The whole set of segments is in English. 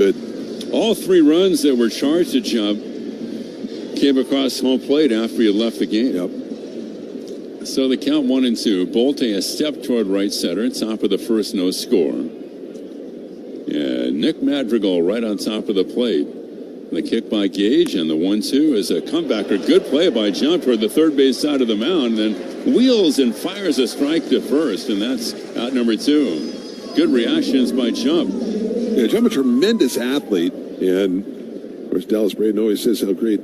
Good. All 3 runs that were charged to Jump came across home plate after he left the game. Yep. So the count 1-2. Bolte a step toward right center. Top of the first, no score. And Nick Madrigal right on top of the plate. The kick by Gage, and the 1-2 is a comebacker. Good play by Jump toward the third base side of the mound. Then wheels and fires a strike to first, and that's out number 2. Good reactions by Jump. Yeah, Jump, a tremendous athlete. And, of course, Dallas Braden always says how great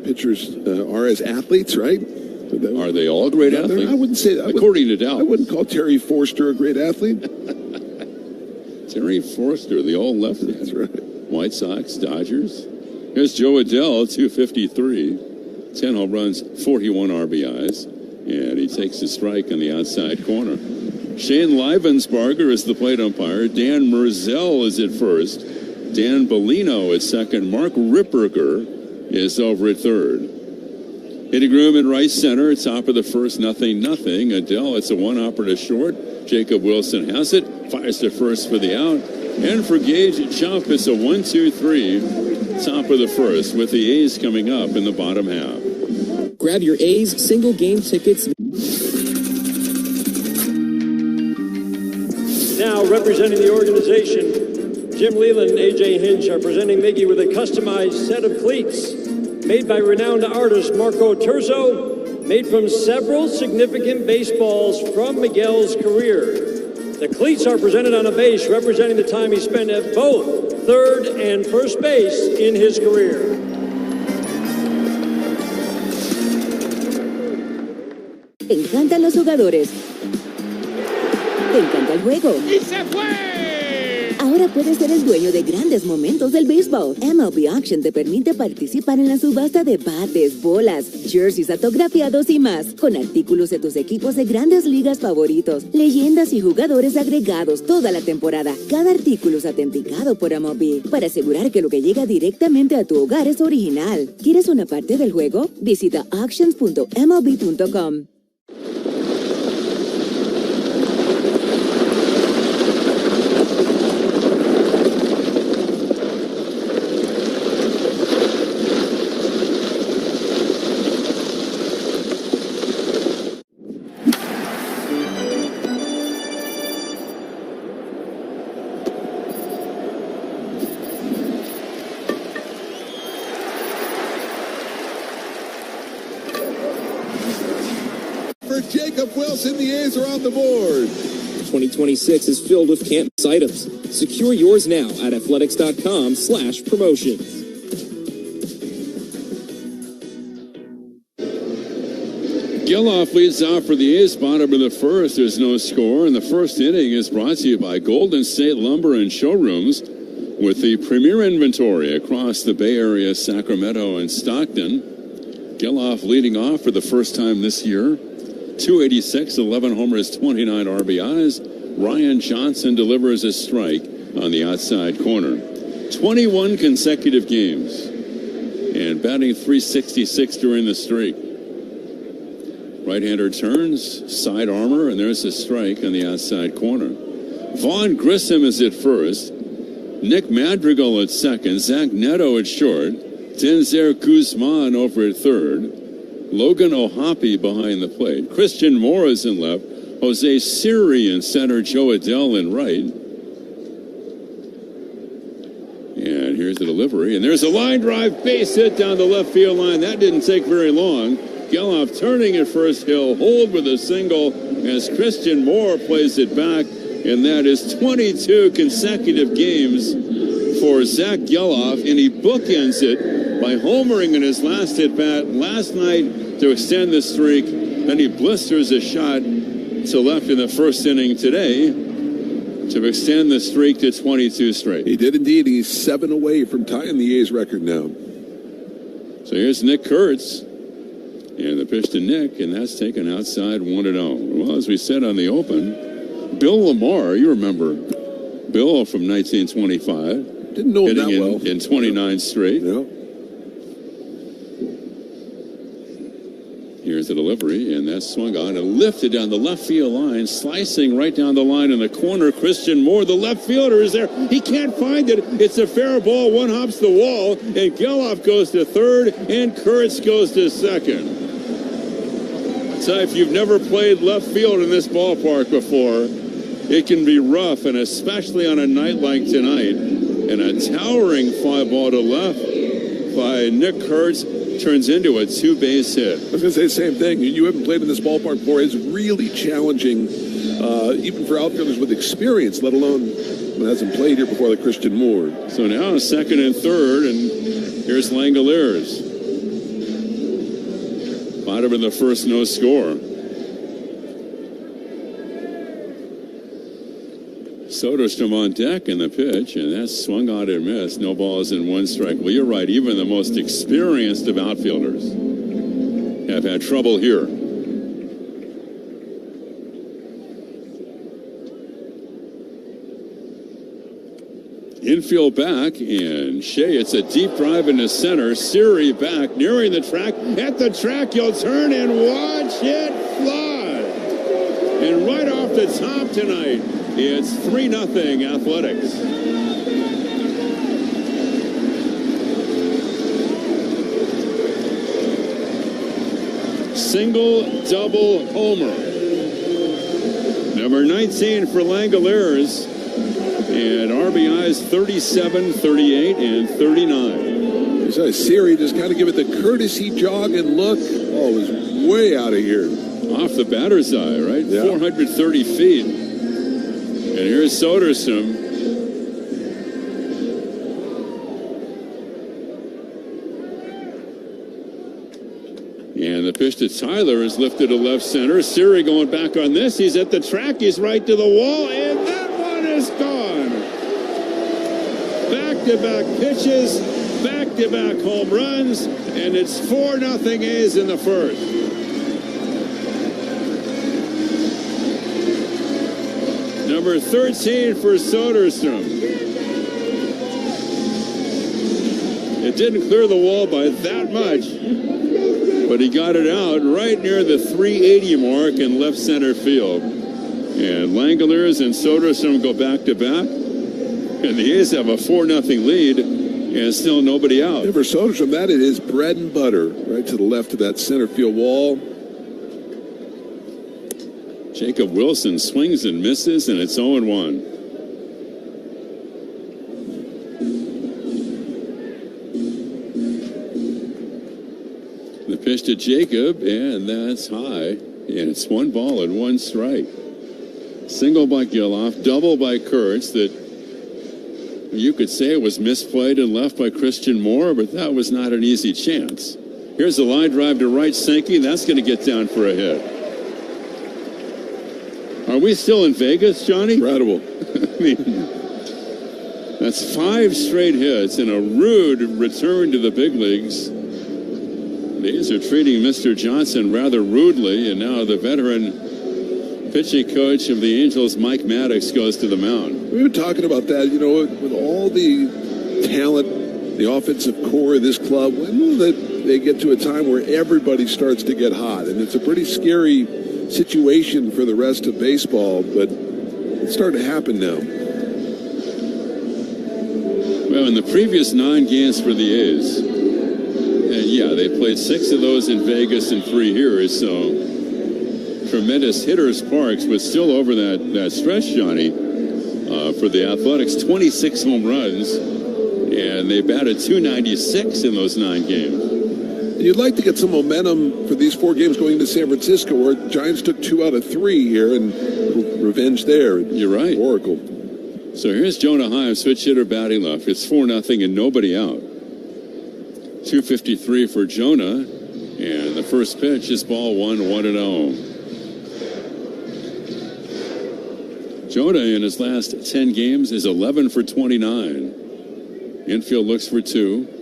pitchers are as athletes, right? Are they all great athletes? I wouldn't say that. According to Dallas. I wouldn't call Terry Forster a great athlete. Terry Forster, the old lefty. That's right. White Sox, Dodgers. Here's Joe Adell, 253. 10 home runs, 41 RBIs. And he takes a strike in the outside corner. Shane Livensbarger is the plate umpire. Dan Merzel is at first. Dan Bellino at second. Mark Ripperger is over at third. Hitting room in right center. Top of the first, 0-0. Adell, it's a one-hopper to short. Jacob Wilson has it. Fires to first for the out. And for Gage Jump, it's a 1-2-3. Top of the first, with the A's coming up in the bottom half. Grab your A's single game tickets. Now representing the organization, Jim Leland and A.J. Hinch are presenting Miggy with a customized set of cleats made by renowned artist Marco Terzo, made from several significant baseballs from Miguel's career. The cleats are presented on a base representing the time he spent at both third and first base in his career. Te encantan los jugadores. Te encanta el juego. ¡Y se fue! Ahora puedes ser el dueño de grandes momentos del béisbol. MLB Auction te permite participar en la subasta de bates, bolas, jerseys autografiados y más, con artículos de tus equipos de grandes ligas favoritos, leyendas y jugadores agregados toda la temporada. Cada artículo es autenticado por MLB para asegurar que lo que llega directamente a tu hogar es original. ¿Quieres una parte del juego? Visita auctions.mlb.com. Jacob Wilson, the A's are on the board. 2026 is filled with campus items. Secure yours now at athletics.com/promotions. Geloff leads off for the A's. Bottom of the first, there's no score. And the first inning is brought to you by Golden State Lumber and Showrooms, with the premier inventory across the Bay Area, Sacramento, and Stockton. Geloff leading off for the first time this year. 286, 11 homers, 29 RBIs. Ryan Johnson delivers a strike on the outside corner. 21 consecutive games. And batting .366 during the streak. Right-hander turns, side armor, and there's a strike on the outside corner. Vaughn Grissom is at first. Nick Madrigal at second. Zach Neto at short. Denzer Guzman over at third. Logan Ohapi behind the plate. Christian Moore is in left. Jose Siri in center. Joe Adell in right. And here's the delivery. And there's a line drive base hit down the left field line. That didn't take very long. Geloff turning at first. He'll hold with a single as Christian Moore plays it back. And that is 22 consecutive games for Zach Geloff. And he bookends it by homering in his last at-bat last night to extend the streak. Then he blisters a shot to left in the first inning today to extend the streak to 22 straight. He did indeed. He's 7 away from tying the A's record now. So here's Nick Kurtz. And the pitch to Nick, and that's taken outside 1-0. Well, as we said on the open, Bill Lamar, you remember Bill from 1925. Didn't know him that well. In 29 straight. Yeah. Here's the delivery, and that's swung on and lifted down the left field line, slicing right down the line in the corner. Christian Moore, the left fielder, is there. He can't find it. It's a fair ball. One hops the wall, and Geloff goes to third, and Kurtz goes to second. So if you've never played left field in this ballpark before, it can be rough, and especially on a night like tonight. And a towering fly ball to left by Nick Kurtz turns into a two-base hit. I was going to say the same thing. You haven't played in this ballpark before. It's really challenging, even for outfielders with experience, let alone who hasn't played here before, like Christian Moore. So now second and third, and here's Langoliers. Bottom of the first, no score. Soderstrom on deck in the pitch, and that's swung on and missed. No balls and one strike. Well, you're right. Even the most experienced of outfielders have had trouble here. Infield back, and Shea, it's a deep drive into center. Siri back, nearing the track. At the track, you'll turn and watch it fly. And right off the top tonight, it's 3-0 Athletics. Single, double, homer. Number 19 for Langoliers. And RBIs 37, 38, and 39. So Siri just kind of give it the courtesy jog and look. Oh, it was way out of here. Off the batter's eye, right? Yeah. 430 feet. And here's Soderstrom. And the pitch to Tyler is lifted to left center. Siri going back on this. He's at the track. He's right to the wall. And that one is gone. Back-to-back pitches. Back-to-back home runs. And it's 4-0 A's in the first. Number 13 for Soderstrom. It didn't clear the wall by that much, but he got it out right near the 380 mark in left center field. And Langoliers and Soderstrom go back to back, and the A's have a 4-0 lead, and still nobody out. For Soderstrom, that is his bread and butter, right to the left of that center field wall. Jacob Wilson swings and misses, and it's 0-1. The pitch to Jacob, and that's high. And it's 1 ball and 1 strike. Single by Geloff, double by Kurtz. That you could say it was misplayed and left by Christian Moore, but that was not an easy chance. Here's a line drive to right sinking. That's going to get down for a hit. Are we still in Vegas, Johnny? Incredible. I mean, that's 5 straight hits and a rude return to the big leagues. The A's are treating Mr. Johnson rather rudely, and now the veteran pitching coach of the Angels, Mike Maddox, goes to the mound. We've been talking about that, with all the talent, the offensive core of this club, when will they get to a time where everybody starts to get hot? And it's a pretty scary situation for the rest of baseball, but it's starting to happen now. Well, in the previous 9 games for the A's, and yeah, they played 6 of those in Vegas and 3 here, so tremendous hitters parks, but still over that stretch, Johnny, for the Athletics, 26 home runs, and they batted .296 in those 9 games. You'd like to get some momentum for these 4 games going into San Francisco, where Giants took 2 out of 3 here, and revenge there. You're right. Oracle. So here's Jonah Heim, switch hitter batting left. It's 4-0 and nobody out. 253 for Jonah, and the first pitch is ball 1, 1-0. Jonah in his last 10 games is 11 for 29. Infield looks for 2.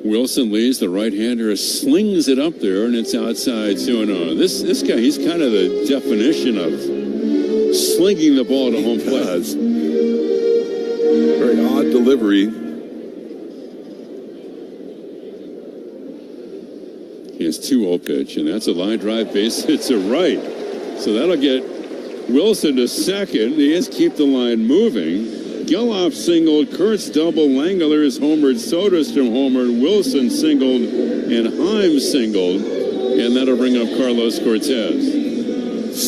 Wilson leads, the right-hander slings it up there, and it's outside 2-0. This guy, he's kind of the definition of slinging the ball to home plate. Very odd delivery. And his 2-0 pitch, and that's a line drive base hit to right. So that'll get Wilson to second. He has to keep the line moving. Geloff singled, Kurtz double, Langler's homered, Soderstrom homered, Wilson singled, and Heim singled, and that'll bring up Carlos Cortez.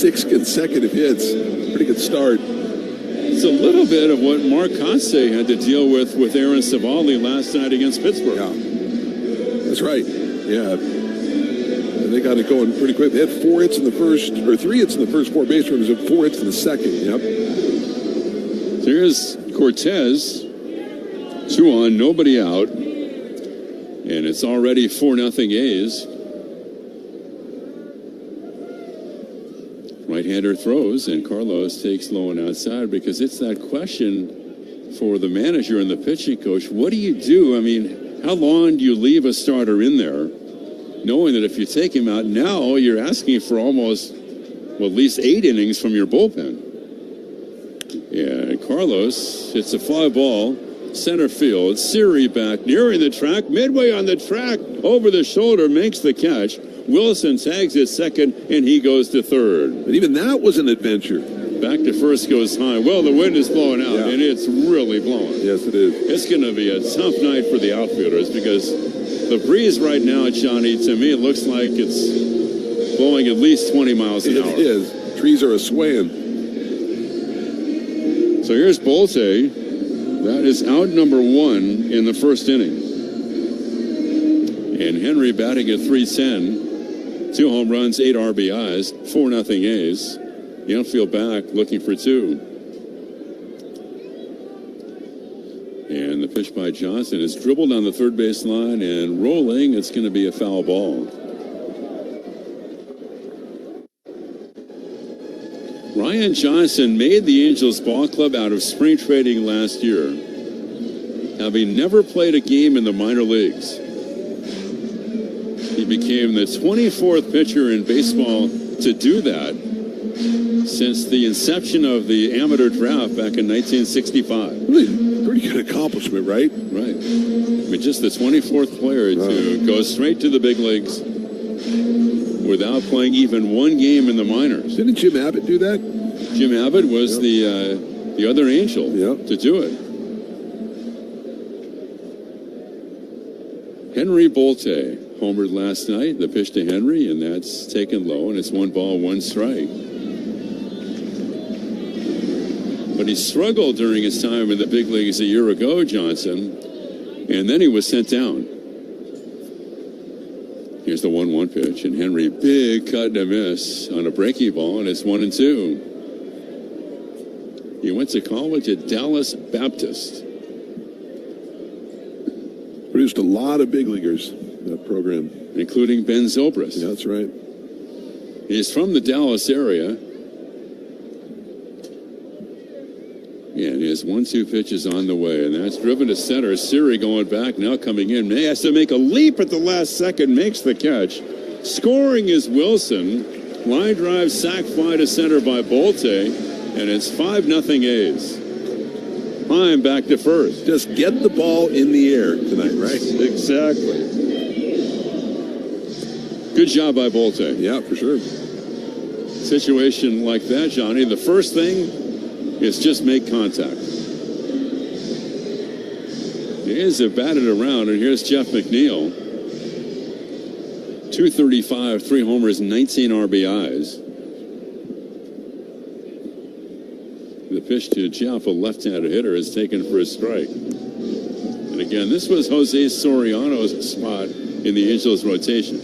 6 consecutive hits. Pretty good start. It's a little bit of what Mark Kotsay had to deal with Aaron Savali last night against Pittsburgh. Yeah, that's right. Yeah, and they got it going pretty quick. They had 4 hits in the first, or 3 hits in the first 4 base runners, and 4 hits in the second. Yep. So here's Cortez, 2 on, nobody out, and it's already 4-0 A's. Right-hander throws, and Carlos takes low and outside, because it's that question for the manager and the pitching coach. What do you do? I mean, how long do you leave a starter in there, knowing that if you take him out now, you're asking for almost, well, at least 8 innings from your bullpen? Yeah, and Carlos hits a fly ball, center field. Siri back, nearing the track, midway on the track, over the shoulder, makes the catch. Wilson tags at second, and he goes to third. And even that was an adventure. Back to first goes Heim. Well, the wind is blowing out, and it's really blowing. Yes, it is. It's going to be a tough night for the outfielders, because the breeze right now, Johnny, to me, it looks like it's blowing at least 20 miles an hour. It is. Trees are a-swaying. So here's Bolte. That is out number 1 in the first inning. And Henry batting at .310. 2 home runs, 8 RBIs, 4-0 A's. The outfield back looking for 2. And the pitch by Johnson is dribbled on the third base line and rolling. It's going to be a foul ball. Ryan Johnson made the Angels ball club out of spring training last year, having never played a game in the minor leagues. He became the 24th pitcher in baseball to do that since the inception of the amateur draft back in 1965. Pretty good accomplishment, right? Right. I mean, just the 24th player to go straight to the big leagues without playing even 1 game in the minors. Didn't Jim Abbott do that? Jim Abbott was the other Angel to do it. Henry Bolte homered last night. The pitch to Henry, and that's taken low, and it's 1 ball, 1 strike. But he struggled during his time in the big leagues a year ago, Johnson, and then he was sent down. Here's the 1-1 pitch, and Henry, big cut and a miss on a breaking ball, and it's 1-2. He went to college at Dallas Baptist. Produced a lot of big leaguers, that program. Including Ben Zobrist. Yeah, that's right. He's from the Dallas area. Yeah, and he has 1-2 pitches on the way, and that's driven to center. Siri going back, now coming in. He has to make a leap at the last second, makes the catch. Scoring is Wilson. Line drive, sac fly to center by Bolte, and it's 5-0 A's. Heim back to first. Just get the ball in the air tonight, right? Exactly. Good job by Bolte. Yeah, for sure. Situation like that, Johnny, the first thing is just make contact. He is batted around, and here's Jeff McNeil. 235, 3 homers, 19 RBIs. The pitch to Jeff, a left-handed hitter, is taken for a strike. And again, this was Jose Soriano's spot in the Angels rotation.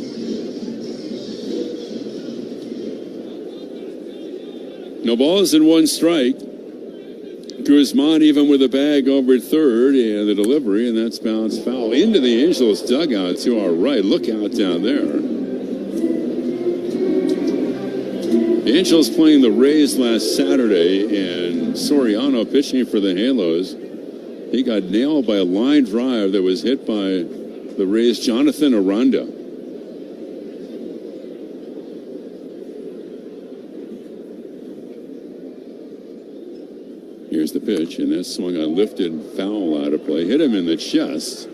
No balls and 1 strike. Guzman even with a bag over third, and the delivery, and that's bounced foul into the Angels dugout to our right. Look out down there. The Angels playing the Rays last Saturday, and Soriano pitching for the Halos. He got nailed by a line drive that was hit by the Rays' Jonathan Aranda. Here's the pitch, and that swung a lifted foul out of play. Hit him in the chest.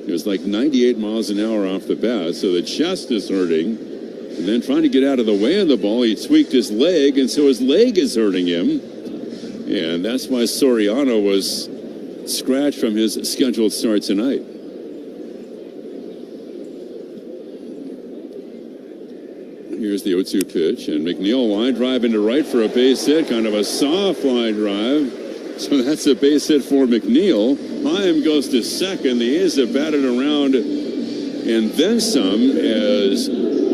It was like 98 miles an hour off the bat, so the chest is hurting. And then trying to get out of the way of the ball, he tweaked his leg, and so his leg is hurting him. And that's why Soriano was scratched from his scheduled start tonight. Here's the 0-2 pitch, and McNeil line drive into right for a base hit, kind of a soft line drive. So that's a base hit for McNeil. Heim goes to second. The A's have batted around and then some as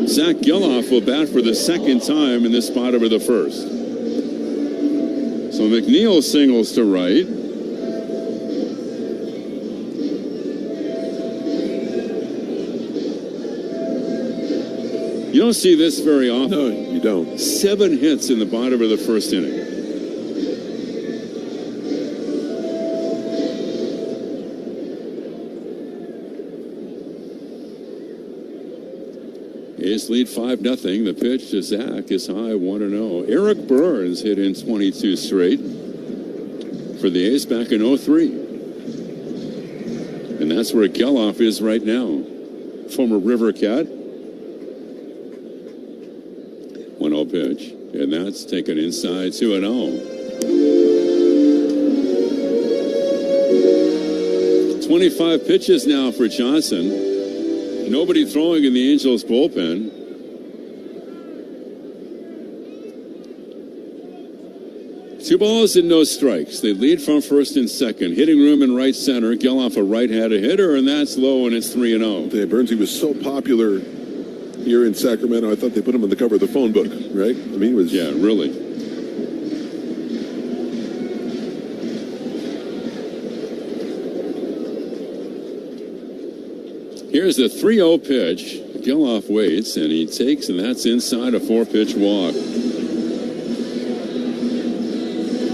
Zach Geloff will bat for the second time in this spot over the first. So McNeil singles to right. You don't see this very often. No, you don't. 7 hits in the bottom of the first inning. A's lead 5-0. The pitch to Zach is high, 1-0. Eric Burns hit in 22 straight for the A's back in 03. And that's where Geloff is right now. Former River Cat. 1-0 pitch. And that's taken inside 2-0. 25 pitches now for Johnson. Nobody throwing in the Angels bullpen. Two balls and no strikes. They lead from first and second. Hitting room in right center. Geloff a right-handed hitter, and that's low, and it's 3-0. Burns, he was so popular here in Sacramento. I thought they put him on the cover of the phone book, right? I mean, he was... Yeah, really. Here's the 3-0 pitch. Geloff waits, and he takes, and that's inside a 4-pitch walk.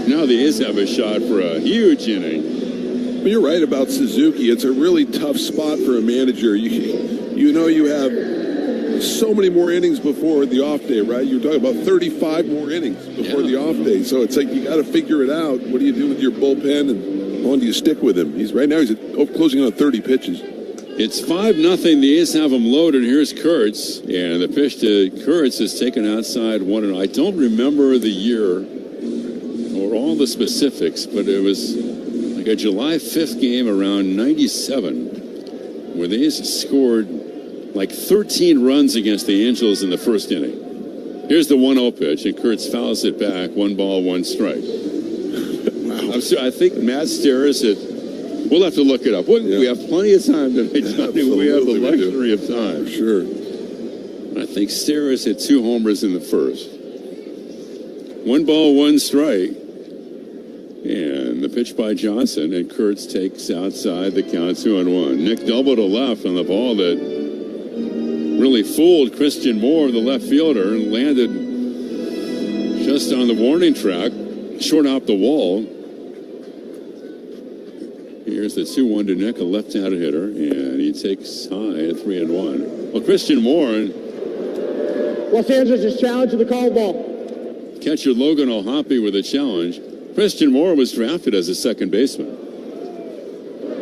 Now the A's have a shot for a huge inning. But you're right about Suzuki. It's a really tough spot for a manager. You know you have so many more innings before the off day, right? You're talking about 35 more innings before the off day. So it's like you got to figure it out. What do you do with your bullpen, and how long do you stick with him? He's closing on 30 pitches. It's 5-0. The A's have him loaded. Here's Kurtz, and the pitch to Kurtz is taken outside 1-0. I don't remember the year or all the specifics, but it was like a July 5th game around 97 where the A's scored like 13 runs against the Angels in the first inning. Here's the 1-0 pitch, and Kurtz fouls it back. 1 ball, 1 strike. Wow. I think Matt Steris had... We'll have to look it up. We have plenty of time tonight, Johnny. We have the luxury of time. Sure. I think Steris hit 2 homers in the first. 1 ball, 1 strike. And the pitch by Johnson, and Kurtz takes outside the count 2-1. Nick double to left on the ball that really fooled Christian Moore, the left fielder, and landed just on the warning track, short off the wall. Here's the 2-1 to Nick, a left-handed hitter, and he takes high at 3-1. Well, Christian Moore. Los Angeles is challenged to the call ball. Catcher Logan O'Hoppe with a challenge. Christian Moore was drafted as a second baseman.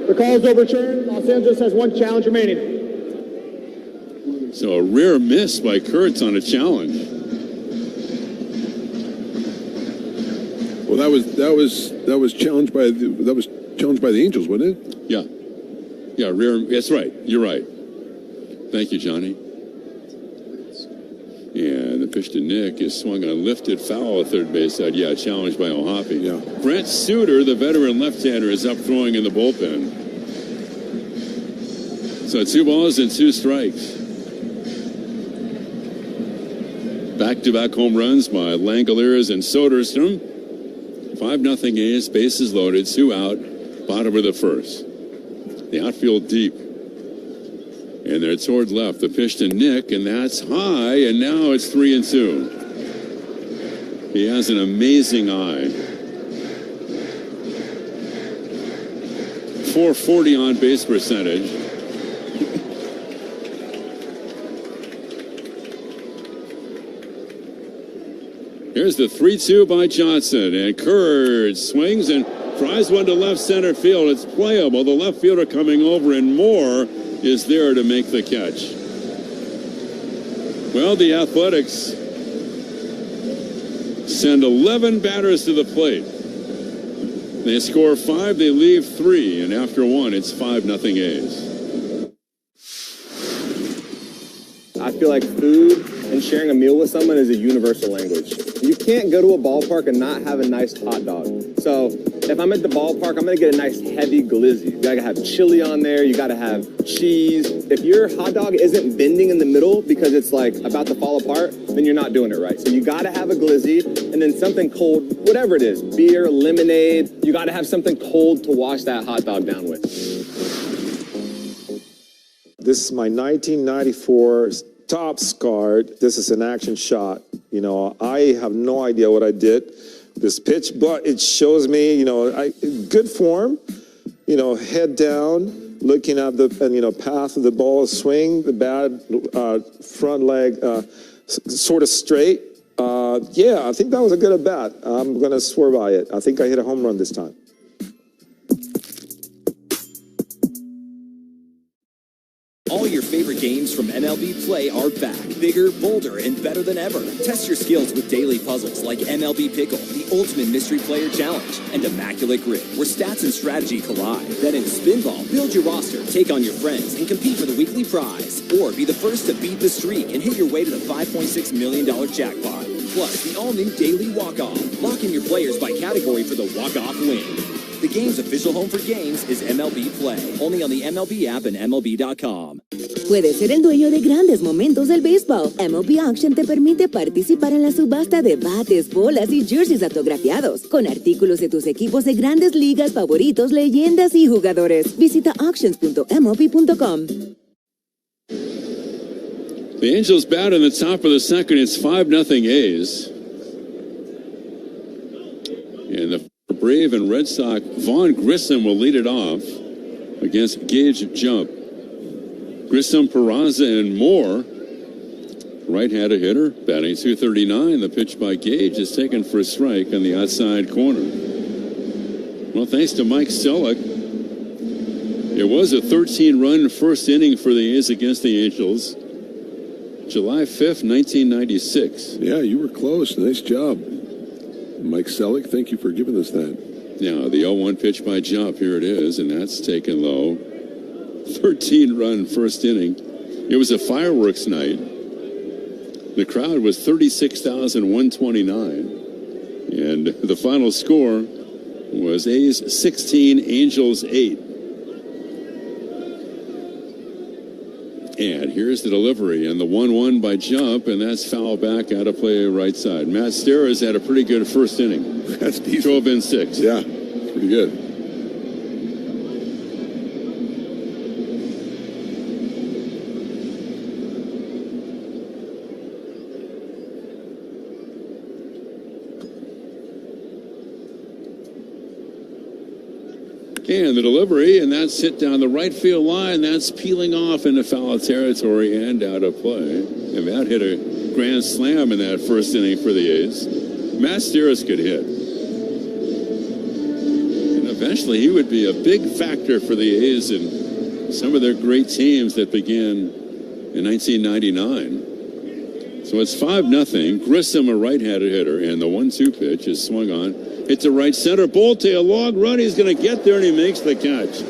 The call is overturned. Los Angeles has 1 challenge remaining. So a rare miss by Kurtz on a challenge. Well, that was challenged by the Angels, wasn't it? Yeah, rare. That's right. You're right. Thank you, Johnny. And the pitch to Nick is swung on a lifted foul at third base side. Yeah, challenged by O'Hoppe. Yeah. Brent Suter, the veteran left-hander, is up throwing in the bullpen. So 2 balls and 2 strikes. Back-to-back home runs by Langoliers and Soderstrom. 5-0 A's, bases loaded, 2 out, bottom of the first. The outfield deep. And they're toward left. The pitch to Nick, and that's high, and now it's 3-2. He has an amazing eye. .440 on base percentage. Here's the 3-2 by Johnson, and Kurtz swings and Drives one to left center field. It's playable. The left fielder coming over, and Moore is there to make the catch. Well, the Athletics send 11 batters to the plate. They score 5, they leave 3, and after 1, it's 5-0 A's. I feel like food and sharing a meal with someone is a universal language. You can't go to a ballpark and not have a nice hot dog. So if I'm at the ballpark, I'm going to get a nice heavy glizzy. You got to have chili on there. You got to have cheese. If your hot dog isn't bending in the middle because it's like about to fall apart, then you're not doing it right. So you got to have a glizzy and then something cold, whatever it is, beer, lemonade. You got to have something cold to wash that hot dog down with. This is my 1994 Topps card. This is an action shot. You know, I have no idea what I did this pitch, but it shows me, you know, good form, you know, head down, looking at the, path of the ball, swing, the bad front leg sort of straight. Yeah, I think that was a good at bat. I'm going to swear by it. I think I hit a home run this time. All your favorite games from MLB Play are back, bigger, bolder, and better than ever. Test your skills with daily puzzles like MLB Pickle, the Ultimate Mystery Player Challenge, and Immaculate Grip, where stats and strategy collide. Then in Spinball, build your roster, take on your friends, and compete for the weekly prize. Or be the first to beat the streak and hit your way to the $5.6 million jackpot. Plus, the all-new Daily Walk-Off. Lock in your players by category for the walk-off win. The game's official home for games is MLB Play, only on the MLB app and MLB.com. Puedes ser el dueño de grandes momentos del béisbol. MLB Auction te permite participar en la subasta de bates, bolas y jerseys autografiados, con artículos de tus equipos de grandes ligas favoritos, leyendas y jugadores. Visita auctions.mlb.com. The Angels bat in the top of the second. It's 5-0 A's. And the Brave and Red Sox, Vaughn Grissom will lead it off against Gage Jump. Grissom, Peraza, and Moore. Right-handed hitter, batting .239. The pitch by Gage is taken for a strike on the outside corner. Well, thanks to Mike Selleck, it was a 13-run first inning for the A's against the Angels. July 5th, 1996. Yeah, you were close. Nice job. Mike Selleck, thank you for giving us that. Now, the 0-1 pitch by Jump, here it is, and that's taken low. 13-run first inning. It was a fireworks night. The crowd was 36,129. And the final score was A's 16, Angels 8. And here's the delivery, and the 1-1 by Jump, and that's foul back out of play right side. Matt Steras had a pretty good first inning. That's decent. Drove in 6. Yeah, pretty good. And the delivery, and that's hit down the right field line. That's peeling off into foul territory and out of play. And Matt hit a grand slam in that first inning for the A's. Matt Steras could hit. And eventually he would be a big factor for the A's in some of their great teams that began in 1999. So it's 5-0. Grissom, a right-handed hitter, and the 1-2 pitch is swung on. It's a right center. Bolte, a long run. He's going to get there, and he makes the catch.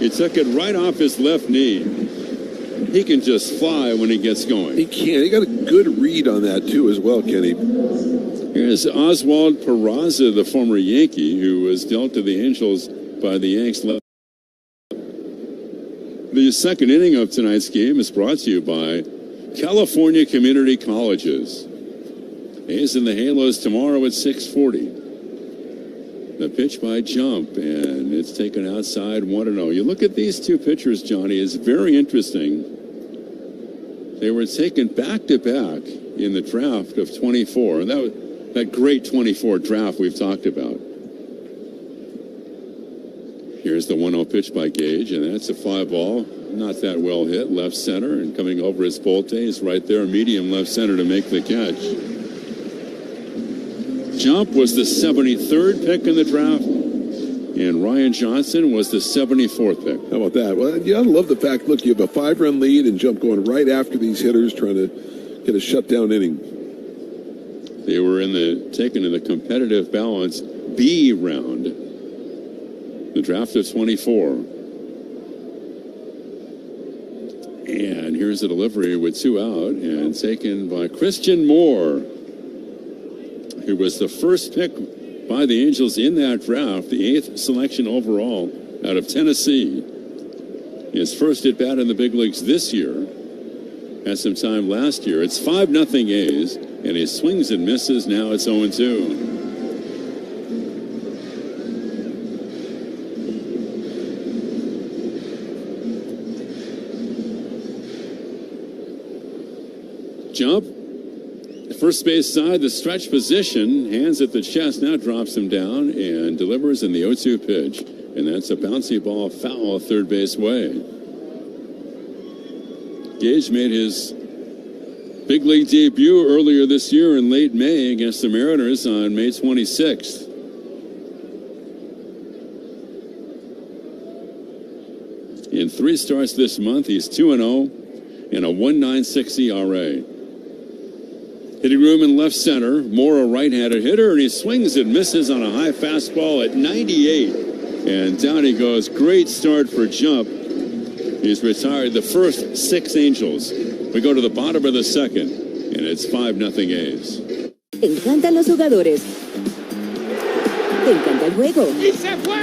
He took it right off his left knee. He can just fly when he gets going. He can. He got a good read on that, too, as well, Kenny. Here's Oswald Peraza, the former Yankee, who was dealt to the Angels by the Yanks. The second inning of tonight's game is brought to you by California Community Colleges. A's and the Halos tomorrow at 6:40. The pitch by Jump, and it's taken outside 1-0. You look at these two pitchers, Johnny, it's very interesting. They were taken back-to-back in the draft of 24, and that great 24 draft we've talked about. Here's the 1-0 pitch by Gage, and that's a fly ball. Not that well hit, left center, and coming over is Bolte. He's right there, medium left center to make the catch. Jump was the 73rd pick in the draft. And Ryan Johnson was the 74th pick. How about that? Well, you gotta love the fact, look, you have a 5-run lead and Jump going right after these hitters trying to get a shutdown inning. They were taken in the competitive balance B round. The draft of 24. And here's a delivery with 2 out and taken by Christian Moore, who was the first pick by the Angels in that draft, the 8th selection overall out of Tennessee. His first at bat in the big leagues this year. Had some time last year. It's 5-0 A's, and he swings and misses. Now it's 0-2. Jump. First base side, the stretch position, hands at the chest, now drops him down and delivers in the 0-2 pitch. And that's a bouncy ball foul third base way. Gage made his big league debut earlier this year in late May against the Mariners on May 26th. In 3 starts this month, he's 2-0 and a 1.96 ERA. Hitting room in left center. Moore, a right-handed hitter, and he swings and misses on a high fastball at 98. And down he goes. Great start for Jump. He's retired the first 6 Angels. We go to the bottom of the second, and it's 5-0 A's. Te encantan los jugadores. Te encanta el juego. ¡Y se fue!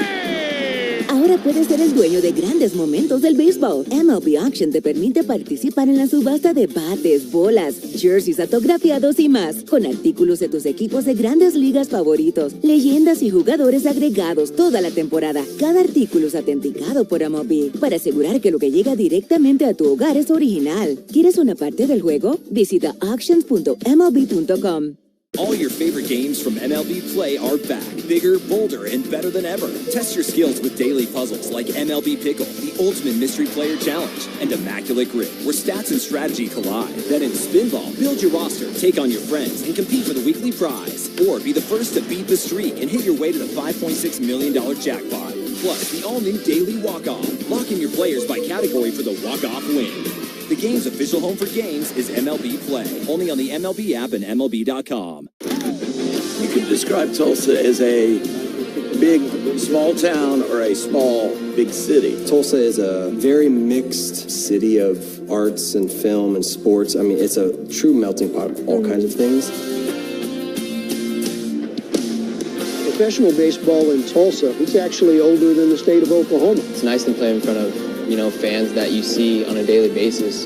Ahora puedes ser el dueño de grandes momentos del béisbol. MLB Auction te permite participar en la subasta de bates, bolas, jerseys autografiados y más, con artículos de tus equipos de grandes ligas favoritos, leyendas y jugadores agregados toda la temporada. Cada artículo es autenticado por MLB para asegurar que lo que llega directamente a tu hogar es original. ¿Quieres una parte del juego? Visita auctions.mlb.com. All your favorite games from MLB Play are back, bigger, bolder, and better than ever. Test your skills with daily puzzles like MLB Pickle, the Ultimate Mystery Player Challenge, and Immaculate Grid, where stats and strategy collide. Then in Spinball, build your roster, take on your friends, and compete for the weekly prize. Or be the first to beat the streak and hit your way to the $5.6 million jackpot. Plus, the all-new Daily Walk-Off. Lock in your players by category for the walk-off win. The game's official home for games is MLB Play. Only on the MLB app and MLB.com. You could describe Tulsa as a big, small town or a small, big city. Tulsa is a very mixed city of arts and film and sports. I mean, it's a true melting pot of all kinds of things. Professional baseball in Tulsa, it's actually older than the state of Oklahoma. It's nice to play in front of fans that you see on a daily basis.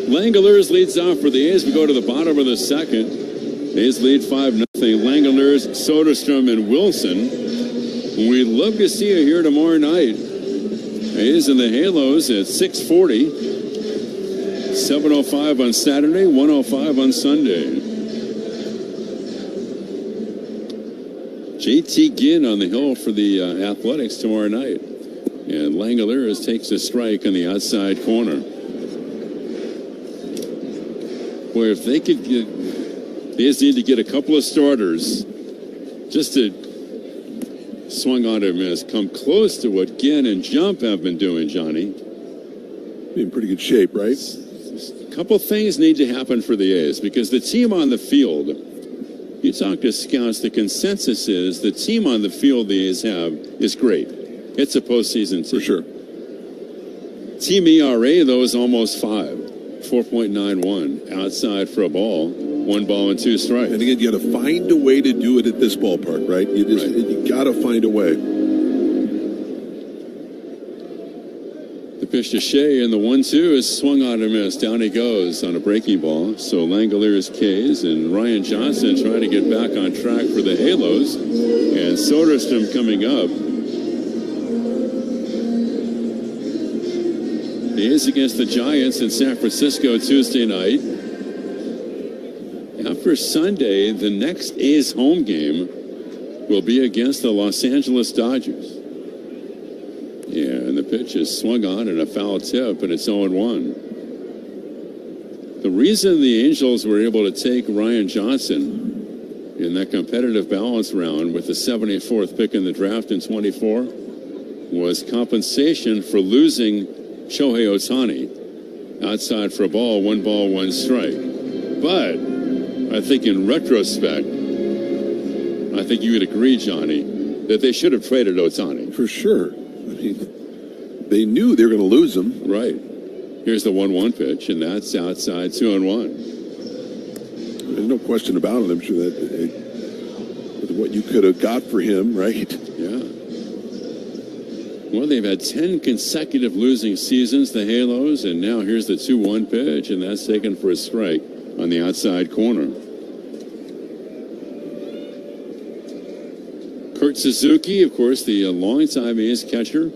Langoliers leads off for the A's. We go to the bottom of the second. A's lead 5-0. Langoliers, Soderstrom, and Wilson. We'd love to see you here tomorrow night. A's and the Halos at 6:40. 7:05 on Saturday, 1:05 on Sunday. JT Ginn on the hill for the Athletics tomorrow night. And Langoliers takes a strike on the outside corner. Boy, if they could get, they just need to get a couple of starters just to swung on and miss, come close to what Ginn and Jump have been doing, Johnny. Be in pretty good shape, right? A couple things need to happen for the A's because the team on the field, you talk to scouts, the consensus is the team on the field the A's have is great. It's a postseason team. For sure. Team ERA, though, is almost 5. 4.91 outside for a ball, 1 ball and 2 strikes. And again, you got to find a way to do it at this ballpark, right? You got to find a way. The pitch to Shea and the 1-2 is swung on and missed. Down he goes on a breaking ball. So Langoliers K's and Ryan Johnson trying to get back on track for the Halos. And Soderstrom coming up. The A's against the Giants in San Francisco Tuesday night. for Sunday, the next A's home game will be against the Los Angeles Dodgers. Yeah, and the pitch is swung on and a foul tip, and it's 0-1. The reason the Angels were able to take Ryan Johnson in that competitive balance round with the 74th pick in the draft in 24 was compensation for losing Shohei Ohtani. Outside for a ball, one strike. But I think in retrospect, I think you would agree, Johnny, that they should have traded Ohtani. For sure. I mean, they knew they were going to lose him. Right. Here's the 1-1 pitch, and that's outside 2-1. There's no question about it. I'm sure that with what you could have got for him, right? Yeah. Well, they've had 10 consecutive losing seasons, the Halos, and now here's the 2-1 pitch, and that's taken for a strike on the outside corner. Kurt Suzuki, of course, the longtime A's catcher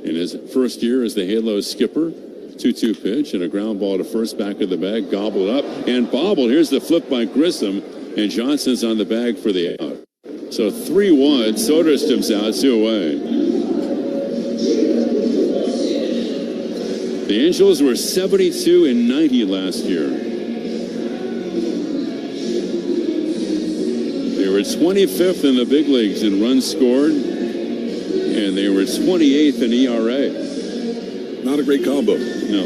in his first year as the Halos skipper. 2-2 pitch and a ground ball to first, back of the bag, gobbled up and bobbled. Here's the flip by Grissom, and Johnson's on the bag for the out. So 3-1, Soderstrom's out, 2 away. The Angels were 72-90 last year. They were 25th in the big leagues in runs scored, and they were 28th in ERA. Not a great combo. No.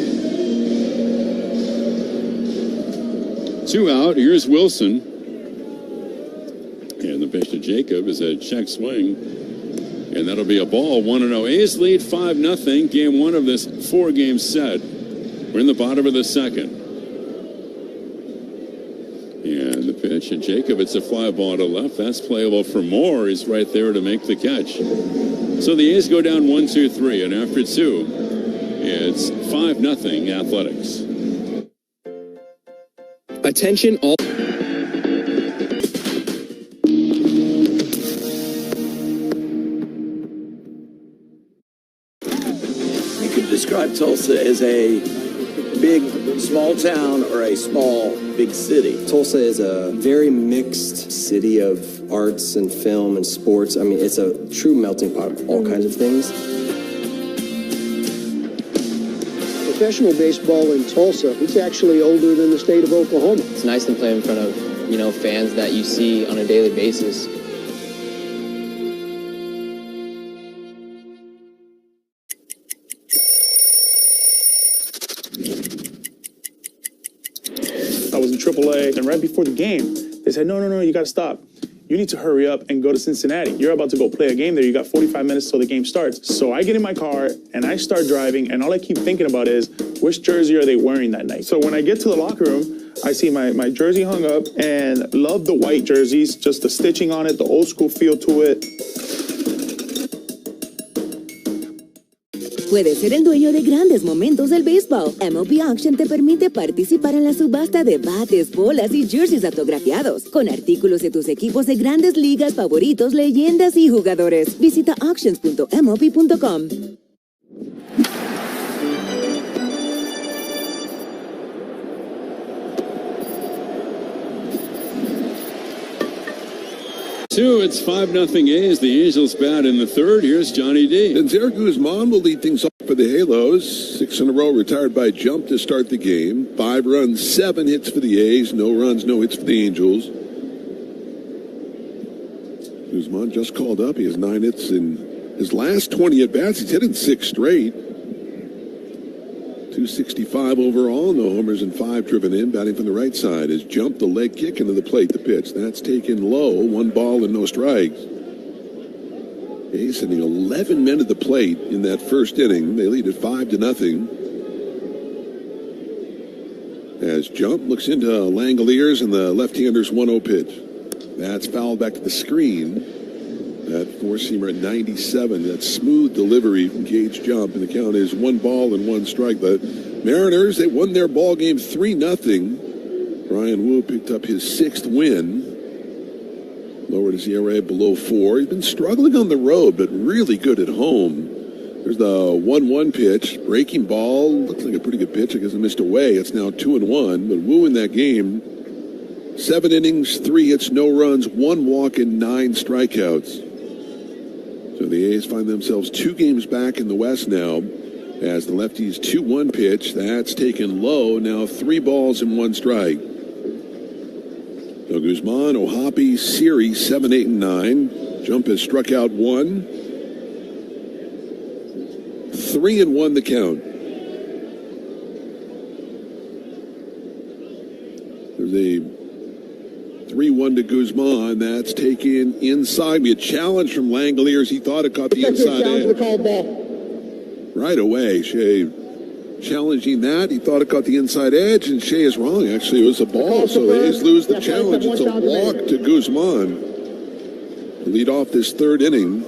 2 out. Here's Wilson. And the pitch to Jacob is a check swing. And that'll be a ball, 1-0. A's lead 5-0. Game 1 of this 4-game set. We're in the bottom of the second. And the pitch to Jacob, it's a fly ball to left. That's playable for Moore. He's right there to make the catch. So the A's go down 1-2-3. And after 2, it's 5-0 Athletics. Attention all. You could describe Tulsa as a big, small town or a small, big city. Tulsa is a very mixed city of arts and film and sports. I mean, it's a true melting pot of all kinds of things. Professional baseball in Tulsa, it's actually older than the state of Oklahoma. It's nice to play in front of, fans that you see on a daily basis. I was in AAA, and right before the game, they said, no, you got to stop. You need to hurry up and go to Cincinnati. You're about to go play a game there. You got 45 minutes till the game starts. So I get in my car and I start driving, and all I keep thinking about is, which jersey are they wearing that night? So when I get to the locker room, I see my jersey hung up, and love the white jerseys, just the stitching on it, the old school feel to it. Puedes ser el dueño de grandes momentos del béisbol. MLB Auction te permite participar en la subasta de bates, bolas y jerseys autografiados, con artículos de tus equipos de grandes ligas favoritos, leyendas y jugadores. Visita auctions.mlb.com. It's 5-0 A's. The Angels bat in the third. Here's Johnny D. And Zer Guzman will lead things off for the Halos. 6 in a row retired by jump to start the game. 5 runs, 7 hits for the A's. No runs, no hits for the Angels. Guzman just called up. He has 9 hits in his last 20 at-bats. He's hit in 6 straight. 265 overall, no homers and 5 driven in. Batting from the right side is jumped the leg kick into the plate, the pitch. That's taken low, 1 ball and no strikes. He's sending 11 men to the plate in that first inning. They lead at 5-0. As Jump looks into Langoliers and the left-hander's 1-0 pitch. That's fouled back to the screen. That 4-seamer at 97, that smooth delivery from Gage Jump, and the count is 1 ball and 1 strike. The Mariners, they won their ball game 3-0. Brian Wu picked up his 6th win. Lowered his ERA below 4. He's been struggling on the road, but really good at home. There's the 1-1 pitch. Breaking ball. Looks like a pretty good pitch. I guess it missed away. It's now 2-1. But Wu in that game 7 innings, 3 hits, no runs, 1 walk, and 9 strikeouts. So the A's find themselves 2 games back in the West now as the lefty's 2-1 pitch. That's taken low. Now 3 balls and 1 strike. So Guzman, O'Hoppe, Siri, 7, 8, and 9. Jump has struck out 1. 3-1 the count. There's a 3-1 to Guzman. That's taken inside. We a challenge from Langoliers. He thought it caught the inside edge. Right away, Shea challenging that. He thought it caught the inside edge, and Shea is wrong. Actually, it was a ball, so the A's lose the challenge. It's a walk to Guzman to lead off this 3rd inning.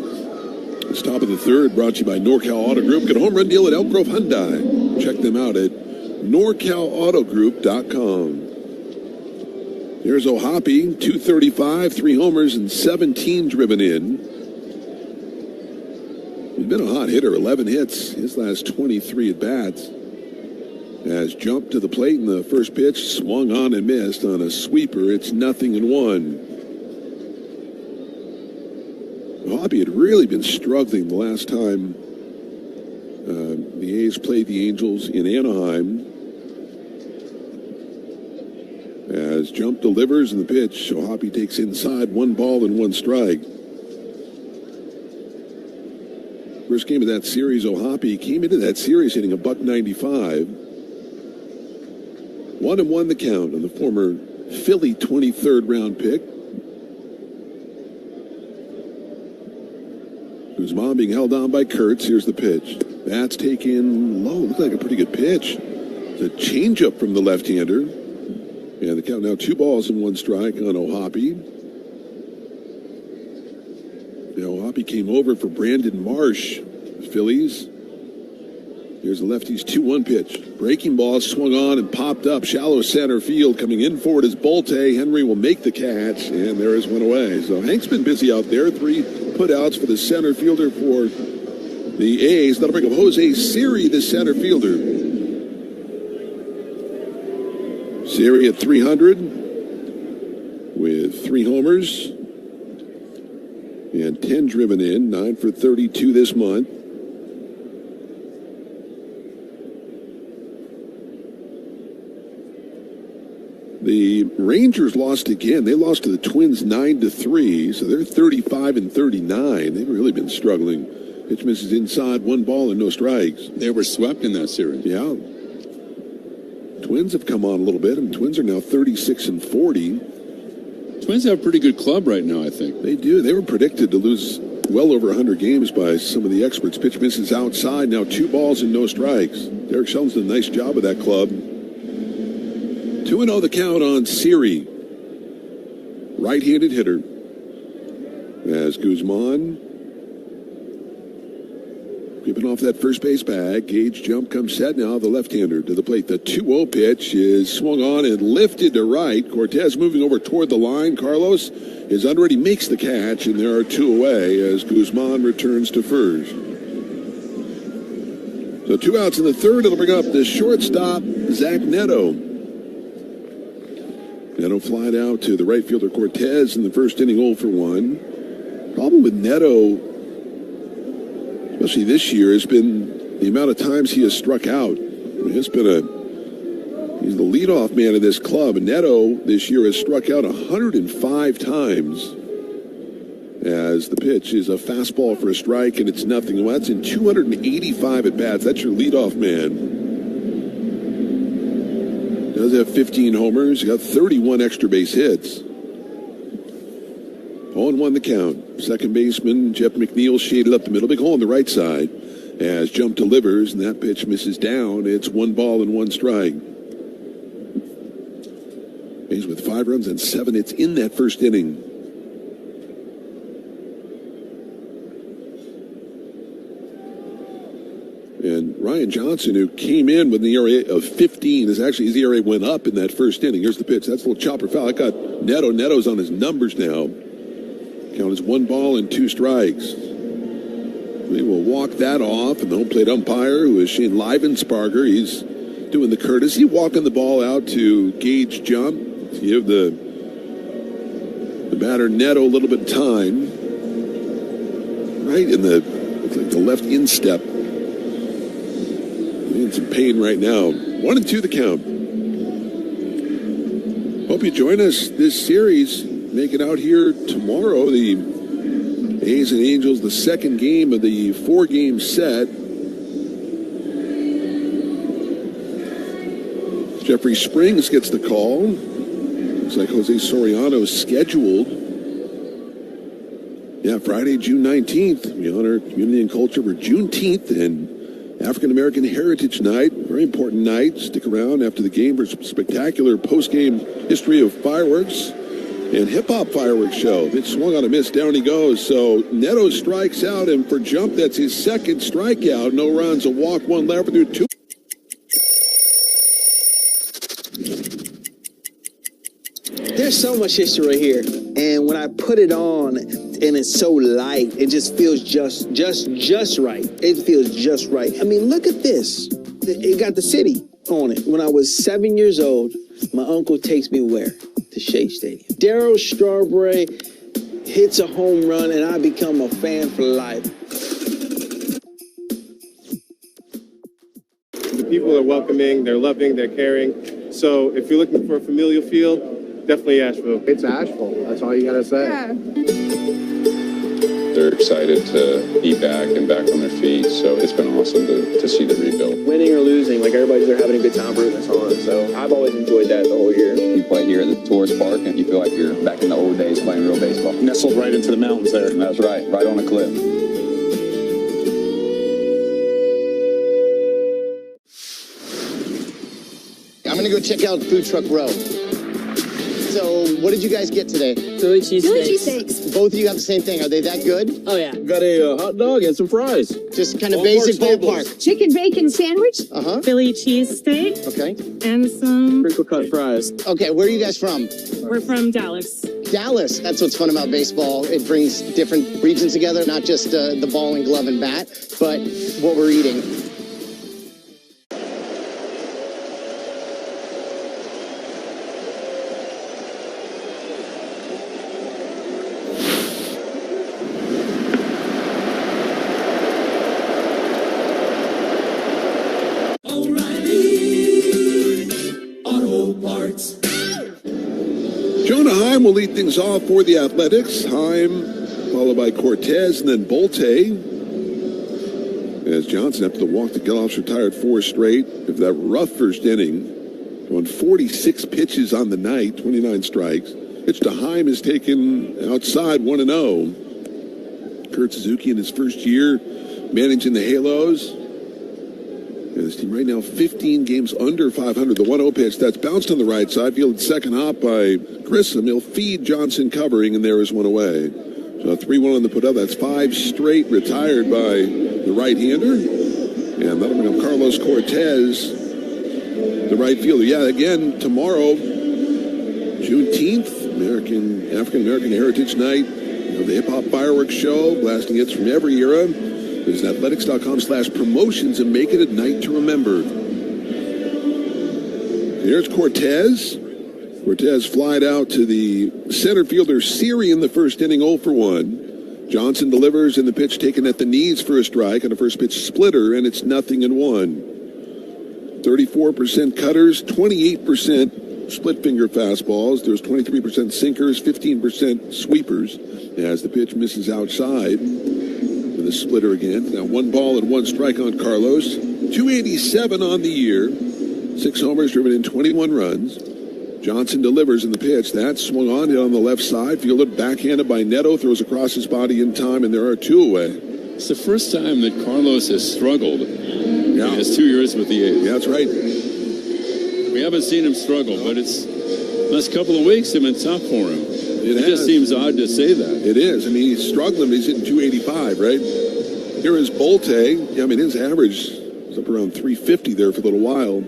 It's top of the 3rd, brought to you by NorCal Auto Group. Get a home run deal at Elk Grove Hyundai. Check them out at NorCalAutoGroup.com. Here's O'Hoppe, 235, 3 homers, and 17 driven in. He's been a hot hitter, 11 hits, his last 23 at-bats. Has jumped to the plate in the first pitch, swung on and missed on a sweeper. It's 0-1. O'Hoppe had really been struggling the last time the A's played the Angels in Anaheim. As jump delivers in the pitch, O'Hoppe takes inside, 1 ball and 1 strike. First game of that series, O'Hoppe came into that series hitting a $195. 1-1 the count on the former Philly 23rd round pick. Guzman being held on by Kurtz. Here's the pitch. That's taken low. Looks like a pretty good pitch. It's a changeup from the left-hander. And the count now 2 balls and 1 strike on O'Hoppe. Now O'Hoppe came over for Brandon Marsh, Phillies. Here's the lefty's 2-1 pitch. Breaking ball swung on and popped up. Shallow center field. Coming in for it is Bolte. Henry will make the catch, and there is one away. So Hank's been busy out there. 3 putouts for the center fielder for the A's. That'll bring up Jose Siri, the center fielder. Siri at 300 with 3 homers and 10 driven in, 9 for 32 this month. The Rangers lost again. They lost to the Twins 9-3, so they're 35 and 39. They've really been struggling. Pitch misses inside, 1 ball and no strikes. They were swept in that series. Yeah. Twins have come on a little bit, and Twins are now 36 and 40. Twins have a pretty good club right now, I think. They do. They were predicted to lose well over 100 games by some of the experts. Pitch misses outside, now 2 balls and no strikes. Derek Shelton's done a nice job of that club. 2-0 the count on Siri. Right-handed hitter. As Guzman creeping off that first base bag. Gage jump comes set now. The left-hander to the plate. The 2-0 pitch is swung on and lifted to right. Cortez moving over toward the line. Carlos is under it. He makes the catch, and there are 2 away as Guzman returns to first. So 2 outs in the 3rd. It'll bring up the shortstop, Zach Neto. Neto flied out to the right fielder Cortez in the first inning, 0 for 1. Problem with Neto, especially this year, has been the amount of times he has struck out. I mean, he's the leadoff man of this club, and Neto this year has struck out 105 times. As the pitch is a fastball for a strike, and it's nothing. Well, that's in 285 at bats. That's your leadoff man. Does have 15 homers. He got 31 extra base hits. 0-1 the count. Second baseman Jeff McNeil shaded up the middle. Big hole on the right side as jump delivers, and that pitch misses down. It's 1 ball and 1 strike. He's with 5 runs and 7 hits in that first inning. And Ryan Johnson, who came in with an ERA of 15, his ERA went up in that first inning. Here's the pitch. That's a little chopper foul. I got Neto. Neto's on his numbers now. Count is 1 ball and 2 strikes. We will walk that off, and the home plate umpire, who is Shane Livensparger, he's doing the courtesy, walking the ball out to Gage jump. To give the batter Neto a little bit of time. Right in the left instep. In some pain right now. 1-2 the count. Hope you join us this series. Make it out here tomorrow. The A's and Angels, the second game of the 4-game set. Jeffrey Springs gets the call. Looks like Jose Soriano's scheduled. Yeah, Friday, June 19th. We honor community and culture for Juneteenth and African American Heritage Night. Very important night. Stick around after the game for some spectacular post-game history of fireworks and hip-hop fireworks show. It swung on a miss. Down he goes. So Neto strikes out, and for Jump, that's his second strikeout. No runs, a walk, one left through 2. There's so much history right here, and when I put it on, and it's so light, it just feels just right. It feels just right. I mean, look at this. It got the city on it. When I was 7 years old, my uncle takes me where? To Shea Stadium. Darryl Strawberry hits a home run, and I become a fan for life. The people are welcoming, they're loving, they're caring. So if you're looking for a familial feel, definitely Asheville. It's Asheville. That's all you gotta say. Yeah. They're excited to be back and back on their feet, so it's been awesome to see the rebuild. Winning or losing, like everybody's there having a good time rooting us on. So I've always enjoyed that the whole year. You play here at the tourist park, and you feel like you're back in the old days playing real baseball. Nestled right into the mountains there. That's right on a cliff. I'm gonna go check out Food Truck Row. So, what did you guys get today? Philly cheesesteaks. Both of you have the same thing. Are they that good? Oh, yeah. Got a hot dog and some fries. Just kind of basic ballpark. Chicken bacon sandwich. Philly cheesesteak. Okay. And some crinkle cut fries. Okay, where are you guys from? We're from Dallas. Dallas. That's what's fun about baseball. It brings different regions together, not just the ball and glove and bat, but what we're eating. Will lead things off for the Athletics. Heim, followed by Cortez, and then Bolte. As Johnson, after the walk to Geloff's retired 4 straight. After that rough first inning, going 46 pitches on the night, 29 strikes. Pitch to Heim is taken outside 1-0. Kurt Suzuki in his first year managing the Halos. And this team right now 15 games under 500. The 1-0 pitch that's bounced on the right side, fielded second hop by Grissom. He'll feed Johnson covering, and there is one away. So 3-1 on the put up. That's 5 straight retired by the right-hander. And that'll bring up Carlos Cortez, the right fielder. Yeah, again, tomorrow, Juneteenth, African-American Heritage Night. The hip-hop fireworks show, blasting hits from every era. Visit athletics.com/promotions and make it a night to remember. Here's Cortez. Cortez flied out to the center fielder Siri in the first inning, 0 for 1. Johnson delivers, and the pitch taken at the knees for a strike on a first pitch splitter, and it's 0-1. 34% cutters, 28% split finger fastballs. There's 23% sinkers, 15% sweepers as the pitch misses outside. The splitter again. Now 1 ball and 1 strike on Carlos. 287 on the year. 6 homers, driven in 21 runs. Johnson delivers in the pitch. That's swung on it on the left side. Fielded backhanded by Neto. Throws across his body in time, and there are 2 away. It's the first time that Carlos has struggled in his 2 years with the A's. Yeah, that's right. We haven't seen him struggle, but it's last couple of weeks have been tough for him. It just seems odd to say that. It is. I mean, he's struggling. He's hitting 285, right? Here is Bolte. I mean, his average is up around 350 there for a little while.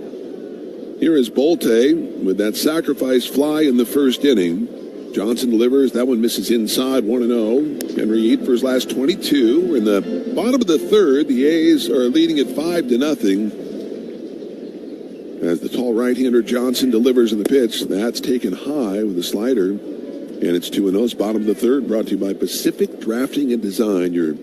Here is Bolte with that sacrifice fly in the first inning. Johnson delivers. That one misses inside, 1-0. Henry Eat for his last 22. We're in the bottom of the third. The A's are leading at 5-0. As the tall right-hander Johnson delivers in the pitch. That's taken high with a slider. And it's 2-0, bottom of the third, brought to you by Pacific Drafting and Design, your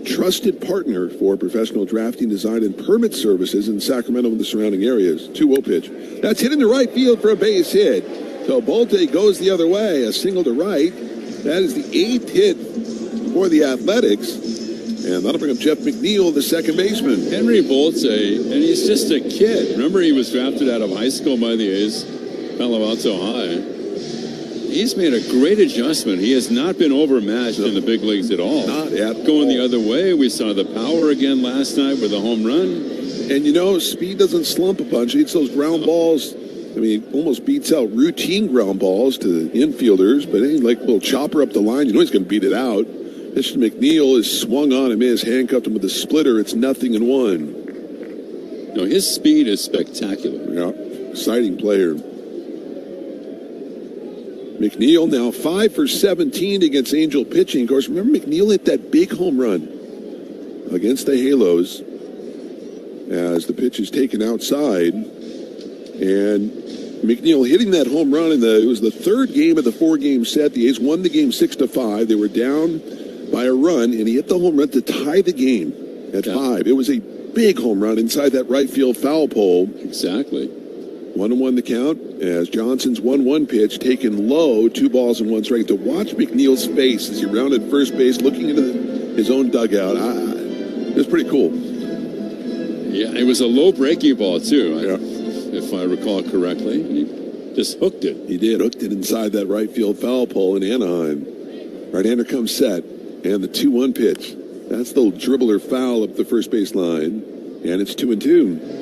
trusted partner for professional drafting, design, and permit services in Sacramento and the surrounding areas. 2-0 pitch. That's hit into right field for a base hit. So Bolte goes the other way, a single to right. That is the 8th hit for the Athletics. And that'll bring up Jeff McNeil, the second baseman. Henry Bolte, and he's just a kid. Remember, he was drafted out of high school by the A's, Palo Alto High. He's made a great adjustment. He has not been overmatched in the big leagues at all. Not at Going the other way, we saw the power again last night with a home run. And you know, speed doesn't slump a bunch. He hits those ground balls. I mean, almost beats out routine ground balls to infielders, but any like little chopper up the line, you know he's going to beat it out. Pitch to McNeil is swung on him, is handcuffed him with a splitter. It's 0-1. No, his speed is spectacular. Yeah, exciting player. McNeil now 5 for 17 against Angel pitching. Of course, remember McNeil hit that big home run against the Halos as the pitch is taken outside. And McNeil hitting that home run it was the third game of the 4-game set. The A's won the game 6-5. They were down by a run, and he hit the home run to tie the game at 5. It was a big home run inside that right field foul pole. Exactly. 1-1 the count as Johnson's 1-1 pitch taken low, 2 balls and 1 strike. To watch McNeil's face as he rounded first base, looking into his own dugout, it was pretty cool. Yeah, it was a low breaking ball too, if I recall correctly. He just hooked it. He did, hooked it inside that right field foul pole in Anaheim. Right-hander comes set, and the 2-1 pitch. That's the dribbler foul up the first base line, and it's 2-2.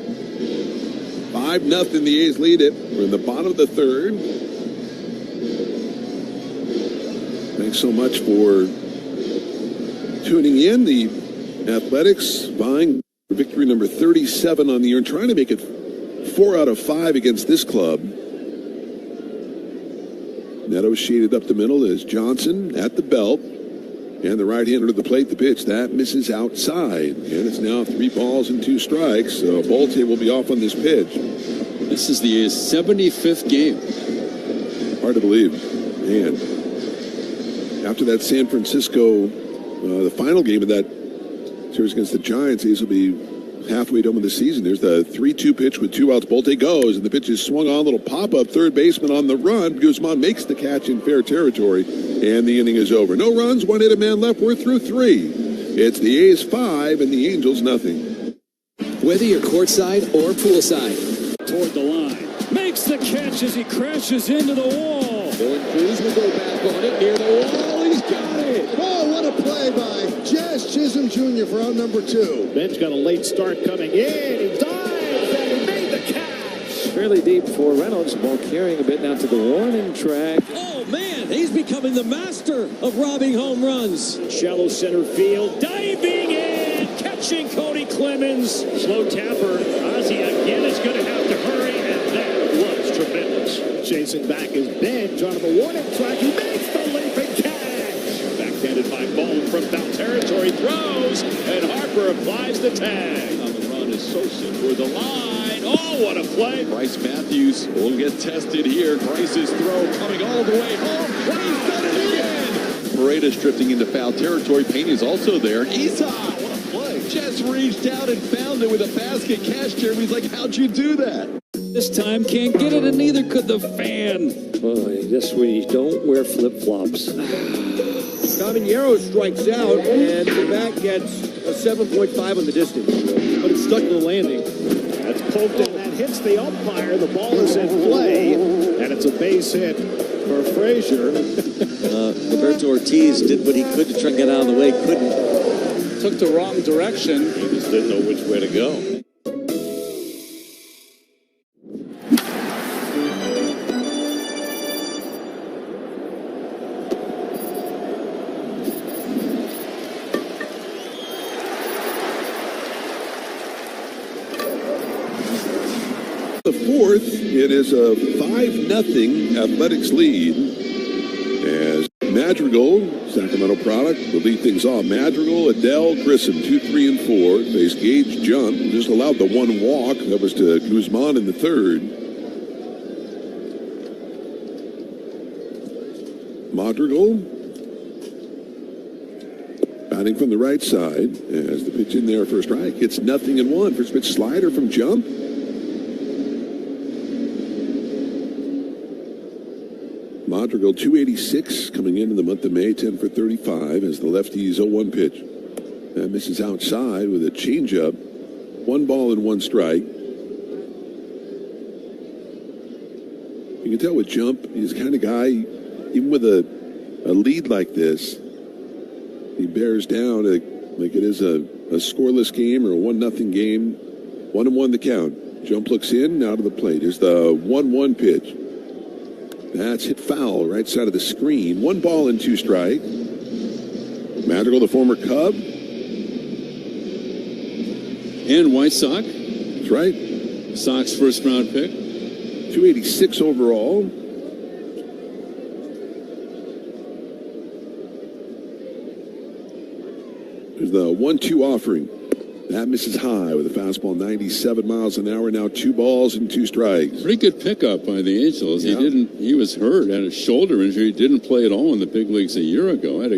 5-0, the A's lead it. We're in the bottom of the third. Thanks so much for tuning in. The Athletics vying for victory number 37 on the year and trying to make it 4 out of 5 against this club. Neto shaded up the middle as Johnson at the belt. And the right-hander to the plate, the pitch. That misses outside. And it's now 3 balls and 2 strikes. So Bolte will be off on this pitch. This is the A's 75th game. Hard to believe. Man. After that San Francisco, the final game of that series against the Giants, A's will be halfway done with the season. There's the 3-2 pitch with 2 outs. Bolte goes, and the pitch is swung on. Little pop-up, third baseman on the run. Guzman makes the catch in fair territory, and the inning is over. No runs, 1 hit, a man left. We're through 3. It's the A's 5 and the Angels nothing. Whether you're courtside or poolside. Toward the line. Makes the catch as he crashes into the wall. Dylan Cruz will go back on it near the wall. He's got it. Oh, what a play by Jazz Chisholm Jr. for out number 2. Ben's got a late start coming in. He dives and he made the catch. Fairly deep for Reynolds. Ball carrying a bit now to the warning track. Oh, man, he's becoming the master of robbing home runs. Shallow center field. Diving in. Catching Cody Clemens. Slow tapper. Ozzie again is going to have to hurry, and that was tremendous. Chasing back is Bench on a warning track. He makes the leaping catch. Backhanded by Bone from foul territory. Throws, and Harper applies the tag. On the run is Sosa toward the line. Oh, what a play. Bryce Matthews will get tested here. Bryce's throw coming all the way home. And he's done it again. Paredes drifting into foul territory. Pena's also there. And Isa, what a play. Just reached out and found it with a basket catch. Jeremy's like, how'd you do that? This time can't get it, and neither could the fan. Boy, just when you don't wear flip-flops. Caminero strikes out, and the bat gets a 7.5 on the distance, but it's stuck to the landing. That's poked and that hits the umpire. The ball is in play, and it's a base hit for Frazier. Roberto Ortiz did what he could to try and get out of the way, couldn't. Took the wrong direction. He just didn't know which way to go. The fourth, it is a 5-0 Athletics lead as Madrigal, Sacramento product, will lead things off. Madrigal, Adele, Grissom, 2, 3, and 4. Face Gage jump, just allowed the 1 walk. That was to Guzman in the third. Madrigal batting from the right side as the pitch in there for a strike. It's 0-1. First pitch slider from Jump. Madrigal 286 coming in the month of May, 10 for 35 as the lefty's 0-1 pitch. That misses outside with a changeup. 1 ball and 1 strike. You can tell with Jump, he's the kind of guy, even with a lead like this, he bears down like it is a scoreless game or a 1-0 game. 1-1 the count. Jump looks in, out of the plate. Here's the 1-1 pitch. That's hit foul, right side of the screen. 1 ball and 2 strike. Madrigal, the former Cub. And White Sox. That's right. Sox first round pick. 286 overall. There's the 1-2 offering. That misses high with a fastball 97 miles an hour. Now 2 balls and 2 strikes. Pretty good pickup by the Angels. Yeah. He was hurt, had a shoulder injury, didn't play at all in the big leagues a year ago. Had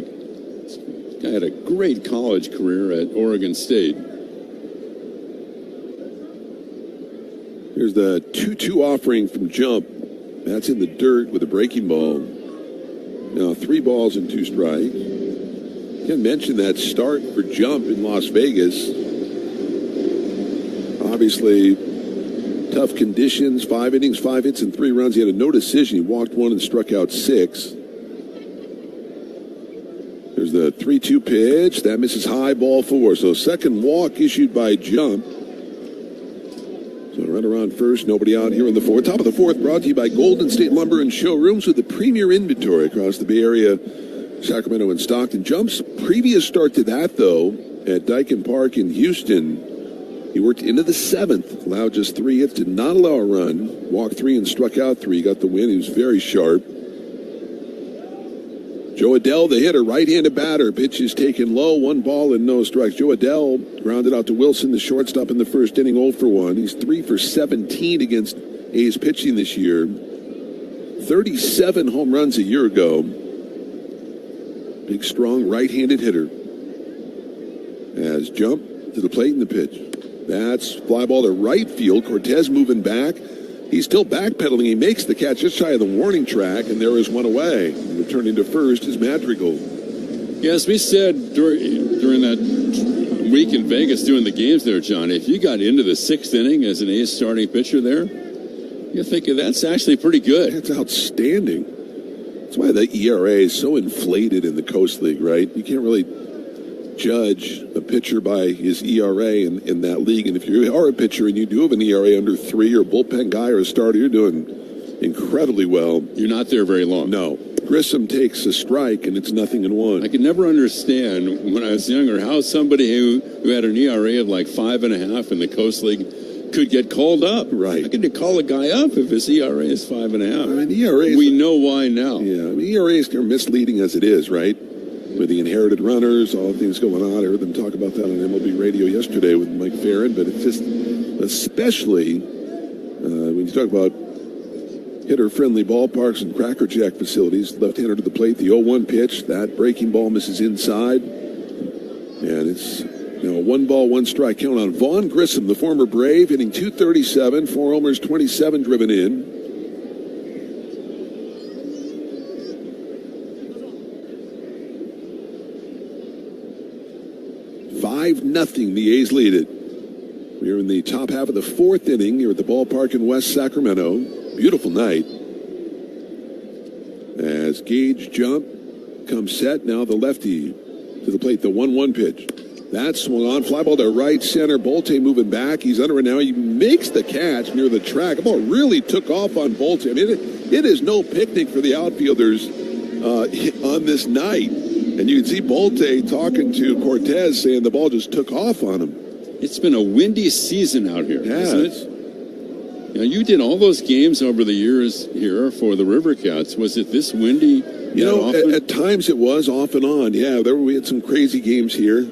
a great college career at Oregon State. Here's the 2-2 offering from Jump. That's in the dirt with a breaking ball. Now 3 balls and 2 strikes. Can't mention that start for Jump in Las Vegas. Obviously, tough conditions. 5 innings, 5 hits, and 3 runs. He had a no decision. He walked 1 and struck out 6. There's the 3-2 pitch. That misses high, ball 4. So second walk issued by Jump. So right around first, nobody out here in the 4th. Top of the 4th, brought to you by Golden State Lumber and Showrooms with the premier inventory across the Bay Area, Sacramento, and Stockton. Jump's previous start to that, though, at Dyken Park in Houston, he worked into the 7th, allowed just 3 hits, did not allow a run, walked 3 and struck out 3, got the win. He was very sharp. Joe Adell, the hitter, right-handed batter, pitch is taken low, 1 ball and no strikes. Joe Adell grounded out to Wilson, the shortstop, in the first inning, 0 for 1. He's 3 for 17 against A's pitching this year. 37 home runs a year ago. Big, strong, right-handed hitter. As Jump to the plate in the pitch. That's fly ball to right field. Cortez moving back. He's still backpedaling. He makes the catch just shy of the warning track, and there is 1 away. Returning to first is Madrigal. Yes, we said during that week in Vegas doing the games there, John, if you got into the 6th inning as an A's starting pitcher there, you're thinking that's actually pretty good. That's outstanding. That's why the ERA is so inflated in the Coast League, right? You can't really judge a pitcher by his ERA in that league. And if you are a pitcher and you do have an ERA under 3 or a bullpen guy or a starter, you're doing incredibly well. You're not there very long. No. Grissom takes a strike, and it's 0-1. I could never understand when I was younger how somebody who had an ERA of like 5.5 in the Coast League could get called up. Right. How could you call a guy up if his ERA is 5.5? I mean, ERAs, we know why now. Yeah, I mean, ERAs are misleading as it is, right? With the inherited runners, all the things going on. I heard them talk about that on MLB radio yesterday with Mike Farron, but it's just, especially when you talk about hitter-friendly ballparks and crackerjack facilities, left-hander to the plate, the 0-1 pitch, that breaking ball misses inside, and it's a 1 ball, 1 strike count on Vaughn Grissom, the former Brave, hitting .237, 4 homers, 27 driven in. Nothing. The A's lead it. We're in the top half of the 4th inning here at the ballpark in West Sacramento. Beautiful night. As Gage Jump comes set. Now the lefty to the plate. The 1-1 pitch. That swung on. Fly ball to right center. Bolte moving back. He's under it now. He makes the catch near the track. The ball really took off on Bolte. I mean, it is no picnic for the outfielders on this night. And you can see Bolte talking to Cortez saying the ball just took off on him. It's been a windy season out here, hasn't it? Now, you did all those games over the years here for the River Cats. Was it this windy? You know, at times it was off and on. Yeah, we had some crazy games here.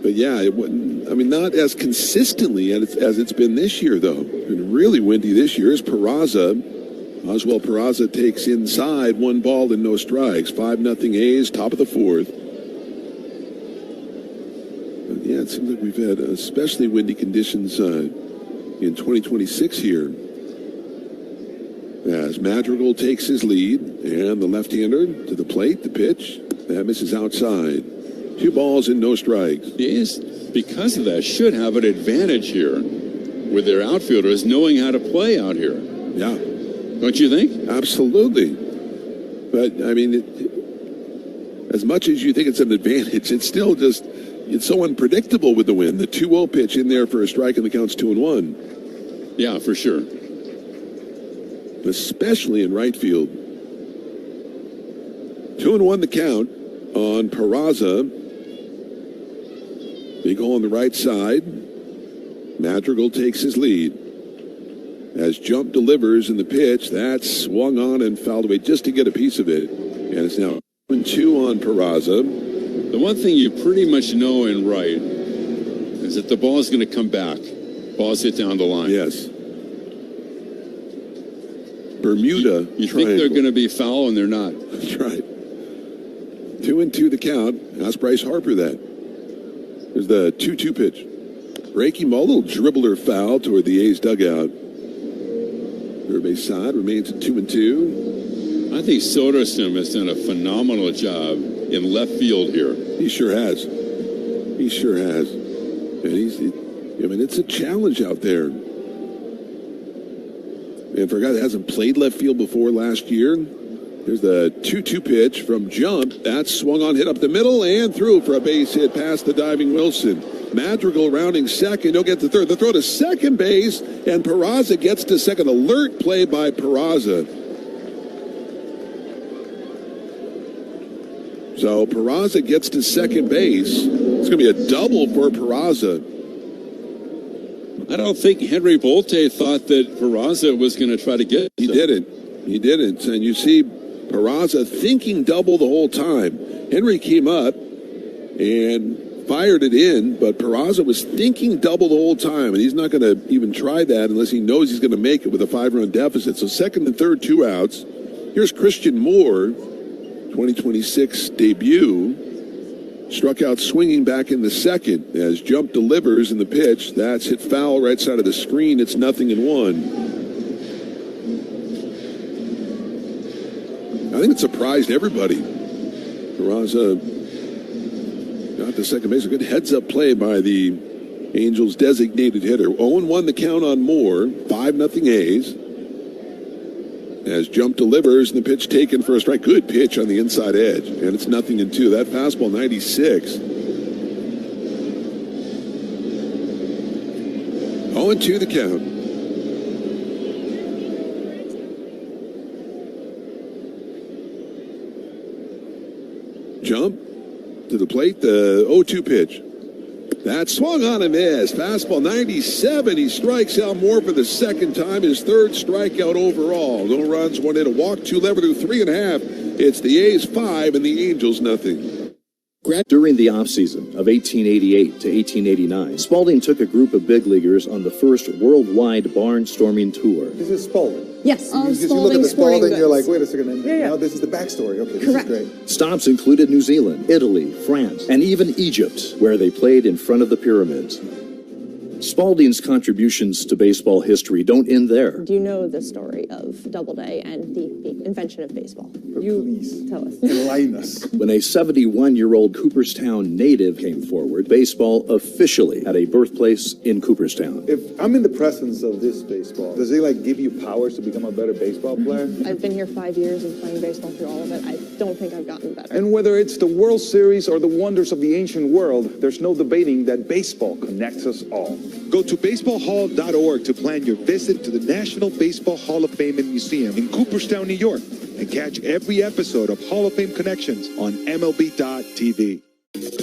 But yeah, it wasn't, I mean, not as consistently as it's been this year, though. It's been really windy this year. As Peraza Oswald Peraza takes inside, 1 ball and no strikes. 5-0 A's, top of the 4th. But yeah, it seems like we've had especially windy conditions in 2026 here. As Madrigal takes his lead, and the left-hander to the plate, the pitch, that misses outside. 2 balls and no strikes. The A's, because of that, should have an advantage here with their outfielders knowing how to play out here. Yeah. Don't you think? Absolutely. But, I mean, as much as you think it's an advantage, it's still just, it's so unpredictable with the wind. The 2-0 pitch in there for a strike and the count's 2-1. Yeah, for sure. Especially in right field. 2-1 the count on Peraza. Big hole on the right side. Madrigal takes his lead. As Jump delivers in the pitch, that's swung on and fouled away just to get a piece of it. And it's now 2 on Peraza. The one thing you pretty much know in right is that the ball is going to come back. Ball's hit down the line. Yes. Bermuda You think they're going to be foul and they're not. That's right. 2-2 the count. Ask Bryce Harper that. There's the 2-2 pitch. Breaking ball, a little dribbler foul toward the A's dugout. Third base side remains at 2-2. I think Soderstrom has done a phenomenal job in left field here. He sure has. He sure has. And I mean, it's a challenge out there. And for a guy that hasn't played left field before last year, there's the 2-2 pitch from Jump. That's swung on, hit up the middle, and through for a base hit past the diving Wilson. Madrigal rounding second. He'll get to third. The throw to second base, and Peraza gets to second. Alert play by Peraza. So Peraza gets to second base. It's going to be a double for Peraza. I don't think Henry Bolte thought that Peraza was going to try to get He didn't. He didn't. And you see Peraza thinking double the whole time. Henry came up and fired it in, but Peraza was thinking double the whole time, and he's not going to even try that unless he knows he's going to make it with a 5-run deficit. So second and third, 2 outs. Here's Christian Moore, 2026 debut. Struck out swinging back in the second as Jump delivers in the pitch. That's hit foul right side of the screen. It's 0-1. I think it surprised everybody. Peraza got to second base. A good heads-up play by the Angels' designated hitter. 0-1 the count on Moore. 5-0 A's. As Jump delivers and the pitch taken for a strike. Good pitch on the inside edge. And it's 0-2. That fastball, 96. 0-2 the count. Jump to the plate, the 0-2 pitch. That swung on a miss. Fastball 97. He strikes out Moore for the second time. His third strikeout overall. No runs, 1 hit, a walk, 2 left through 3.5. It's the A's 5 and the Angels 0. During the offseason of 1888 to 1889, Spalding took a group of big leaguers on the first worldwide barnstorming tour. This is Spalding. Yes, you look at the Spalding, you're like, wait a second, now this is the backstory. Okay, this is great. Stops included New Zealand, Italy, France, and even Egypt, where they played in front of the pyramids. Spalding's contributions to baseball history don't end there. Do you know the story of Doubleday and the invention of baseball? Please tell us. Enlighten us. When a 71-year-old Cooperstown native came forward, baseball officially had a birthplace in Cooperstown. If I'm in the presence of this baseball, does it like give you powers to become a better baseball player? I've been here 5 years and playing baseball through all of it. I don't think I've gotten better. And whether it's the World Series or the wonders of the ancient world, there's no debating that baseball connects us all. Go to baseballhall.org to plan your visit to the National Baseball Hall of Fame and Museum in Cooperstown, New York, and catch every episode of Hall of Fame Connections on MLB.tv.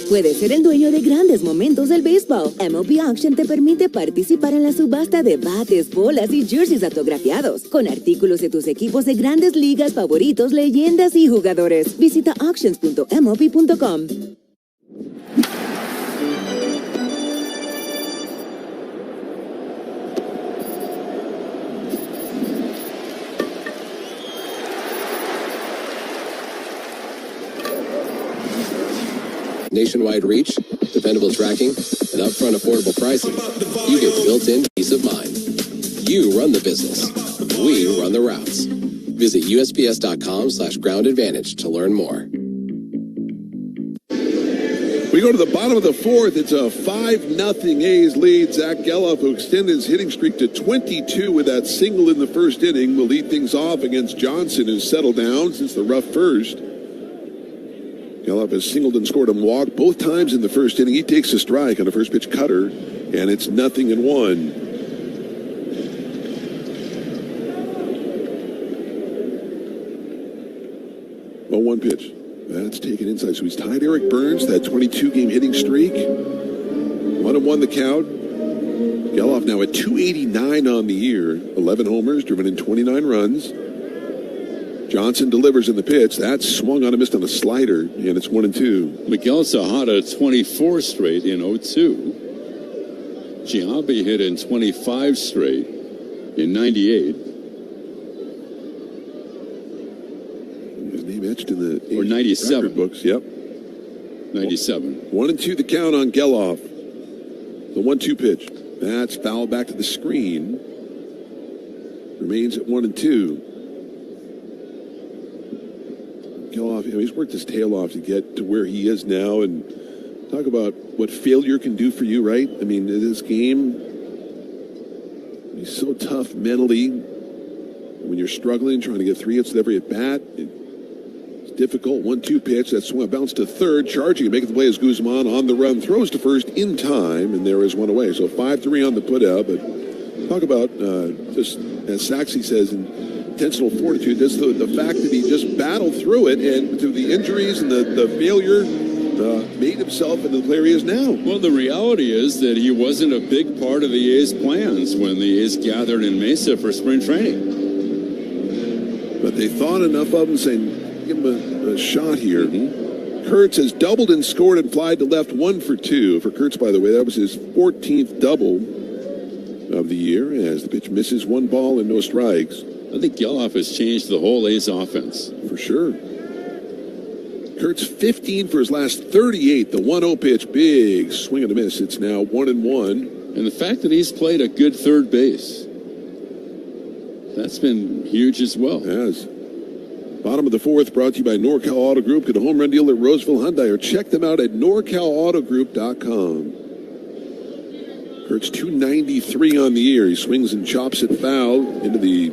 Puedes ser el dueño de grandes momentos del béisbol. MLB Auction te permite participar en la subasta de bates, bolas y jerseys autografiados, con artículos de tus equipos de grandes ligas favoritos, leyendas y jugadores. Visita auctions.mlb.com. nationwide reach, dependable tracking, and upfront affordable pricing, you get built-in peace of mind. You run the business. We run the routes. Visit USPS.com/groundadvantage to learn more. We go to the bottom of the fourth. It's a 5-0 A's lead. Zach Geloff, who extended his hitting streak to 22 with that single in the first inning, will lead things off against Johnson, who's settled down since the rough first. Geloff has singled and scored and walked both times in the first inning. He takes a strike on a first pitch cutter, and it's 0-1. Well, one pitch. That's taken inside. So he's tied Eric Burns, that 22-game hitting streak. 1-1 the count. Geloff now at 289 on the year. 11 homers, driven in 29 runs. Johnson delivers in the pitch. That's swung on and missed on a slider, and it's 1-2. Miguel Tejada, 24 straight in 02. Giambi hit in 25 straight in 98. Etched in the or 97 books. Yep, 97. 1-2 the count on Geloff. The 1-2 pitch. That's fouled back to the screen. Remains at 1-2. Geloff, he's worked his tail off to get to where he is now, and talk about what failure can do for you, right? I mean, in this game, he's so tough mentally. When you're struggling, trying to get 3 hits with every at bat. Difficult 1-2 pitch. That swung bounced to third, charging, making the play as Guzman on the run, throws to first in time, and there is one away. So 5-3 on the putout. But talk about just as Saxey says, intentional fortitude. Just the fact that he just battled through it, and through the injuries and the failure, made himself into the player he is now. Well, the reality is that he wasn't a big part of the A's plans when the A's gathered in Mesa for spring training. But they thought enough of him, saying, give him a shot here. Kurtz has doubled and scored and flied to left, 1 for 2. For Kurtz, by the way, that was his 14th double of the year, as the pitch misses 1 ball and no strikes. I think Geloff has changed the whole A's offense. For sure. Kurtz 15 for his last 38. The 1-0 pitch, big swing and a miss. It's now 1-1. And the fact that he's played a good third base, that's been huge as well. Yes. Bottom of the fourth, brought to you by NorCal Auto Group. Get a home run dealer at Roseville Hyundai, or check them out at NorCalAutoGroup.com. Kurtz 293 on the year. He swings and chops it foul into the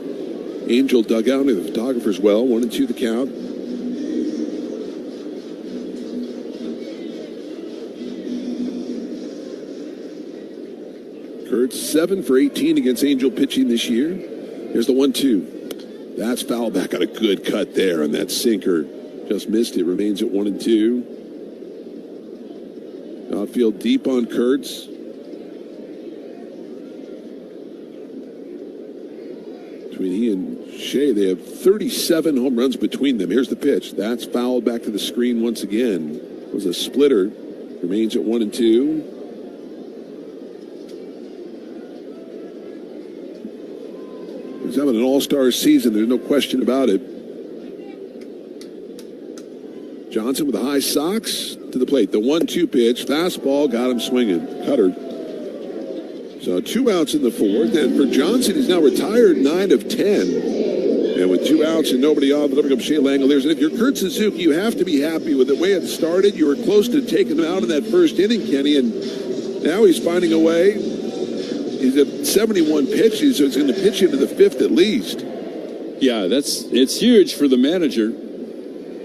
Angel dugout, and the photographer's well. 1-2 the count. Kurtz 7 for 18 against Angel pitching this year. Here's the 1-2. That's foul back on a good cut there, and that sinker just missed it. Remains at 1-2. Outfield deep on Kurtz. Between he and Shea, they have 37 home runs between them. Here's the pitch. That's fouled back to the screen once again. It was a splitter. Remains at 1-2. He's having an all-star season. There's no question about it. Johnson with the high socks to the plate. The 1-2 pitch. Fastball got him swinging. Cutter. So 2 outs in the fourth. And for Johnson, he's now retired 9 of 10. And with 2 outs and nobody on, it'll become Shea Langoliers. And if you're Kurt Suzuki, you have to be happy with the way it started. You were close to taking him out in that first inning, Kenny. And now he's finding a way. He's at 71 pitches, so he's going to pitch into the 5th at least. Yeah, it's huge for the manager.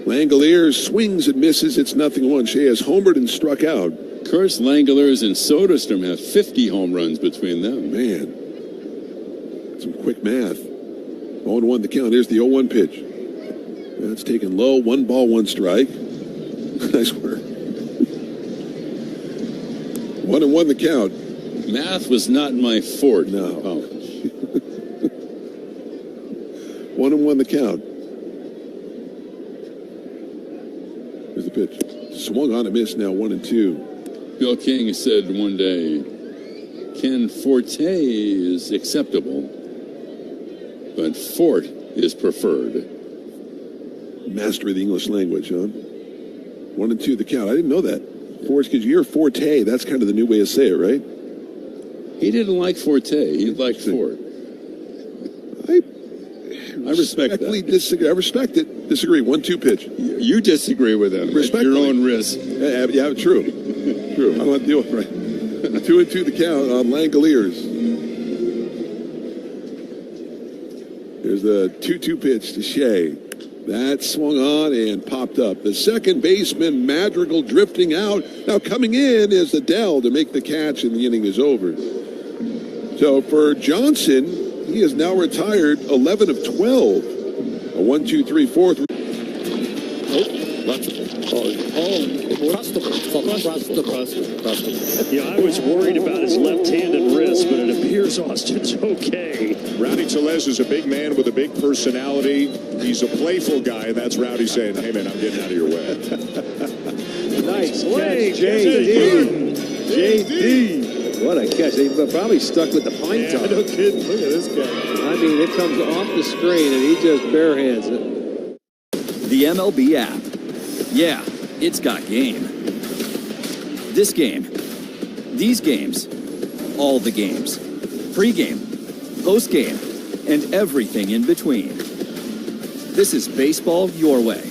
Langoliers swings and misses. It's 0-1. Shea has homered and struck out. Kurtz, Langoliers, and Soderstrom have 50 home runs between them. Man, some quick math. 0-1 the count. Here's the 0-1 pitch. That's taken low. 1 ball, 1 strike. Nice work. 1-1 the count. Math was not my forte. No. Oh. 1-1 the count. Here's the pitch. Swung on a miss, now 1-2. Bill King said one day, Ken, Forte is acceptable, but Fort is preferred. Mastery of the English language, huh? 1-2 the count. I didn't know that. Forrest, because you're Forte. That's kind of the new way to say it, right? He didn't like Forte. He liked Ford. I respect that. Disagree. I respect it. Disagree. 1-2 pitch. You disagree with him. Respect your own risk. Yeah, true. True. I don't have to deal with it, right. 2-2 the count on Langoliers. There's the 2-2 pitch to Shea. That swung on and popped up. The second baseman, Madrigal, drifting out. Now coming in is Adele to make the catch, and the inning is over. So for Johnson, he is now retired 11 of 12. A 1-2-3-4. Yeah, I was worried about his left-handed wrist, but it appears Austin's okay. Rowdy Tellez is a big man with a big personality. He's a playful guy, and that's Rowdy saying, hey, man, I'm getting out of your way. Nice catch, JD. JD. What a catch. He probably stuck with the pine top. No kidding. Look at this guy. I mean, it comes off the screen, and he just barehands it. The MLB app. Yeah, it's got game. This game. These games. All the games. Pre-game. Post-game. And everything in between. This is baseball your way.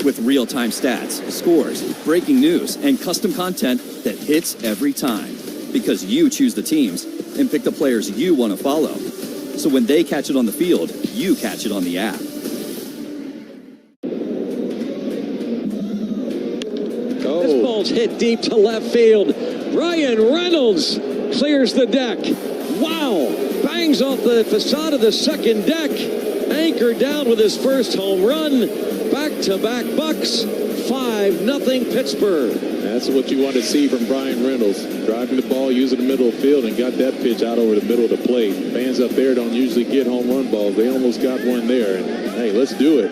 With real-time stats, scores, breaking news, and custom content that hits every time. Because you choose the teams and pick the players you want to follow. So when they catch it on the field, you catch it on the app. This ball's hit deep to left field. Ryan Reynolds clears the deck. Wow! Bangs off the facade of the second deck. Anchored down with his first home run. Back-to-back Bucks. 5-0 Pittsburgh. That's what you want to see from Brian Reynolds. Driving the ball, using the middle of the field, and got that pitch out over the middle of the plate. Fans up there don't usually get home run balls. They almost got one there. And, hey, let's do it.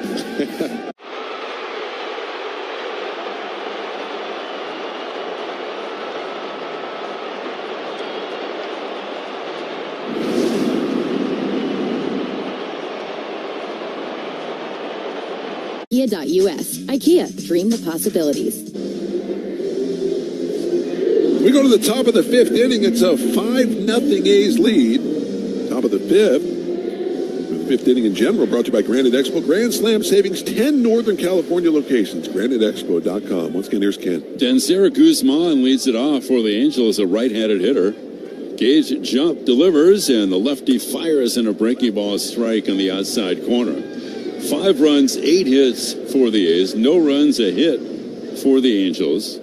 IKEA.us. IKEA. Dream the possibilities. We go to the top of the fifth inning. It's a 5-0 A's lead. Top of the fifth. The fifth inning in general brought to you by Granite Expo. Grand Slam savings, 10 Northern California locations. GraniteExpo.com. Once again, here's Ken. Dansera Guzman leads it off for the Angels, a right-handed hitter. Gage jump delivers, and the lefty fires in a breaking ball strike on the outside corner. 5 runs, 8 hits for the A's. No runs, a hit for the Angels.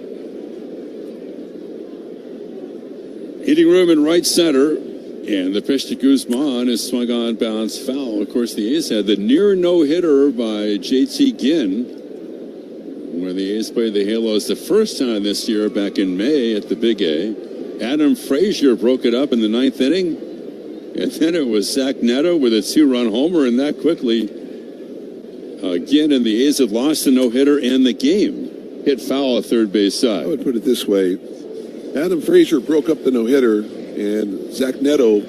Hitting room in right center, and the pitch to Guzman is swung on, bounce foul. Of course, the A's had the near no-hitter by J.T. Ginn, where the A's played the Halos the first time this year back in May at the Big A. Adam Frazier broke it up in the 9th inning, and then it was Zach Neto with a 2-run homer, and that quickly, Ginn and the A's had lost the no-hitter and the game. Hit foul at third base side. I would put it this way. Adam Frazier broke up the no-hitter, and Zach Neto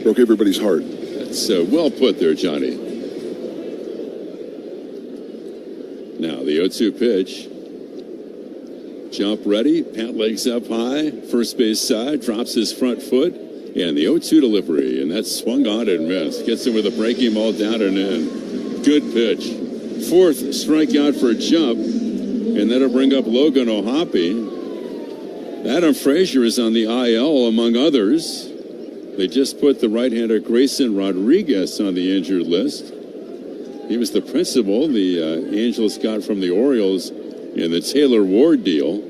broke everybody's heart. That's well put there, Johnny. Now the 0-2 pitch. Jump ready, pant legs up high, first base side, drops his front foot, and the 0-2 delivery, and that's swung on and missed. Gets it with a breaking ball down and in. Good pitch. 4th strikeout for a jump, and that'll bring up Logan O'Hoppe. Adam Frazier is on the IL, among others. They just put the right-hander Grayson Rodriguez on the injured list. He was the principal the Angels got from the Orioles in the Taylor Ward deal.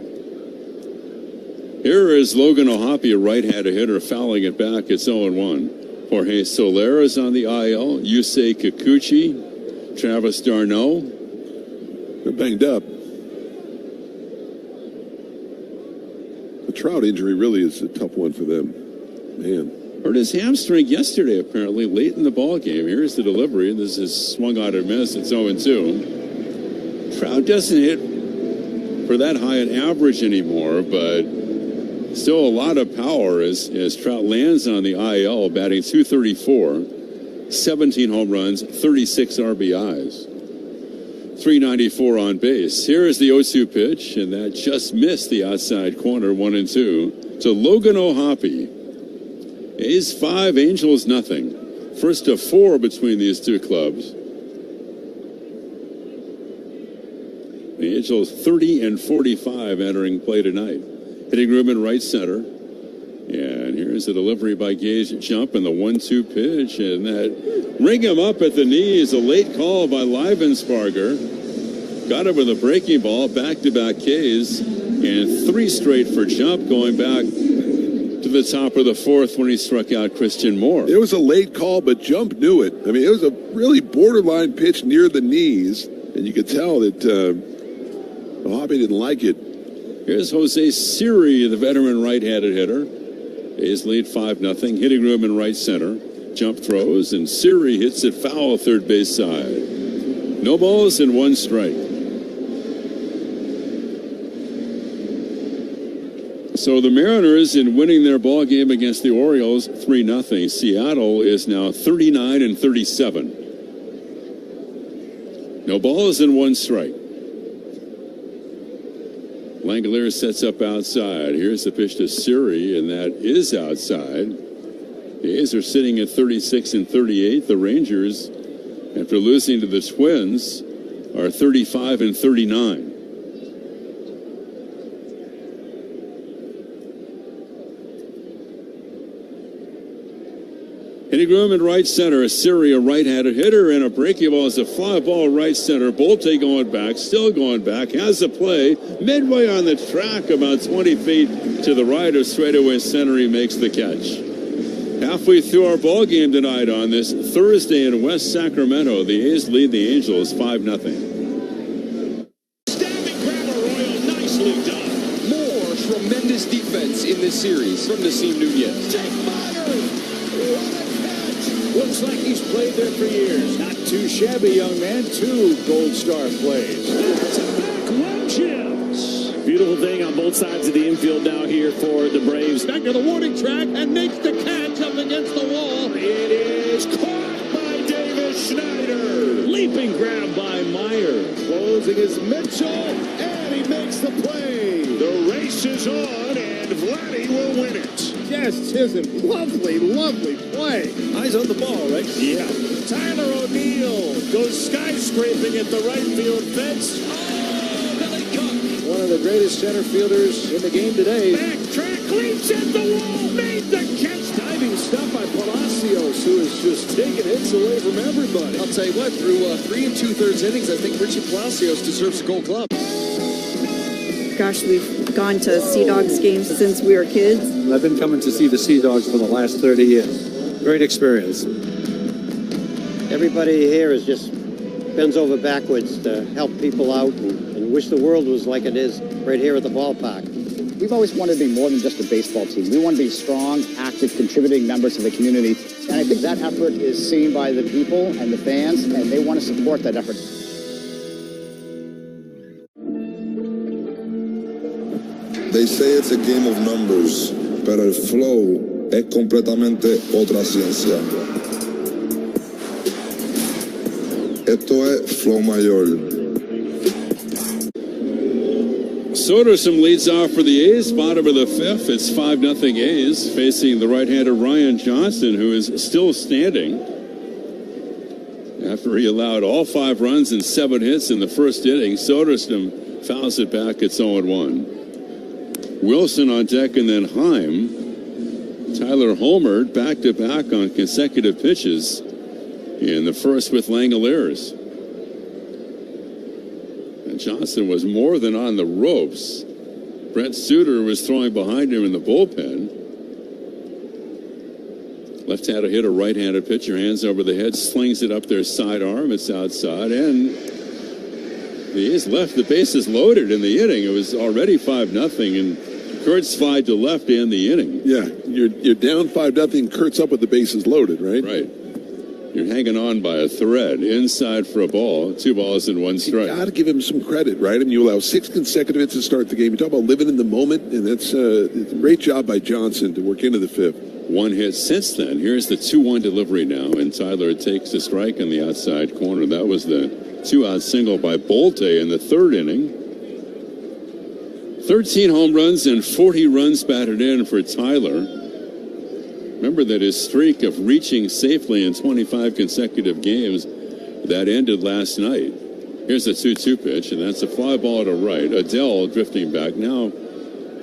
Here is Logan O'Hoppe, a right-handed hitter, fouling it back. It's 0-1. Jorge Soler is on the IL. Yusei Kikuchi, Travis d'Arnaud. They're banged up. The Trout injury really is a tough one for them. Man. Hurt his hamstring yesterday, apparently, late in the ball game. Here's the delivery. This is swung on and missed. It's 0-2. Trout doesn't hit for that high an average anymore, but still a lot of power as Trout lands on the IL, batting .234, 17 home runs, 36 RBIs. 394 on base. Here is the 0-2 pitch, and that just missed the outside corner, 1-2 to Logan O'Hoppe. A's 5, Angels nothing. First of 4 between these two clubs. The Angels 30-45 entering play tonight. Hitting room in right center. And here's a delivery by Gage Jump and the 1-2 pitch. And that ring him up at the knees. A late call by Livensparger. Got it with a breaking ball. Back-to-back Ks. And 3 straight for Jump, going back to the top of the 4th when he struck out Christian Moore. It was a late call, but Jump knew it. I mean, it was a really borderline pitch near the knees. And you could tell that O'Hoppe didn't like it. Here's Jose Siri, the veteran right-handed hitter. A's lead 5-0. Hitting room in right center. Jump throws, and Siri hits it foul third base side. No balls and 1 strike. So the Mariners, in winning their ball game against the Orioles 3-0, Seattle is now 39-37. No balls and 1 strike. Langeliers sets up outside. Here's the pitch to Siri, and that is outside. The A's are sitting at 36-38. The Rangers, after losing to the Twins, are 35-39. Hitting room in right center, Siri, a right-handed hitter, and a breaking ball is a fly ball right center. Bolte going back, still going back, has a play midway on the track, about 20 feet to the right of straightaway center. He makes the catch. Halfway through our ball game tonight on this Thursday in West Sacramento, the A's lead the Angels 5-0. Standing grab, Arroyo, nicely done. More tremendous defense in this series from Nasim Nunez. Looks like he's played there for years. Not too shabby, young man. 2 Gold Star plays. Back-to-back love gems. Beautiful thing on both sides of the infield now here for the Braves. Back to the warning track and makes the catch up against the wall. It is caught by Davis Schneider. Leaping grab by Meyer. Closing is Mitchell, and he makes the play. The race is on, and Vladdy will win it. Yes, Chisholm. Lovely, lovely play. Eyes on the ball, right? Yeah. Tyler O'Neill goes skyscraping at the right field fence. Oh, Billy Cook. One of the greatest center fielders in the game today. Backtrack, leaps at the wall, made the catch. Diving stop by Palacios, who is just taking hits away from everybody. I'll tell you what, through 3 2/3 innings, I think Richie Palacios deserves a Gold Glove. Gosh, we've gone to Sea Dogs games since we were kids. I've been coming to see the Sea Dogs for the last 30 years. Great experience. Everybody here is just bends over backwards to help people out and wish the world was like it is right here at the ballpark. We've always wanted to be more than just a baseball team. We want to be strong, active, contributing members of the community. And I think that effort is seen by the people and the fans, and they want to support that effort. They say it's a game of numbers, pero el flow es completamente otra ciencia. Esto es flow mayor. Soderstrom leads off for the A's, bottom of the 5th. It's 5-0 A's, facing the right-hander Ryan Johnson, who is still standing after he allowed all 5 runs and 7 hits in the first inning. Soderstrom fouls it back at 0-1. Wilson on deck, and then Heim. Tyler Homer back-to-back on consecutive pitches in the first with Langeliers. And Johnson was more than on the ropes. Brent Suter was throwing behind him in the bullpen. Left-handed hitter, right-handed pitcher, hands over the head, slings it up their sidearm. It's outside, and the A's left the bases loaded in the inning. It was already 5-0, and Kurtz slide to left to end the inning. Yeah, you're down 5-0. Kurtz up with the bases loaded, right? Right. You're hanging on by a thread. Inside for a ball. 2 balls and 1 strike. You got to give him some credit, right? I mean, you allow 6 consecutive hits to start the game. You talk about living in the moment, and that's a great job by Johnson to work into the 5th. one hit since then. Here's the 2-1 delivery now, and Tyler takes the strike in the outside corner. That was the 2-out single by Bolte in the third inning. 13 home runs and 40 runs batted in for Tyler. Remember that his streak of reaching safely in 25 consecutive games, that ended last night. Here's a 2-2 pitch, and that's a fly ball to right. Adele drifting back now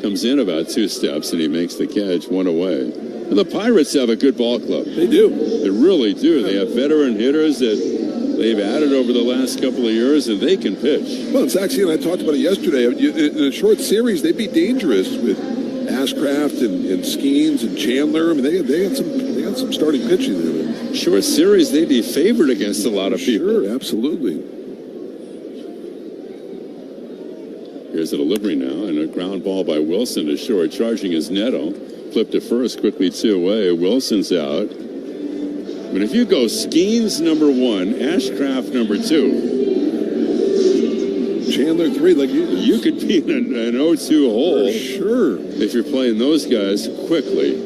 comes in about 2 steps, and he makes the catch, 1 away. And the Pirates have a good ball club. They do. They really do. They have veteran hitters that they've added over the last couple of years, and they can pitch. Well, Zaxi and I talked about it yesterday. In a short series, they'd be dangerous with Ashcraft and Skeens and Chandler. I mean, they got some starting pitching there. Short series, they'd be favored against a lot of people. Sure, absolutely. Here's a delivery now, and a ground ball by Wilson to short, charging his Neto. Flipped to first, quickly 2 away. Wilson's out. But if you go Skeens number 1, Ashcraft number 2, Chandler 3, like you could be in an 0-2 hole. Sure. If you're playing those guys quickly.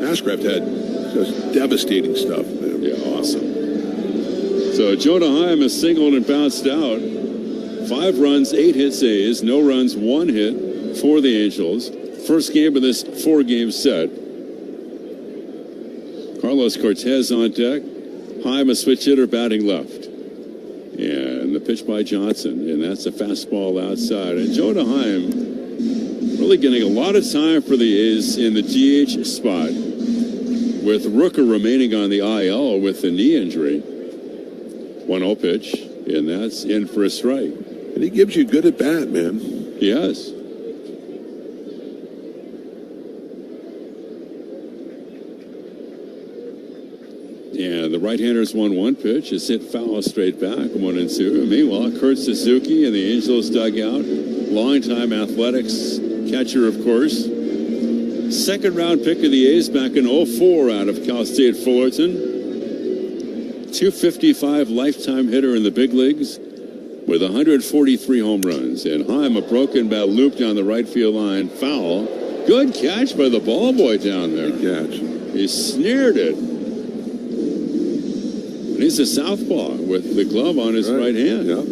Ashcraft had just devastating stuff. Man. Yeah, awesome. So Jonah Heim has singled and bounced out. 5 runs, 8 hits A's, no runs, 1 hit for the Angels. First game of this 4-game set. Carlos Cortez on deck. Heim, a switch hitter, batting left. And the pitch by Johnson, and that's a fastball outside. And Jonah Heim really getting a lot of time for the A's in the DH spot, with Rooker remaining on the IL with the knee injury. 1-0 pitch, and that's in for a strike. And he gives you good at bat, man. Yes. And the right-hander's 1-1 pitch is hit foul straight back, 1-2. Meanwhile, Kurt Suzuki in the Angels dugout, longtime Athletics catcher, of course. Second-round pick of the A's back in 2004 out of Cal State Fullerton. 255 lifetime hitter in the big leagues with 143 home runs. And Heim, a broken bat loop down the right field line, foul. Good catch by the ball boy down there. Good catch. He snared it. He's a southpaw with the glove on his right hand. Yeah.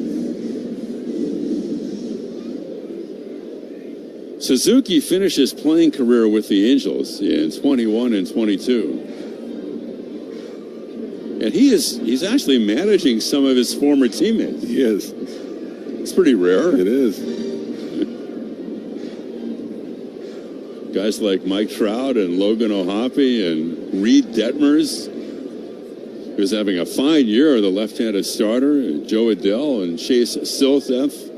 Suzuki finished his playing career with the Angels in 21 and 22. And he's actually managing some of his former teammates. He is. It's pretty rare. It is. Guys like Mike Trout and Logan O'Hoppe and Reed Detmers. He was having a fine year, the left-handed starter, Joe Adele and Chase Silseth.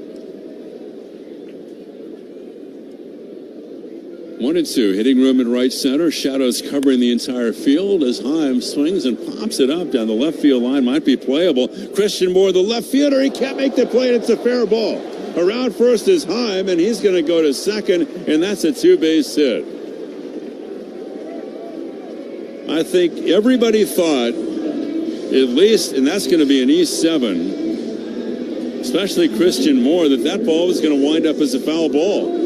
1-2, hitting room in right center. Shadows covering the entire field as Heim swings and pops it up down the left field line. Might be playable. Christian Moore, the left fielder, he can't make the play, and it's a fair ball. Around first is Heim, and he's going to go to second, and that's a 2-base hit. I think everybody thought, at least, and that's going to be an E7, especially Christian Moore, that ball was going to wind up as a foul ball.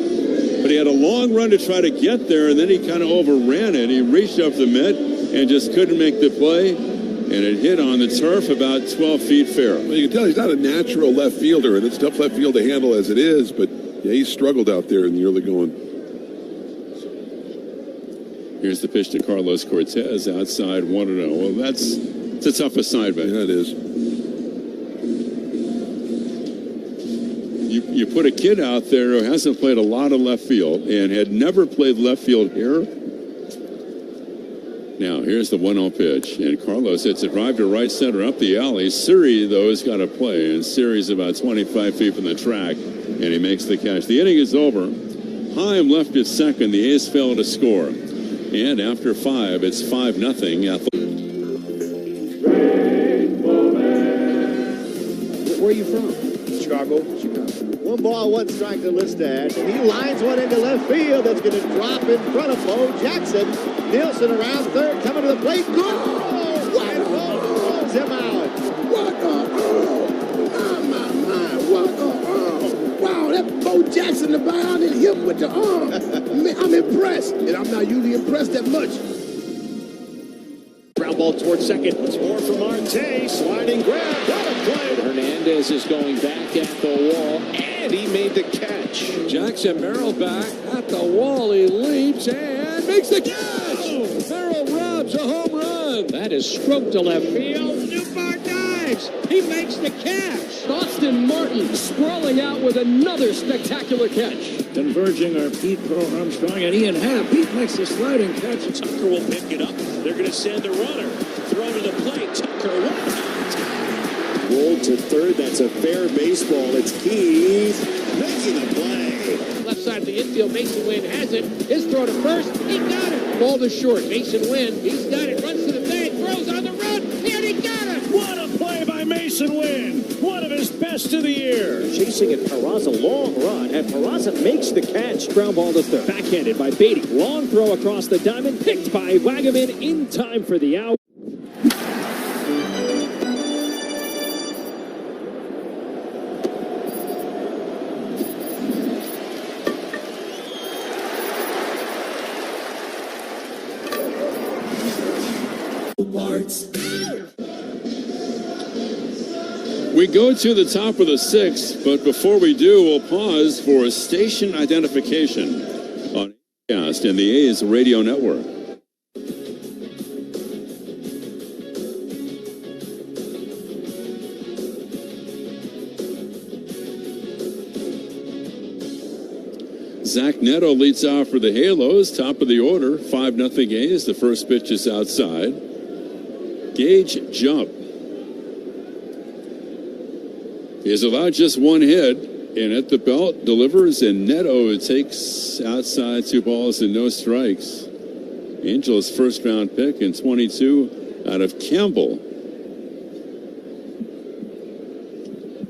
But he had a long run to try to get there, and then he kind of overran it. He reached up the mitt and just couldn't make the play, and it hit on the turf about 12 feet fair. Well, you can tell he's not a natural left fielder, and it's tough left field to handle as it is, but yeah, he struggled out there in the early going. Here's the pitch to Carlos Cortez, outside 1-0. Well, it's a tough assignment. Yeah, it is. You put a kid out there who hasn't played a lot of left field and had never played left field here. Now, here's the 1-0 pitch, and Carlos hits a drive to right center up the alley. Siri, though, has got to play, and Siri's about 25 feet from the track, and he makes the catch. The inning is over. Heim left at second. The A's failed to score. And after 5, it's 5-0. Where are you from? Chicago. 1 ball, 1 strike to Listad. He lines one into left field. That's going to drop in front of Bo Jackson. Nielsen around third, coming to the plate. Good. Oh, wide hole. Throws him out. What a throw. Oh, my. What a throw. Wow, that Bo Jackson to bound and hit him with the arm. Man, I'm impressed, and I'm not usually impressed that much. Ground ball towards second. It's more for Marte. Sliding grab. What a play. Hernandez is going back at the wall, and he made the catch. Jackson Merrill back at the wall. He leaps and makes the catch. Merrill robs a home run. That is stroked to left field. Newbar dives. He makes the catch. Austin Martin sprawling out with another spectacular catch. Converging are Pete Pearl Armstrong and Ian Happ. Pete makes the sliding catch. Tucker will pick it up. They're going to send the runner. Throw to the plate. Tucker Rolled to third. That's a fair baseball. It's Keith making a play. left side of the infield. Mason Wynn has it. His throw to first. He got it. Ball to short. Mason Wynn. He's got it. Runs to the bank. Throws on the run. And he got it. What a play by Mason Wynn. One of his best of the year. Chasing it. Peraza. Long run. And Peraza makes the catch. Ground ball to third. Backhanded by Beatty. Long throw across the diamond. Picked by Wagaman in time for the out. We go to the top of the sixth, but before we do, we'll pause for station identification on Cast and the A's radio network. Zach Neto leads off for the Halos, top of the order, 5-0 A's. The first pitch is outside. Gage jump. He has allowed just one hit, and at the belt delivers, and Neto takes outside 2 balls and no strikes. Angels' first round pick in 22 out of Campbell.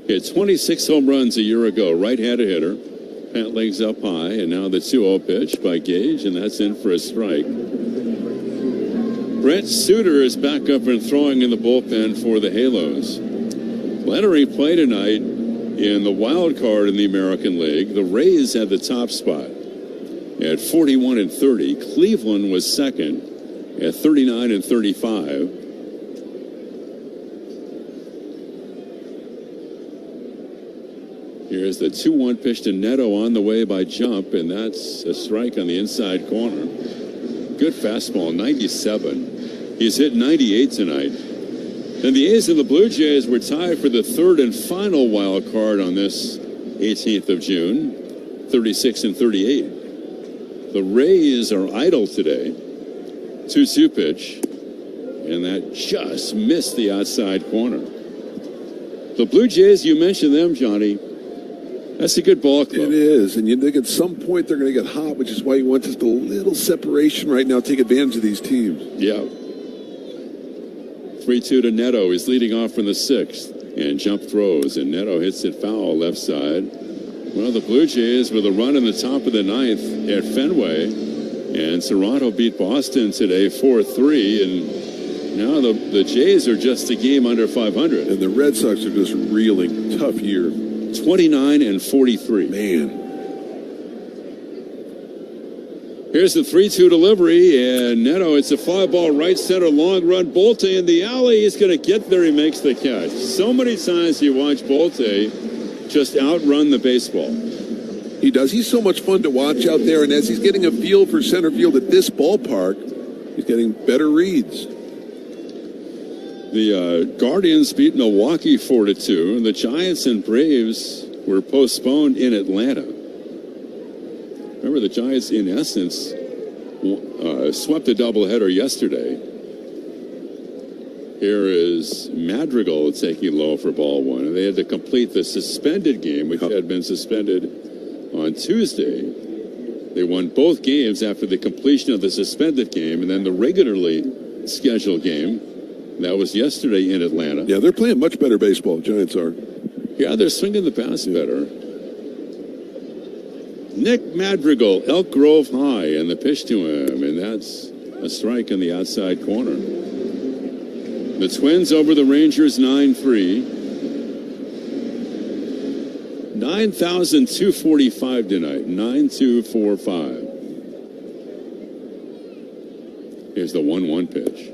Hit 26 home runs a year ago, right-handed hitter. Pant legs up high, and now the 2-0 pitch by Gage, and that's in for a strike. Brett Suter is back up and throwing in the bullpen for the Halos. Lettering play tonight in the wild card in the American League. The Rays had the top spot at 41-30. Cleveland was second at 39-35. Here's the 2-1 pitch to Neto on the way by jump, and that's a strike on the inside corner. Good fastball, 97. He's hit 98 tonight. And the A's and the Blue Jays were tied for the third and final wild card on this 18th of June, 36-38. The Rays are idle today. 2-2 pitch, and that just missed the outside corner. The Blue Jays, you mentioned them, Johnny. That's a good ball club. It is, and you think at some point they're going to get hot, which is why you want just a little separation right now, take advantage of these teams. Yeah. 3-2 to Neto. He's leading off from the sixth, and jump throws, and Neto hits it foul left side. Well, the Blue Jays with a run in the top of the ninth at Fenway, and Toronto beat Boston today 4-3, and now the Jays are just a game under 500. And the Red Sox are just reeling. Tough year. 29-43. Man. Here's the 3-2 delivery, and Neto, it's a fly ball right center, long run. Bolte in the alley. He's going to get there. He makes the catch. So many times you watch Bolte just outrun the baseball. He does. He's so much fun to watch out there, and as he's getting a feel for center field at this ballpark, he's getting better reads. The Guardians beat Milwaukee 4-2, and the Giants and Braves were postponed in Atlanta. Remember, the Giants, in essence, swept a doubleheader yesterday. Here is Madrigal taking low for ball one, and they had to complete the suspended game, which had been suspended on Tuesday. They won both games after the completion of the suspended game, and then the regularly scheduled game. That was yesterday in Atlanta. Yeah, they're playing much better baseball, Giants are. Yeah, they're swinging the bats better. Nick Madrigal, Elk Grove High, and the pitch to him, and that's a strike in the outside corner. The Twins over the Rangers 9-3. 9 9,245 tonight. 9,245. Here's the 1-1 pitch.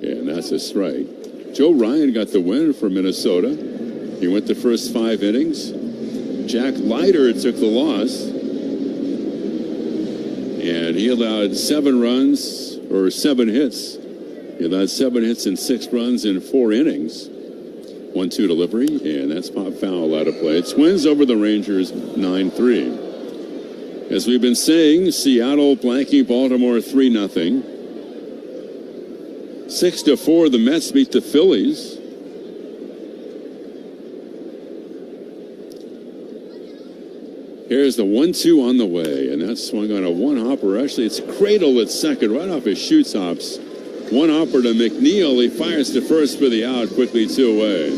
And that's a strike. Joe Ryan got the win for Minnesota. He went the first 5 innings. Jack Leiter took the loss. And he allowed 7 runs, or 7 hits. He allowed 7 hits and 6 runs in 4 innings. 1-2 delivery, and that's pop foul out of play. Twins over the Rangers 9-3. As we've been saying, Seattle blanking Baltimore 3-0. 6-4, the Mets beat the Phillies. Here's the 1-2 on the way, and that's swung on a 1-hopper. Actually, it's cradled at second right off his shoe tops. 1-hopper to McNeil. He fires to first for the out, quickly 2 away.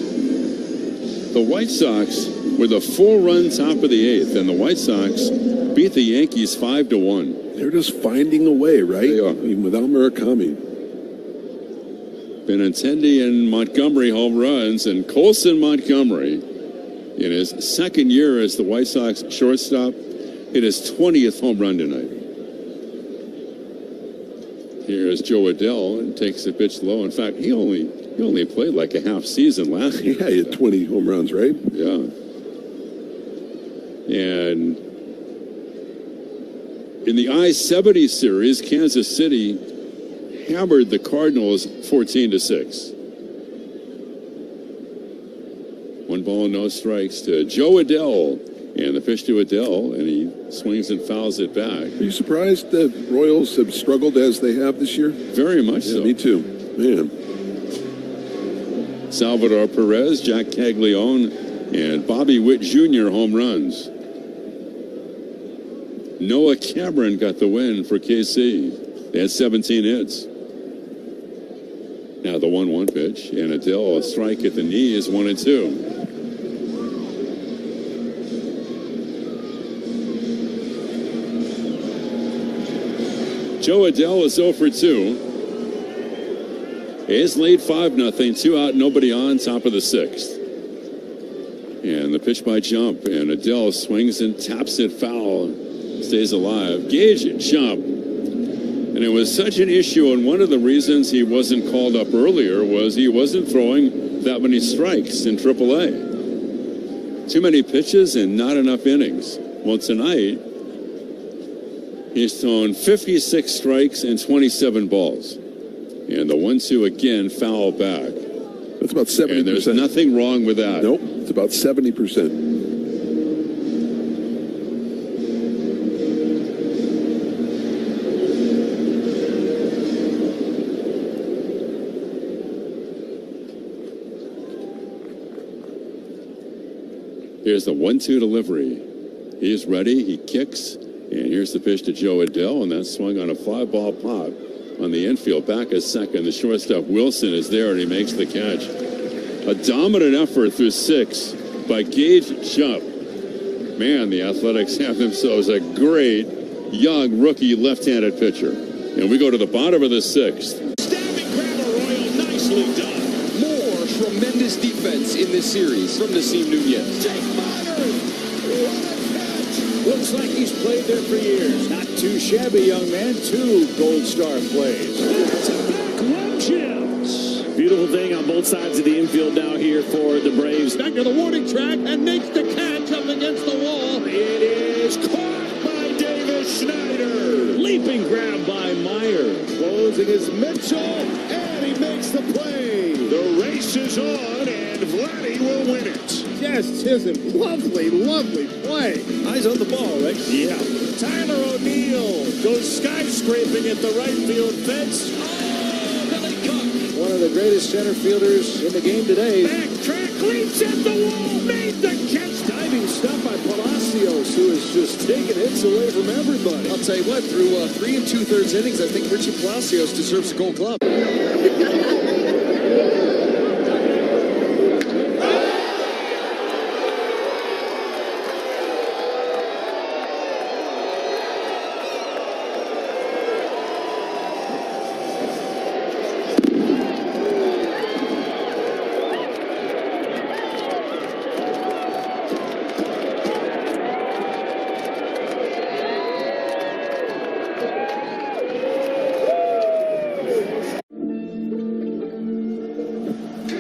The White Sox were the 4-run top of the 8th, and the White Sox beat the Yankees 5-1. They're just finding a way, right? They are. Even without Murakami. Benintendi and Montgomery home runs, and Colson Montgomery, in his second year as the White Sox shortstop, hit his 20th home run tonight. Here's Joe Adell, and takes the pitch low. In fact, he only played like a half season last year. Yeah, he had 20 home runs, right? Yeah. And in the I-70 series, Kansas City hammered the Cardinals 14-6. 1 ball, no strikes to Joe Adell. And the pitch to Adell, and he swings and fouls it back. Are you surprised the Royals have struggled as they have this year? Very much so. Me too. Man. Salvador Perez, Jack Caglione, and Bobby Witt Jr. home runs. Noah Cameron got the win for KC. They had 17 hits. Now the 1-1 pitch, and Adell, a strike at the knee, is 1-2. Joe Adell is 0 for 2. A's lead 5-0, 2 out, nobody on, top of the 6th. And the pitch by Jump, and Adell swings and taps it foul, stays alive. Gage at Jump. And it was such an issue, and one of the reasons he wasn't called up earlier was he wasn't throwing that many strikes in AAA. Too many pitches and not enough innings. Well, tonight, he's thrown 56 strikes and 27 balls. And the 1-2 again, foul back. That's about 70%. And there's nothing wrong with that. Nope, it's about 70%. Here's the 1-2 delivery. He's ready, he kicks. And here's the pitch to Joe Adell, and that's swung on a fly ball pop on the infield. Back a second. The shortstop Wilson is there, and he makes the catch. A dominant effort through 6 by Gage Jump. Man, the Athletics have themselves a great young rookie left-handed pitcher. And we go to the bottom of the 6th. Stabbing grab, Arroyo, nicely done. More tremendous defense in this series from Nasim Nunez. Looks like he's played there for years. Not too shabby, young man. 2 Gold Star plays. Back love gems. Beautiful thing on both sides of the infield now here for the Braves. Back to the warning track and makes the catch up against the wall. It is caught by Davis Schneider. Leaping grab by Meyer. Closing is Mitchell, and he makes the play. The race is on, and Vladdy will win it. Yes, Chisholm. Lovely, lovely play. Eyes on the ball, right? Yeah. Tyler O'Neill goes skyscraping at the right field fence. Oh, Billy Cook. One of the greatest center fielders in the game today. Backtrack, leaps at the wall, made the catch. Diving stop by Palacios, who is just taking hits away from everybody. I'll tell you what, through 3 2/3 innings, I think Richie Palacios deserves a Gold Glove.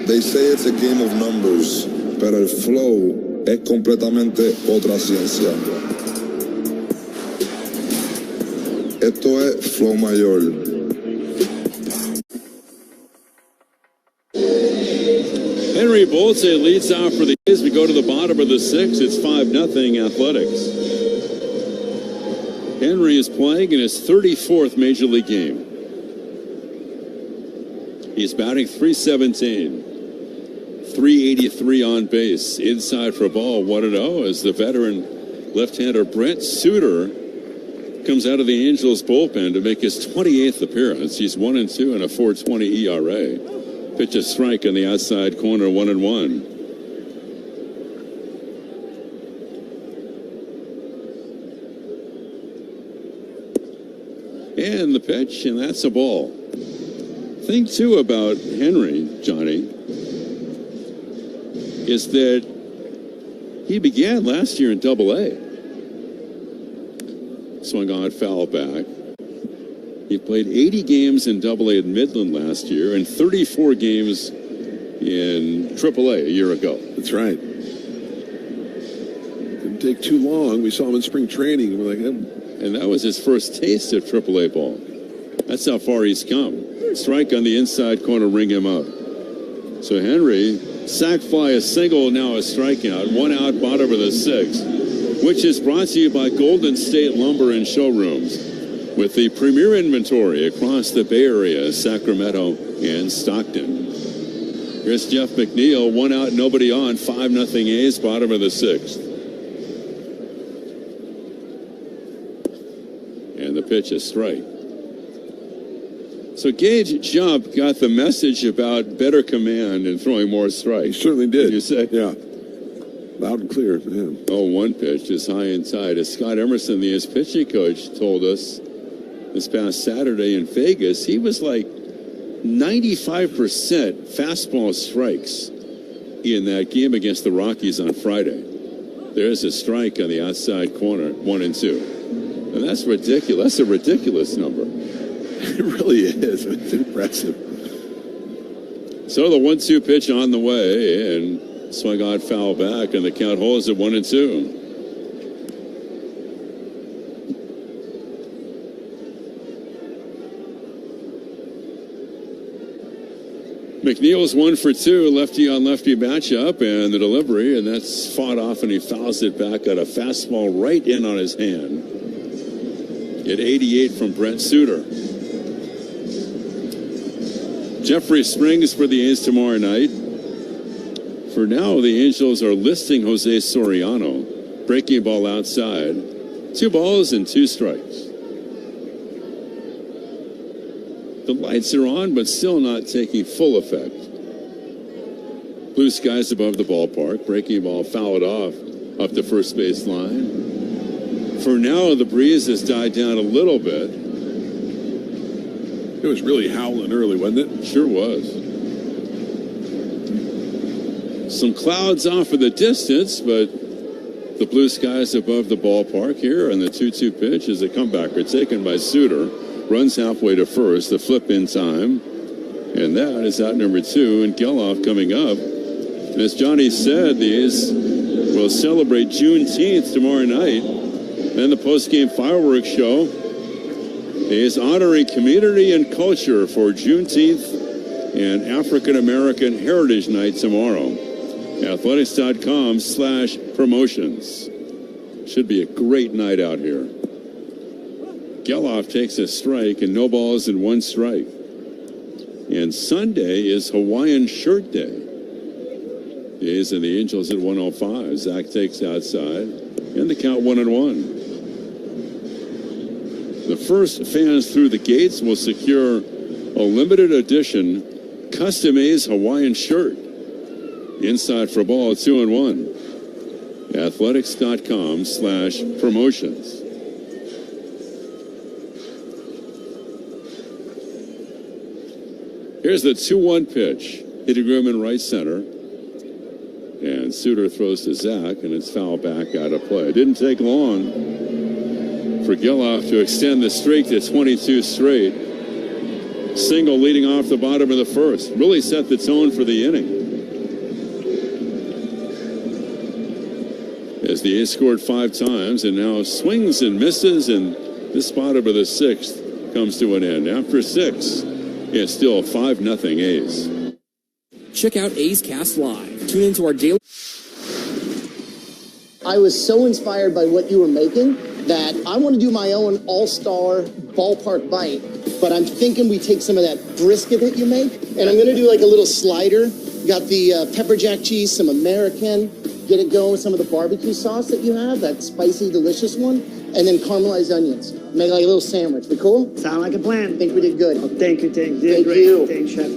They say it's a game of numbers, pero el flow es completamente otra ciencia. Esto es flow mayor. Henry Bolte leads off for the A's. We go to the bottom of the sixth. It's 5-0 Athletics. Henry is playing in his 34th Major League game. He's batting .317. 383 on base. Inside for a ball, 1-0 as the veteran left-hander Brent Suter comes out of the Angels bullpen to make his 28th appearance. He's 1-2 and a .420 ERA. Pitch a strike on the outside corner, 1-1. And the pitch, and that's a ball. Thing too about Henry, Johnny, is that he began last year in Double-A. Swung on, foul back. He played 80 games in Double-A in Midland last year and 34 games in Triple-A a year ago. That's right. Didn't take too long. We saw him in spring training. And we're like, and that was his first taste of Triple-A ball. That's how far he's come. Strike on the inside corner, ring him up. So Henry, sac fly, a single, now a strikeout. 1 out, bottom of the sixth, which is brought to you by Golden State Lumber and Showrooms, with the premier inventory across the Bay Area, Sacramento, and Stockton. Here's Jeff McNeil, 1 out, nobody on, 5-0 A's, bottom of the sixth. And the pitch is strike. So Gage Jump got the message about better command and throwing more strikes. He certainly did. You say? Yeah. Loud and clear for him. Oh, one pitch is high and tight. As Scott Emerson, the pitching coach, told us this past Saturday in Vegas, he was like 95% fastball strikes in that game against the Rockies on Friday. There's a strike on the outside corner, 1-2. And that's ridiculous. That's a ridiculous number. It really is. It's impressive. So the 1-2 pitch on the way, and swung on, foul back, and the count holds at 1-2. McNeil's 1 for 2, lefty on lefty matchup, and the delivery, and that's fought off, and he fouls it back at a fastball right in on his hand. At 88 from Brent Suter. Jeffrey Springs for the A's tomorrow night. For now, the Angels are listing Jose Soriano. Breaking ball outside. 2 balls and 2 strikes. The lights are on, but still not taking full effect. Blue skies above the ballpark. Breaking ball fouled off up the first base line. For now, the breeze has died down a little bit. It was really howling early, wasn't it? Sure was. Some clouds off in the distance, but the blue skies above the ballpark here, and the 2-2 pitch is a comebacker taken by Suter. Runs halfway to first, the flip in time, and that is out number 2, and Geloff coming up. And as Johnny said, the A's will celebrate Juneteenth tomorrow night, and the post-game fireworks show is honoring community and culture for Juneteenth and African American Heritage Night tomorrow. Athletics.com/promotions. Should be a great night out here. Geloff takes a strike and no balls and 1 strike. And Sunday is Hawaiian Shirt Day. The A's and the Angels at 105. Zach takes outside and the count 1-1. The first fans through the gates will secure a limited edition custom A's Hawaiian shirt. Inside for a ball, 2-1. Athletics.com/promotions. Here's the 2-1 pitch. Hitting room in right center. And Suter throws to Zach, and it's foul back out of play. It didn't take long for Geloff to extend the streak to 22 straight. Single leading off the bottom of the first. Really set the tone for the inning. as the A's scored 5 times and now swings and misses, and this spot over the 6th comes to an end. After 6, it's still 5-0 A's. Check out A's Cast Live. Tune into our daily... I was so inspired by what you were making that I want to do my own all-star ballpark bite, but I'm thinking we take some of that brisket that you make, and I'm going to do like a little slider. Got the pepper jack cheese, some American, get it going with some of the barbecue sauce that you have, that spicy, delicious one, and then caramelized onions. Make like a little sandwich. Be cool? Sound like a plan. I think we did good. Oh, thank you. Thank you. Thanks, Chef.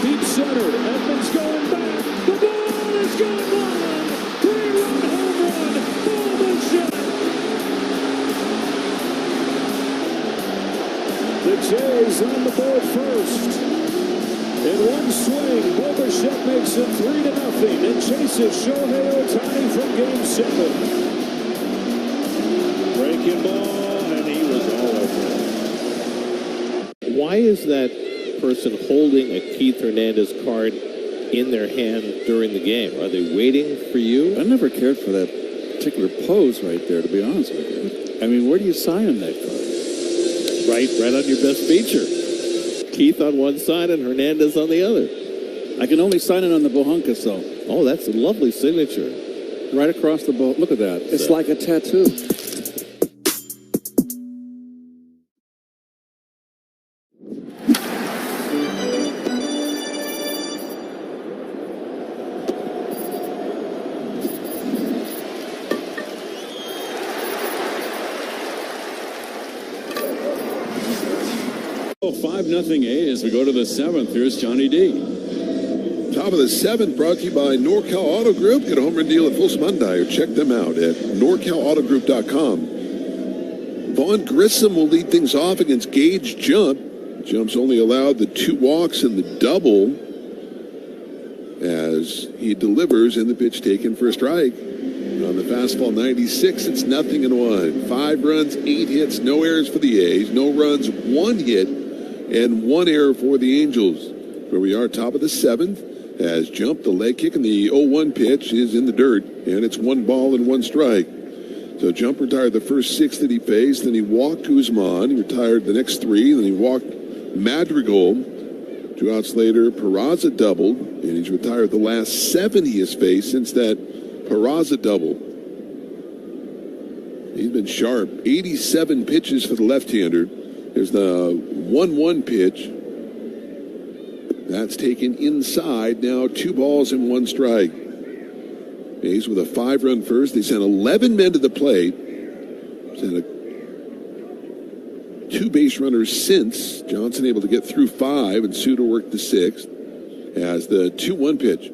Deep center. Edmonds going back. The ball is going long. 3-run home run. Bowman shot. The Jays on the board first. In one swing, Bobachek makes it 3-0 and chases Shohei Ohtani from Game 7. Breaking ball, and he was all over. Why is that person holding a Keith Hernandez card in their hand during the game? Are they waiting for you? I never cared for that particular pose right there, to be honest with you. I mean, where do you sign on that card? Right on your best feature. Keith on one side and Hernandez on the other. I can only sign it on the Bohunkas, though. Oh, that's a lovely signature. Right across the boat. Look at that. It's like a tattoo. Oh, 5-0 A's. We go to the 7th. Here's Johnny D. Top of the 7th, brought to you by NorCal Auto Group. Get a home run deal at Folsom Hyundai, or check them out at NorCalAutoGroup.com. Vaughn Grissom will lead things off against Gage Jump. Jump's only allowed the 2 walks and the double as he delivers in the pitch taken for a strike. On the fastball 96, it's 0-1. 5 runs, 8 hits, no errors for the A's, no runs, 1 hit, and 1 error for the Angels. Where we are, top of the 7th, as Jump, the leg kick, and the 0-1 pitch is in the dirt, and it's 1 ball and 1 strike. So Jump retired the first 6 that he faced, then he walked Guzman, he retired the next 3, then he walked Madrigal. 2 outs later, Peraza doubled, and he's retired the last 7 he has faced since that Peraza double. He's been sharp. 87 pitches for the left-hander. There's the 1-1 pitch. That's taken inside. Now 2 balls and 1 strike. A's with a 5-run first. They sent 11 men to the plate. Sent 2 base runners since. Johnson able to get through 5, and Suter worked the 6th. As the 2-1 pitch.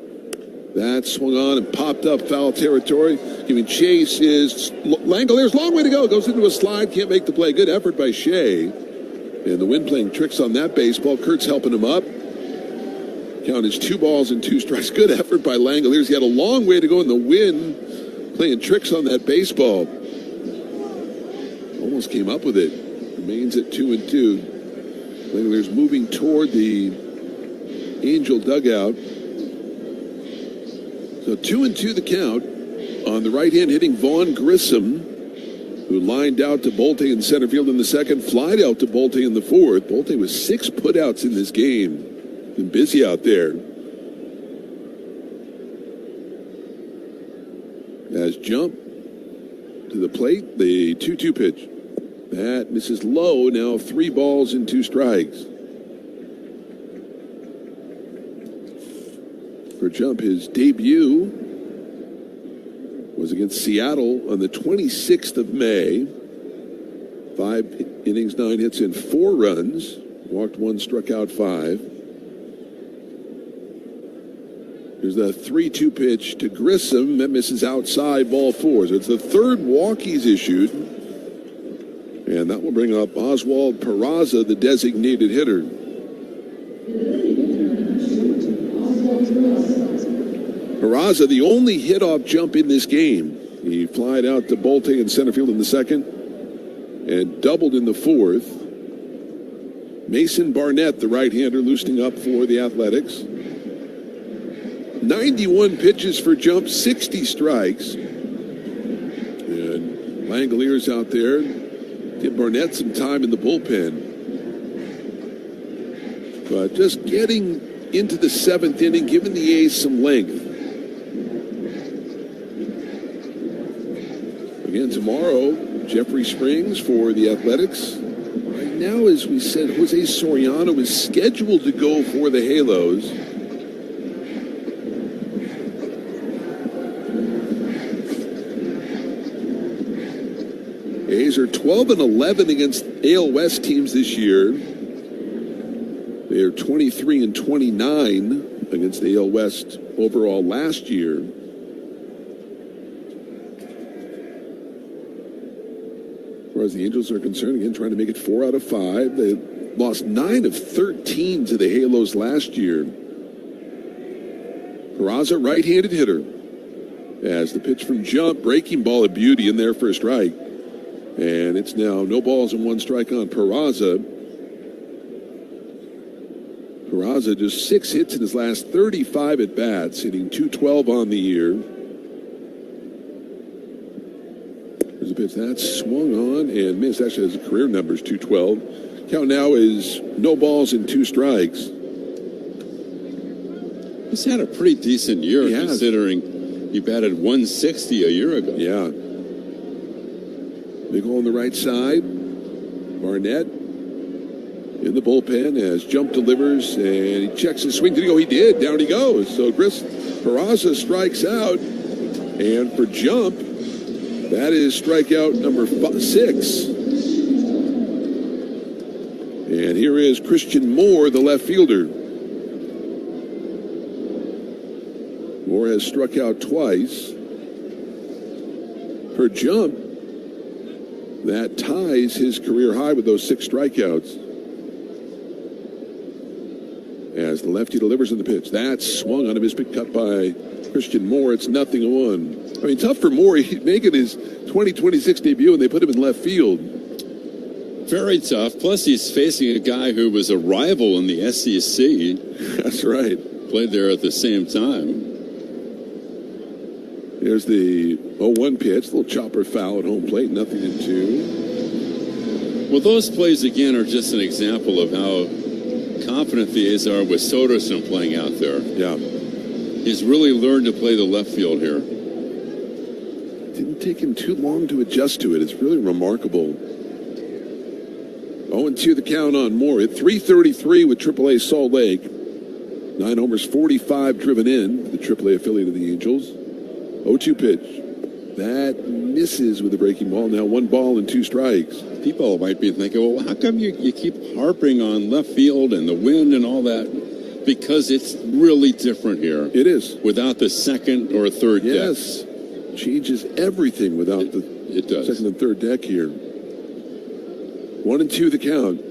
That swung on and popped up foul territory. Giving chase is Langoliers. Long way to go. Goes into a slide. Can't make the play. Good effort by Shea. And the wind playing tricks on that baseball. Kurtz helping him up. Count is 2 balls and 2 strikes. Good effort by Langoliers. He had a long way to go in the wind. Playing tricks on that baseball. Almost came up with it. Remains at 2-2. Langoliers moving toward the Angel dugout. So 2-2 the count on the right hand hitting Vaughn Grissom, who lined out to Bolte in center field in the 2nd, flied out to Bolte in the 4th. Bolte with 6 putouts in this game. Been busy out there. As Jump to the plate, the 2-2 pitch. That misses low. Now 3 balls and 2 strikes. For Jump, his debut was against Seattle on the 26th of May. 5 innings, 9 hits, and 4 runs. Walked 1, struck out 5. Here's the 3-2 pitch to Grissom. That misses outside, ball 4. So it's the 3rd walk he's issued. And that will bring up Oswald Peraza, the designated hitter. Peraza, the only hit off Jump in this game. He flied out to Bolte in center field in the 2nd and doubled in the 4th. Mason Barnett, the right-hander, loosening up for the Athletics. 91 pitches for Jump, 60 strikes. And Langolier's out there. Give Barnett some time in the bullpen. But just getting into the 7th inning, giving the A's some length. Again, tomorrow, Jeffrey Springs for the Athletics. Right now, as we said, Jose Soriano is scheduled to go for the Halos. A's are 12-11 against AL West teams this year. They are 23-29 against the AL West overall last year. As far as the Angels are concerned, again, trying to make it 4 out of 5. They lost 9 of 13 to the Halos last year. Peraza, right-handed hitter. As the pitch from Jump, breaking ball, a beauty in there for a strike. And it's now no balls and 1 strike on Peraza. Peraza just 6 hits in his last 35 at-bats, hitting .212 on the year. There's a pitch that's swung on and missed. Actually has a career numbers, .212. Count now is no balls and 2 strikes. He's had a pretty decent year considering he batted .160 a year ago. Yeah. Big hole on the right side. Barnett in the bullpen as Jump delivers, and he checks his swing. Did he go? He did. Down he goes. So Peraza strikes out, and for Jump, that is strikeout number 6. And here is Christian Moore, the left fielder. Moore has struck out twice. For Jump, that ties his career high with those 6 strikeouts. As the lefty delivers in the pitch. That's swung on a mispit cut by Christian Moore. It's 0-1. I mean, tough for Moore. He's making his 2026 debut, and they put him in left field. Very tough. Plus, he's facing a guy who was a rival in the SEC. That's right. Played there at the same time. There's the 0-1 pitch. Little chopper foul at home plate. 0-2. Well, those plays, again, are just an example of how confident the A's are with Soderson playing out there. Yeah. He's really learned to play the left field here. Didn't take him too long to adjust to it. It's really remarkable. 0-2 the count on Moore. At .333 with AAA Salt Lake. 9 homers, 45 driven in. The AAA affiliate of the Angels. 0-2 pitch. That misses with the breaking ball. Now 1 ball and 2 strikes. People might be thinking, well, how come you keep harping on left field and the wind and all that? Because it's really different here. It is. Without the second or third deck. Yes. Changes everything without the second and third deck here. 1-2 the count.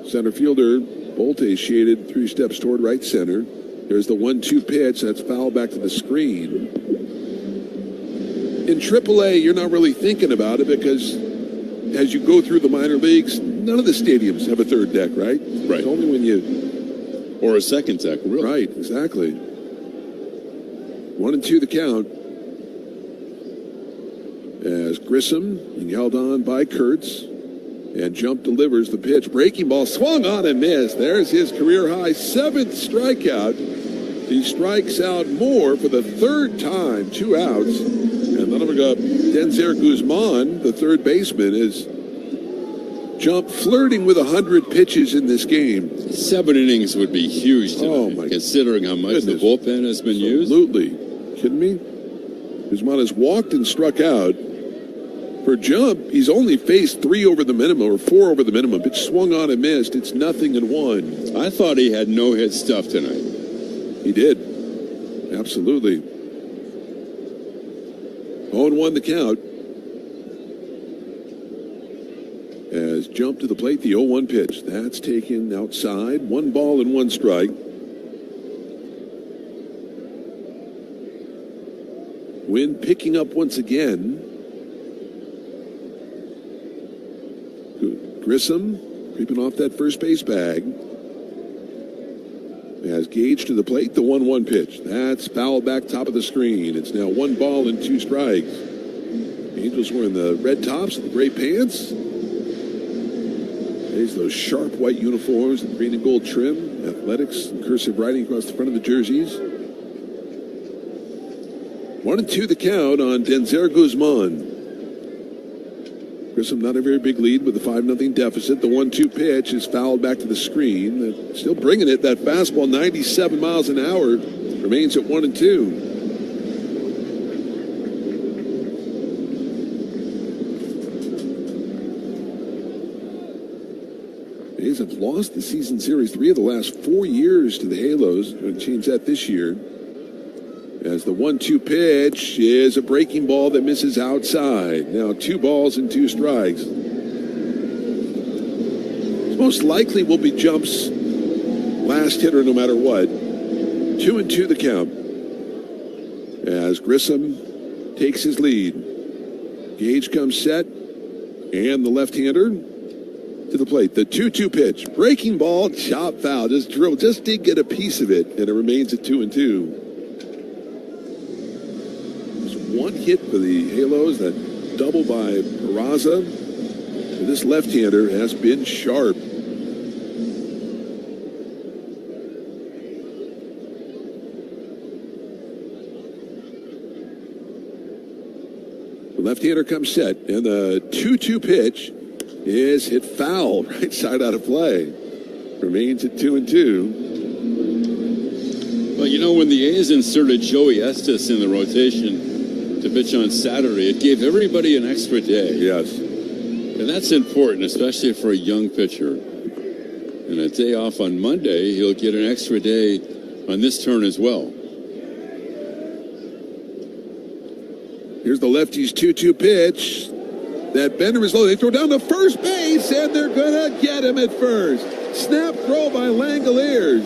Center fielder Bolte shaded 3 steps toward right center. There's the 1-2 pitch. That's foul back to the screen. In AAA, you're not really thinking about it because as you go through the minor leagues, none of the stadiums have a third deck, right? Right. It's only when you... Or a second deck, really. Right, exactly. 1-2 the count. As Grissom being held on by Kurtz. And Jump delivers the pitch. Breaking ball swung on and missed. There's his career high 7th strikeout. He strikes out Moore for the 3rd time, 2 outs. And then we got Denzer Guzman, the third baseman, is Jump flirting with 100 pitches in this game. 7 innings would be huge tonight, considering how much the bullpen has been used. Absolutely. Kidding me? Guzman has walked and struck out. For Jump, he's only faced 3 over the minimum, or 4 over the minimum. Pitch swung on and missed. It's 0-1. I thought he had no-hit stuff tonight. He did. Absolutely. 0-1 the count. As Jump to the plate, the 0-1 pitch. That's taken outside. 1 ball and 1 strike. Wind picking up once again. Grissom Creeping off that first base bag. As Gage to the plate, the 1-1 pitch. That's foul back top of the screen. It's now 1 ball and 2 strikes. Angels wearing the red tops and the gray pants. There's those sharp white uniforms and green and gold trim. Athletics and cursive writing across the front of the jerseys. 1-2 the count on Denzer Guzman. Grissom not a very big lead with a 5-0 deficit. The 1-2 pitch is fouled back to the screen. Still bringing it. That fastball, 97 miles an hour, remains at 1-2. A's have lost the season series 3 of the last 4 years to the Halos. Going to change that this year. As the 1-2 pitch is a breaking ball that misses outside. Now 2 balls and 2 strikes. Most likely will be Jump's last hitter no matter what. 2-2 the count. As Grissom takes his lead. Gage comes set. And the left-hander to the plate. The 2-2 pitch. Breaking ball, chop foul. Just drill. Just did get a piece of it. And it remains at 2-2. One hit for the Halos, that double by Peraza. This left-hander has been sharp. The left-hander comes set, and the 2-2 pitch is hit foul, right side out of play. Remains at 2-2. Well, you know, when the A's inserted Joey Estes in the rotation to pitch on Saturday, it gave everybody an extra day. Yes. And that's important, especially for a young pitcher. And a day off on Monday, he'll get an extra day on this turn as well. Here's the lefty's 2-2 pitch. That bender is low. They throw down to first base, and they're going to get him at first. Snap throw by Langoliers.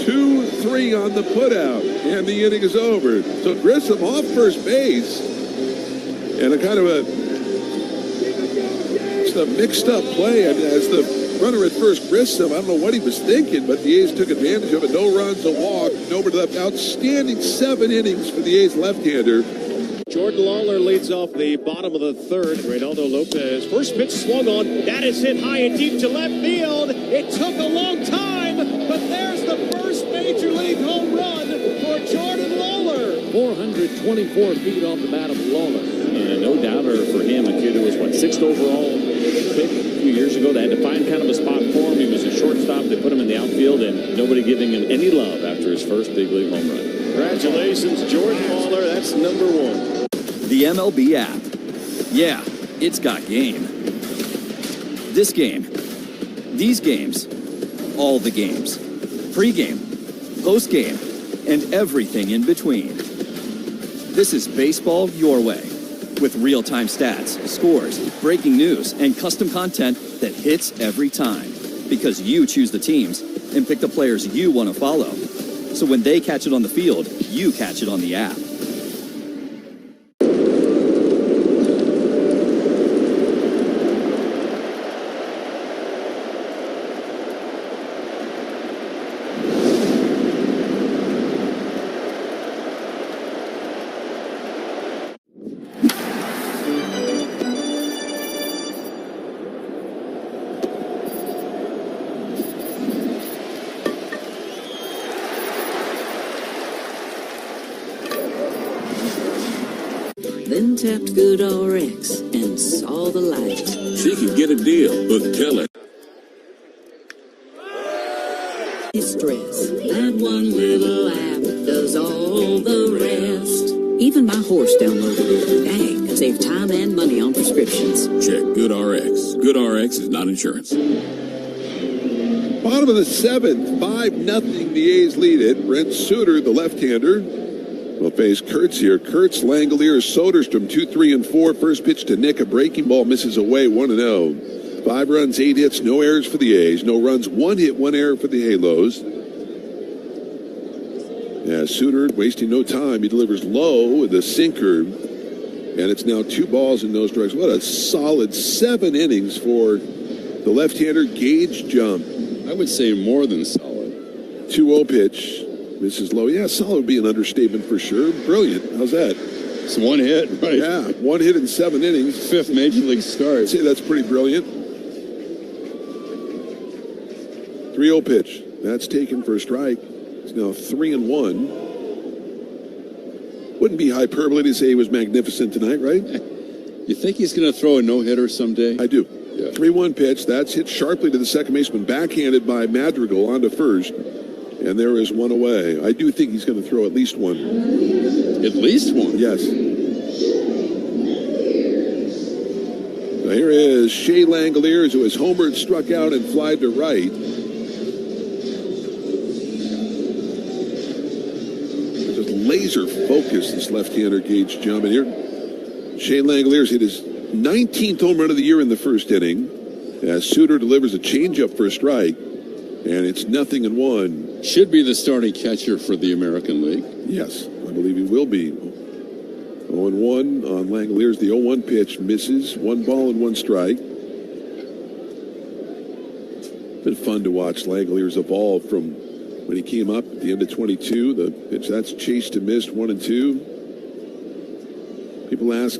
2-3 on the putout, and the inning is over. So Grissom off first base, and a kind of a mixed up play. And as the runner at first, Grissom, I don't know what he was thinking, but the A's took advantage of it. No runs, a walk, nobody left. Outstanding 7 innings for the A's left-hander. Jordan Lawler leads off the bottom of the third. Reynaldo Lopez, first pitch swung on. That is hit high and deep to left field. It took a long time, but there's the first major league home run for Jordan Lawler. 424 feet off the bat of Lawler. And no doubter for him, a kid who was, 6th overall pick a few years ago. They had to find kind of a spot for him. He was a shortstop. They put him in the outfield, and nobody giving him any love after his first big league home run. Congratulations, Jordan Lawler. That's number 1. The MLB app. Yeah, it's got game. This game. These games. All the games. Pre-game. Post-game. And everything in between. This is baseball your way. With real-time stats, scores, breaking news, and custom content that hits every time. Because you choose the teams and pick the players you want to follow. So when they catch it on the field, you catch it on the app. Then tapped Good RX and saw the light. She can get a deal, but tell her. His stress. That one little app does all the rest. Even my horse downloaded it. Dang, save time and money on prescriptions. Check Good RX. Good RX is not insurance. Bottom of the 7th, 5-0. The A's lead it. Brent Suter, the left-hander, will face Kurtz here. Kurtz, Langoliers, Soderstrom, 2, 3, and 4. First pitch to Nick. A breaking ball misses away, 1-0. 5 runs, 8 hits, no errors for the A's. No runs, 1 hit, 1 error for the Halos. Yeah, Suter wasting no time. He delivers low with a sinker. And it's now 2 balls and no strikes. What a solid 7 innings for The left-hander Gage jump. I would say more than solid. 2-0 pitch. Misses low. Yeah, solid would be an understatement for sure. Brilliant. How's that? It's one hit, right? Yeah, 1 hit in 7 innings. 5th major league start. I'd say that's pretty brilliant. 3-0 pitch. That's taken for a strike. It's now 3-1. Wouldn't be hyperbole to say he was magnificent tonight, right? You think he's going to throw a no-hitter someday? I do. Yeah. 3-1 pitch. That's hit sharply to the second baseman. Backhanded by Madrigal onto first. And there is one away. I do think he's going to throw at least one. At least one? Yes. Now here is Shea Langoliers, who has homered, struck out, and flied to right. Just laser focused, this left-hander Gage jump. And here, Shea Langoliers hit his 19th home run of the year in the first inning, as Suter delivers a changeup for a strike, and it's 0-1. Should be the starting catcher for the American League. Yes, I believe he will be. 0-1 on Langoliers. The 0-1 pitch misses. 1 ball and 1 strike. Been fun to watch Langoliers evolve from when he came up at the end of 22. The pitch that's chased and missed, 1-2. People ask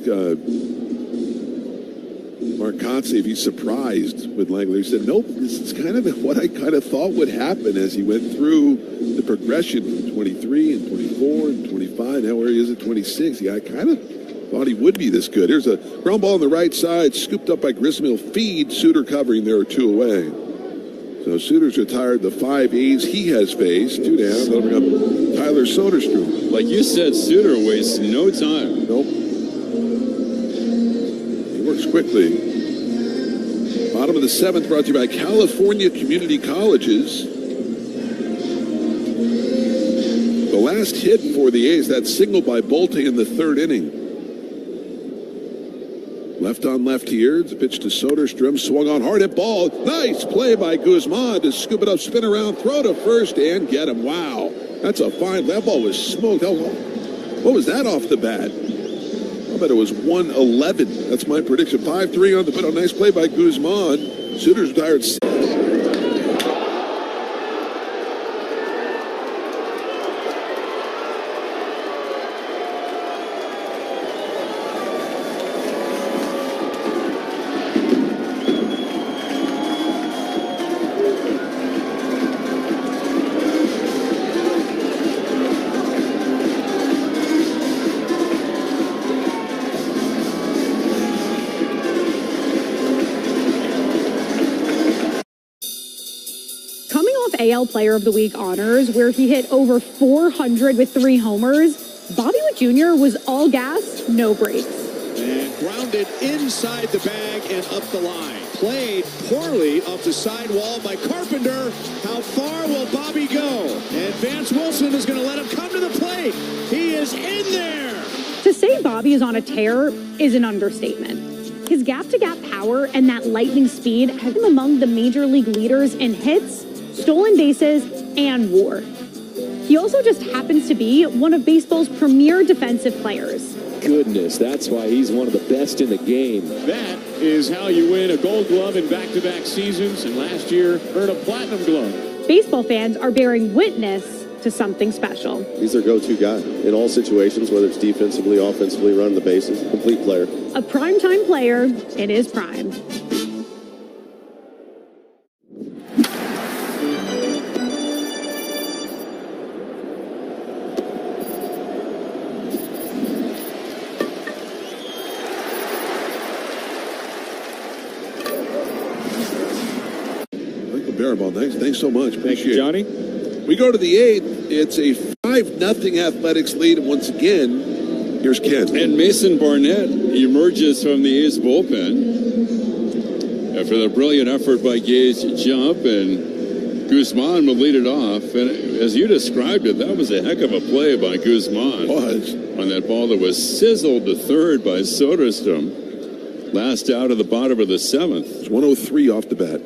Mark Kotze if he's surprised with Langoliers. He said, nope, this is kind of what I kind of thought would happen as he went through the progression from 23 and 24 and 25. Now where he is at 26. I kind of thought he would be this good. Here's a ground ball on the right side, scooped up by Grissom. He'll feed. Suter covering. There are 2 away. So Suter's retired the 5 A's he has faced. 2 down. That'll bring up Tyler Soderstrom. Like you said, Suter wastes no time. Nope. He works quickly. Bottom of the 7th, brought to you by California Community Colleges. The last hit for the A's, that single by Bolte in the 3rd inning. Left on left here. It's a pitch to Soderstrom. Swung on hard at ball. Nice play by Guzman to scoop it up, spin around, throw to first, and get him. Wow. That's a fine. That ball was smoked. What was that off the bat? I bet it was 111. That's my prediction. 5-3 on the put. A nice play by Guzman. Suter's retired. AL Player of the Week honors, where he hit over 400 with 3 homers, Bobby Witt Jr. was all gas, no brakes. And grounded inside the bag and up the line. Played poorly off the sidewall by Carpenter. How far will Bobby go? And Vance Wilson is going to let him come to the plate. He is in there. To say Bobby is on a tear is an understatement. His gap-to-gap power and that lightning speed have him among the major league leaders in hits, stolen bases, and WAR. He also just happens to be one of baseball's premier defensive players. Goodness, that's why he's one of the best in the game. That is how you win a Gold Glove in back-to-back seasons, and last year earned a Platinum Glove. Baseball fans are bearing witness to something special. He's their go-to guy in all situations, whether it's defensively, offensively, running the bases. Complete player. A primetime player in his prime. Thanks so much. Appreciate you, Johnny. We go to the 8th. It's a 5-0 Athletics lead. And once again, here's Ken. And Mason Barnett emerges from the A's bullpen after the brilliant effort by Gage jump, and Guzman will lead it off. And as you described it, that was a heck of a play by Guzman. On that ball that was sizzled to third by Soderstrom. Last out of the bottom of the 7th. It's 103 off the bat.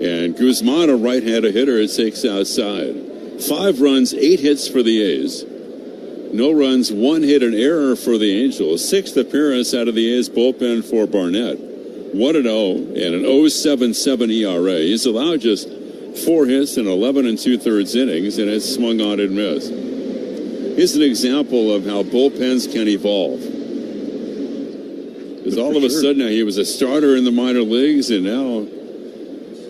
And Guzman, a right-handed hitter, takes outside. 5 runs, 8 hits for the A's. No runs, 1 hit, an error for the Angels. 6th appearance out of the A's bullpen for Barnett. 1-0 and an 0.77 ERA. He's allowed just 4 hits in 11 2/3 innings, and it's swung on and missed. Here's an example of how bullpens can evolve. Because all of a sudden now he was a starter in the minor leagues, and now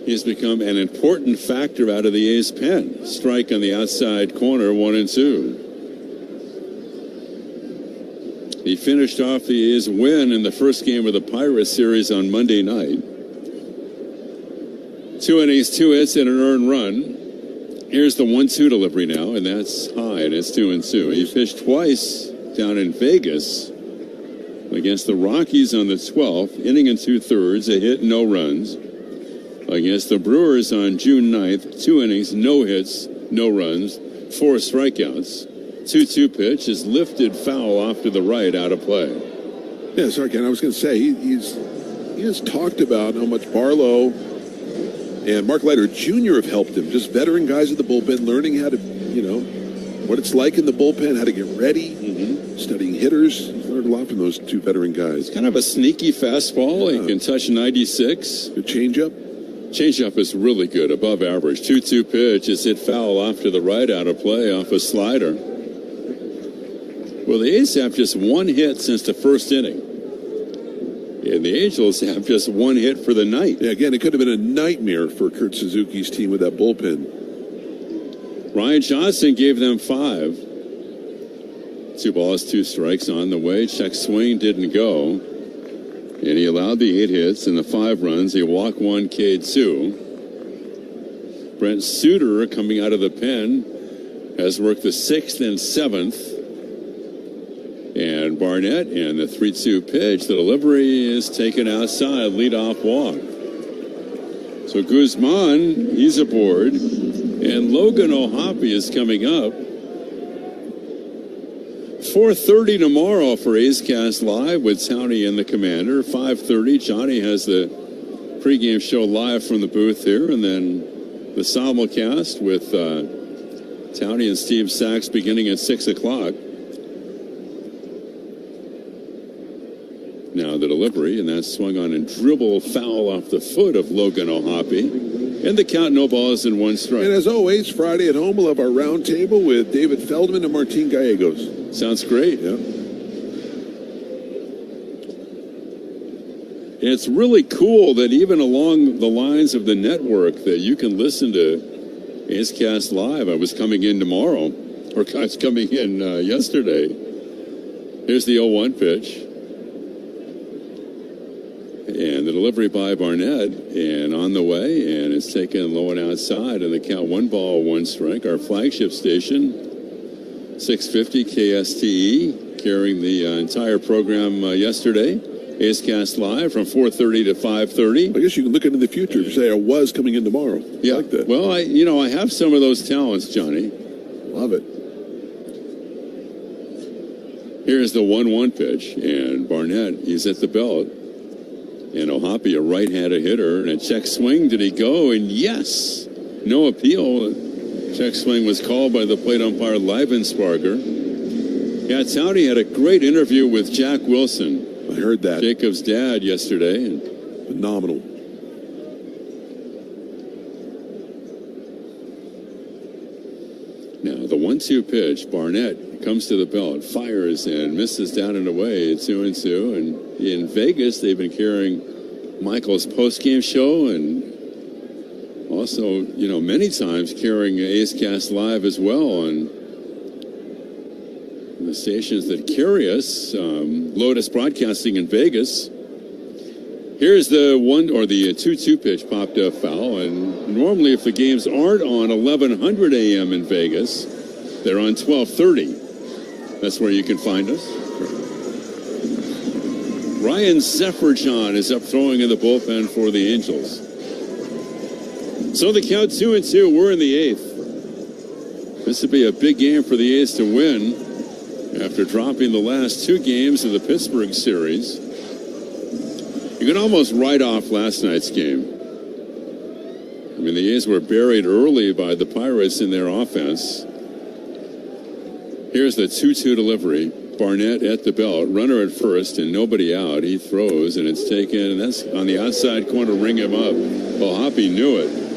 he's become an important factor out of the A's pen. Strike on the outside corner, 1-2. He finished off the A's win in the first game of the Pirates series on Monday night. 2 innings, 2 hits, and an earned run. Here's the 1-2 delivery now, and that's high, and it's 2-2. He pitched twice down in Vegas against the Rockies on the 12th, inning and 2/3, a hit, no runs. Against the Brewers on June 9th, 2 innings, no hits, no runs, 4 strikeouts. 2-2 pitch is lifted foul off to the right, out of play. Yeah, sorry, Ken. I was going to say, he has talked about how much Barlow and Mark Leiter Jr. have helped him. Just veteran guys at the bullpen, learning how to, what it's like in the bullpen, how to get ready, studying hitters. He's learned a lot from those 2 veteran guys. Kind of a sneaky fastball. He can touch 96. Good changeup. Changeup is really good, above average. 2-2 pitch is hit foul off to the right, out of play, off a slider. Well, the A's have just 1 hit since the first inning. And the Angels have just 1 hit for the night. Yeah, again, it could have been a nightmare for Kurt Suzuki's team with that bullpen. Ryan Johnson gave them 5. 2 balls, 2 strikes on the way. Check swing didn't go. And he allowed the 8 hits and the 5 runs. He walked 1, K'd 2. Brent Suter, coming out of the pen, has worked the 6th and 7th. And Barnett, and the 3-2 pitch, the delivery is taken outside, leadoff walk. So Guzman, he's aboard. And Logan O'Hoppe is coming up. 4:30 tomorrow for A's Cast Live with Townie and the Commander. 5:30, Johnny has the pregame show live from the booth here. And then the simulcast with Townie and Steve Sachs beginning at 6 o'clock. Now the delivery, and that's swung on and dribble foul off the foot of Logan O'Hoppe. And the count, no balls and 1 strike. And as always, Friday at home, we'll have our round table with David Feldman and Martin Gallegos. Sounds great. Yeah. And it's really cool that even along the lines of the network that you can listen to A's Cast Live. I was coming in tomorrow, or I was coming in yesterday. Here's the 0-1 pitch. And the delivery by Barnett, and on the way, and it's taken low and outside, and the count 1 ball, 1 strike. Our flagship station, 650 KSTE, carrying the entire program yesterday. A's Cast Live from 4:30 to 5:30. I guess you can look into the future and say I was coming in tomorrow. Yeah, I like that. Well, I have some of those talents, Johnny. Love it. Here's the 1-1 pitch, and Barnett, he's at the belt. And O'Hoppe, a right-handed hitter, and a check swing. Did he go? And yes, no appeal. Check swing was called by the plate umpire Leibensparger. Yeah, Townie had a great interview with Jack Wilson. I heard that. Jacob's dad yesterday. And phenomenal. Now the 1-2 pitch, Barnett comes to the belt, fires and misses down and away. 2-2. And in Vegas, they've been carrying Michael's postgame show, and also, many times carrying A's Cast Live as well on the stations that carry us. Lotus Broadcasting in Vegas. Here's the 2-2 pitch, popped up foul. And normally, if the games aren't on 1100 a.m. in Vegas, they're on 1230. That's where you can find us. Ryan Zefferjohn is up throwing in the bullpen for the Angels. So the count 2-2. We're in the 8th. This would be a big game for the A's to win after dropping the last 2 games of the Pittsburgh series. You can almost write off last night's game. I mean, the A's were buried early by the Pirates in their offense. Here's the 2-2 delivery. Barnett at the belt, runner at first and nobody out. He throws and it's taken, and that's on the outside corner, ring him up. O'Hoppe knew it.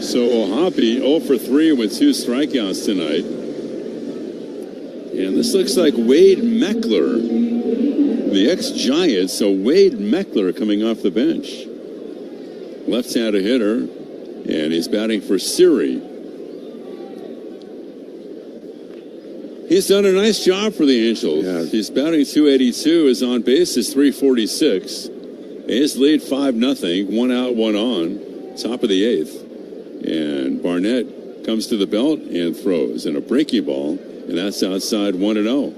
So O'Hoppe 0 for 3 with 2 strikeouts tonight. And this looks like Wade Meckler, the ex-Giant. So Wade Meckler coming off the bench. Left-handed hitter, and he's batting for Siri. He's done a nice job for the Angels. Yeah. He's batting .282. His on base is .346. A's lead 5-0. 1 out, 1 on. Top of the 8th. And Barnett comes to the belt and throws. And a breaking ball. And that's outside 1-0.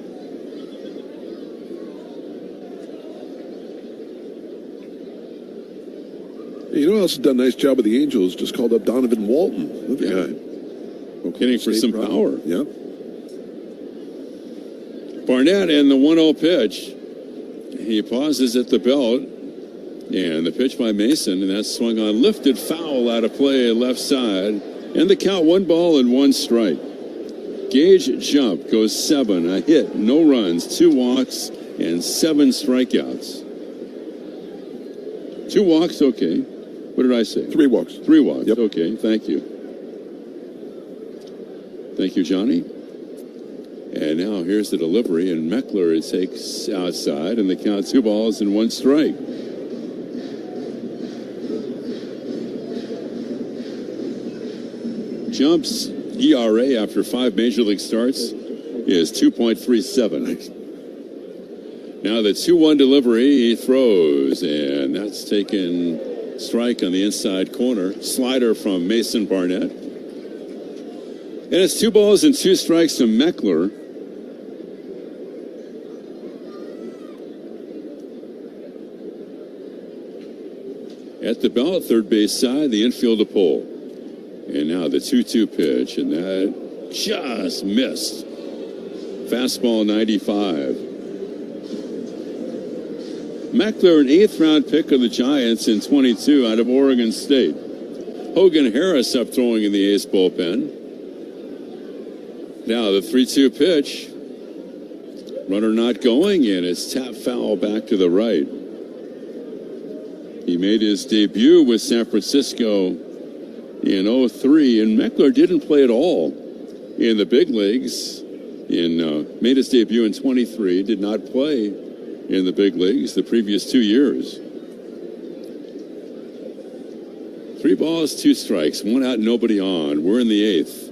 You know who else has done a nice job with the Angels? Just called up Donovan Walton. Look at the guy. Hitting for some power. Yep. Barnett and the 1-0 pitch. He pauses at the belt. And the pitch by Mason, and that's swung on, lifted foul out of play left side. And the count 1 ball and 1 strike. Gage jump goes 7, a hit, no runs, 2 walks, and 7 strikeouts. 2 walks, okay. What did I say? 3 walks. 3 walks, yep. Okay, thank you. Thank you, Johnny. And now here's the delivery, and Meckler takes outside, and the count 2 balls and 1 strike. Jump's ERA after 5 major league starts is 2.37. Now the 2-1 delivery, he throws, and that's taken strike on the inside corner. Slider from Mason Barnett. And it's 2 balls and 2 strikes to Meckler. At the belt, third base side, the infield to pull. And now the 2-2 pitch, and that just missed. Fastball 95. Meckler, an 8th round pick of the Giants in 22 out of Oregon State. Hogan Harris up throwing in the A's bullpen. Now the 3-2 pitch. Runner not going, and it's tap foul back to the right. He made his debut with San Francisco in 03, and Meckler didn't play at all in the big leagues. Made his debut in 23, did not play in the big leagues the previous 2 years. 3 balls, 2 strikes, 1 out, nobody on. We're in the 8th.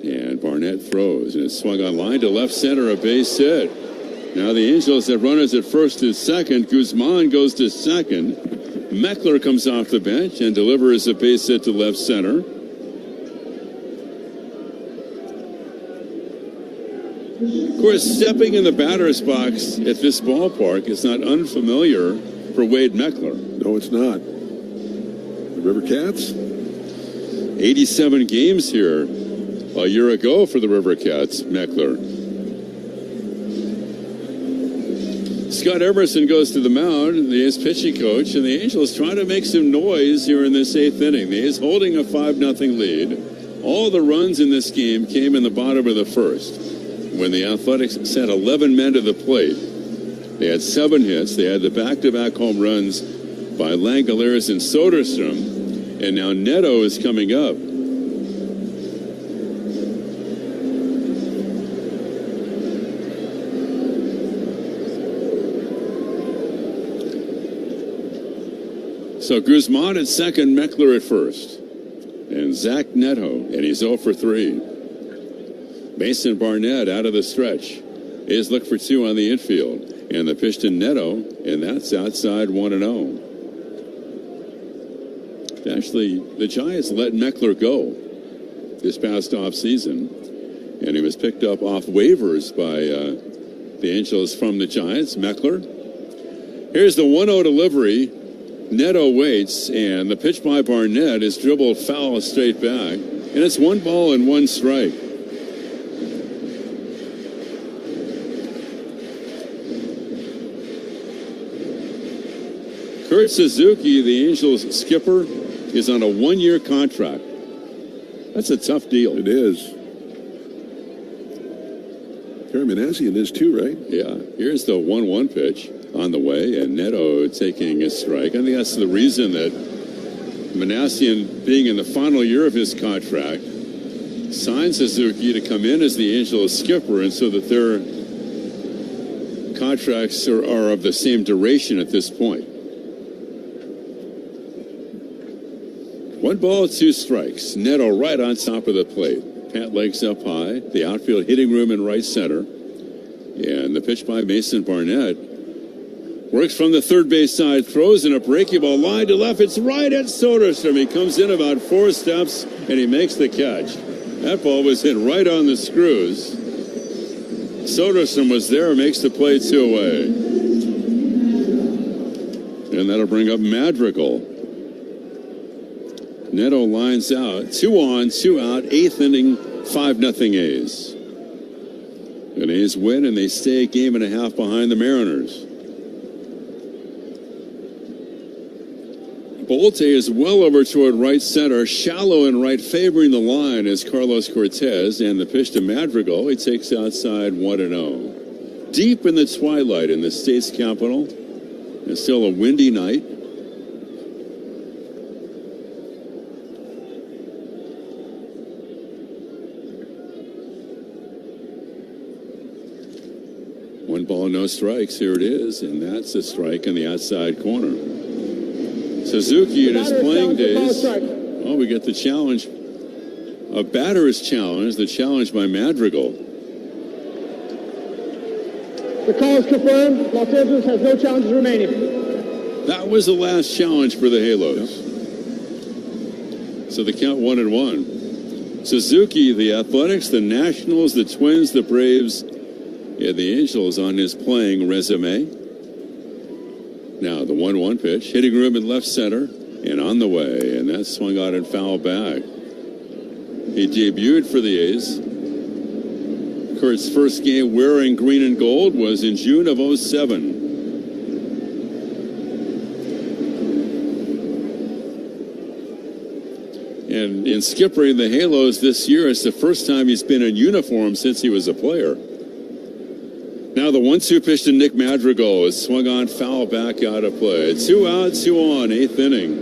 And Barnett throws, and it's swung on line to left center, a base hit. Now the Angels have runners at first and second. Guzman goes to second. Meckler comes off the bench and delivers a base hit to left center. Of course, stepping in the batter's box at this ballpark is not unfamiliar for Wade Meckler. No, it's not. The River Cats? 87 games here a year ago for the River Cats, Meckler. Scott Emerson goes to the mound, the A's pitching coach, and the Angels trying to make some noise here in this 8th inning. The A's holding a 5-0 lead. All the runs in this game came in the bottom of the first, when the Athletics sent 11 men to the plate. They had 7 hits. They had the back-to-back home runs by Langoliers and Soderstrom, and now Neto is coming up. So Guzman at second, Meckler at first. And Zach Neto, and he's 0 for 3. Mason Barnett out of the stretch. A's look for 2 on the infield. And the pitch to Neto, and that's outside 1-0. Actually, the Giants let Meckler go this past offseason. And he was picked up off waivers by the Angels from the Giants, Meckler. Here's the 1-0 delivery. Neto waits, and the pitch by Barnett is dribbled foul straight back. And it's 1 ball and 1 strike. Kurt Suzuki, the Angels skipper, is on a 1-year contract. That's a tough deal. It is. Terry Manassian is too, right? Yeah. Here's the 1-1 pitch on the way, and Neto taking a strike. I think that's the reason that Manassian, being in the final year of his contract, signed Suzuki to come in as the Angels skipper, and so that their contracts are of the same duration at this point. 1 ball, 2 strikes. Neto right on top of the plate. Pat legs up high. The outfield hitting room in right center. And the pitch by Mason Barnett works from the third base side, throws in a breaking ball line to left. It's right at Soderstrom. He comes in about 4 steps, and he makes the catch. That ball was hit right on the screws. Soderstrom was there, makes the play 2 away. And that'll bring up Madrigal. Neto lines out, 2 on, 2 out, 8th inning, 5-0 A's. And A's win, and they stay a game and a half behind the Mariners. Bolte is well over toward right center, shallow and right, favoring the line is Carlos Cortez, and the pitch to Madrigal, he takes outside 1-0. Deep in the twilight in the state's capital, it's still a windy night. One ball, no strikes. Here it is, and that's a strike in the outside corner. Suzuki in his playing days. Oh, we get the challenge. A batter's challenge, the challenge by Madrigal. The call is confirmed. Los Angeles has no challenges remaining. That was the last challenge for the Halos. So the count 1-1. Suzuki, the Athletics, the Nationals, the Twins, the Braves, and the Angels on his playing resume. Now the 1-1 pitch, hitting room in left center, and on the way, and that swung out and foul back. He debuted for the A's. Kurt's first game wearing green and gold was in June of 2007. And in skippering the Halos this year, it's the first time he's been in uniform since he was a player. Now the 1-2 pitch to Nick Madrigal is swung on, foul back, out of play. 2 out, 2 on, 8th inning.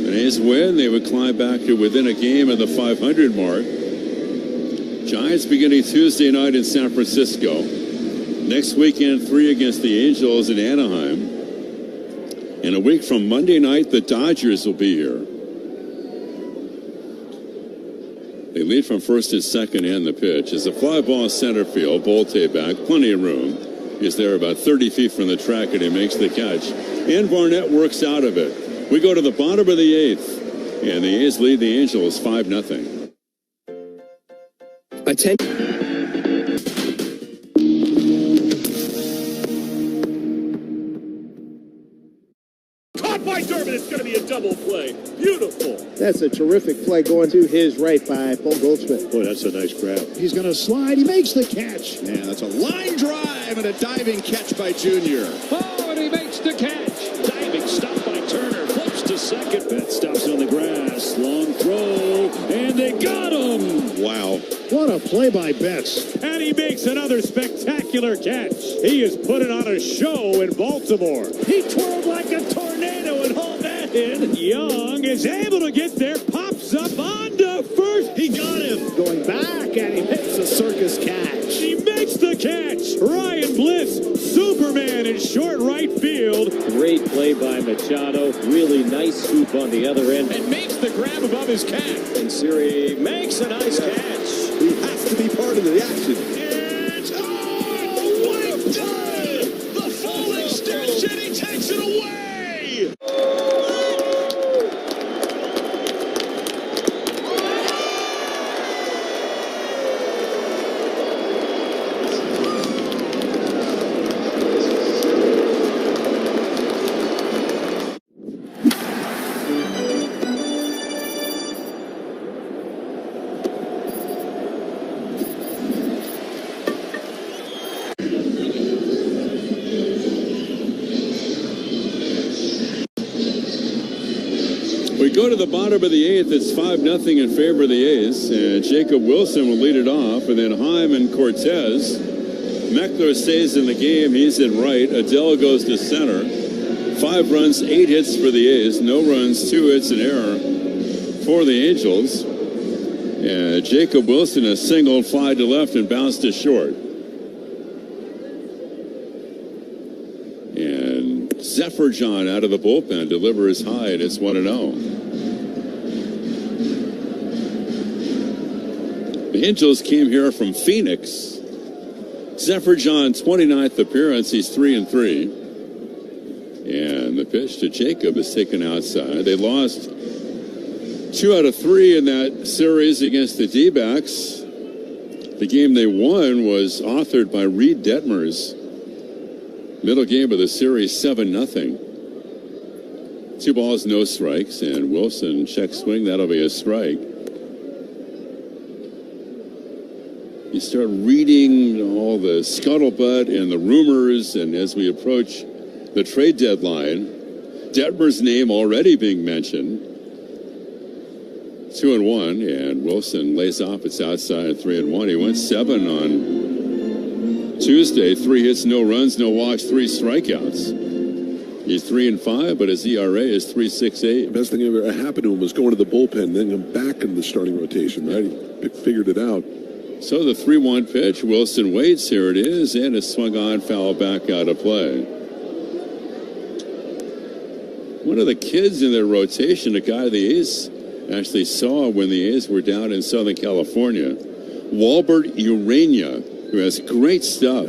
An A's win, they would climb back to within a game of the 500 mark. Giants beginning Tuesday night in San Francisco. Next weekend, 3 against the Angels in Anaheim. And a week from Monday night, the Dodgers will be here. They lead from first and second, and the pitch is a fly ball center field. Bolte back, plenty of room. He's there about 30 feet from the track, and he makes the catch. And Barnett works out of it. We go to the bottom of the 8th, and the A's lead the Angels 5-0. Caught by Durbin. It's going to be a double play. Beautiful. That's a terrific play going to his right by Paul Goldschmidt. Boy, that's a nice grab. He's going to slide. He makes the catch. Man, that's a line drive and a diving catch by Junior. Oh, and he makes the catch. Diving stop by Turner. Flips to second. Betts stops on the grass. Long throw. And they got him. Wow. What a play by Betts. And he makes another spectacular catch. He is putting on a show in Baltimore. He twirled like a tornado and hauled that in. Young is able to get there. Pops up onto first. He got him. Going back, and he makes a circus catch. He makes the catch. Ryan Bliss, Superman in short right field. Great play by Machado. Really nice swoop on the other end. And makes the grab above his cap. And Siri makes a nice catch. He has to be part of the action. It's, what he done! The full extension, he takes it away! go to the bottom of the 8th. It's 5-0 in favor of the A's. And Jacob Wilson will lead it off. And then Heim and Cortez. Meckler stays in the game. He's in right. Adele goes to center. 5 runs, 8 hits for the A's. No runs, 2 hits, an error for the Angels. And Jacob Wilson a single, fly to left and bounced to short. And Zephyr John out of the bullpen delivers high, and it's 1-0. The Angels came here from Phoenix. Zephyr John, 29th appearance. He's 3-3. And the pitch to Jacob is taken outside. They lost 2 out of 3 in that series against the D-backs. The game they won was authored by Reed Detmers. Middle game of the series, 7-0. 2 balls, no strikes, and Wilson check swing. That'll be a strike. You start reading all the scuttlebutt and the rumors, and as we approach the trade deadline, Detmer's name already being mentioned. 2-1, and Wilson lays off. It's outside, 3-1. He went 7 on Tuesday. 3 hits, no runs, no walks, 3 strikeouts. He's 3-5, but his ERA is 3.68. The best thing that ever happened to him was going to the bullpen, then come back in the starting rotation, right? He figured it out. So the 3-1 pitch, Wilson waits. Here it is, and it's swung on, foul back out of play. One of the kids in their rotation, a guy the A's actually saw when the A's were down in Southern California, Walbert Urania, who has great stuff.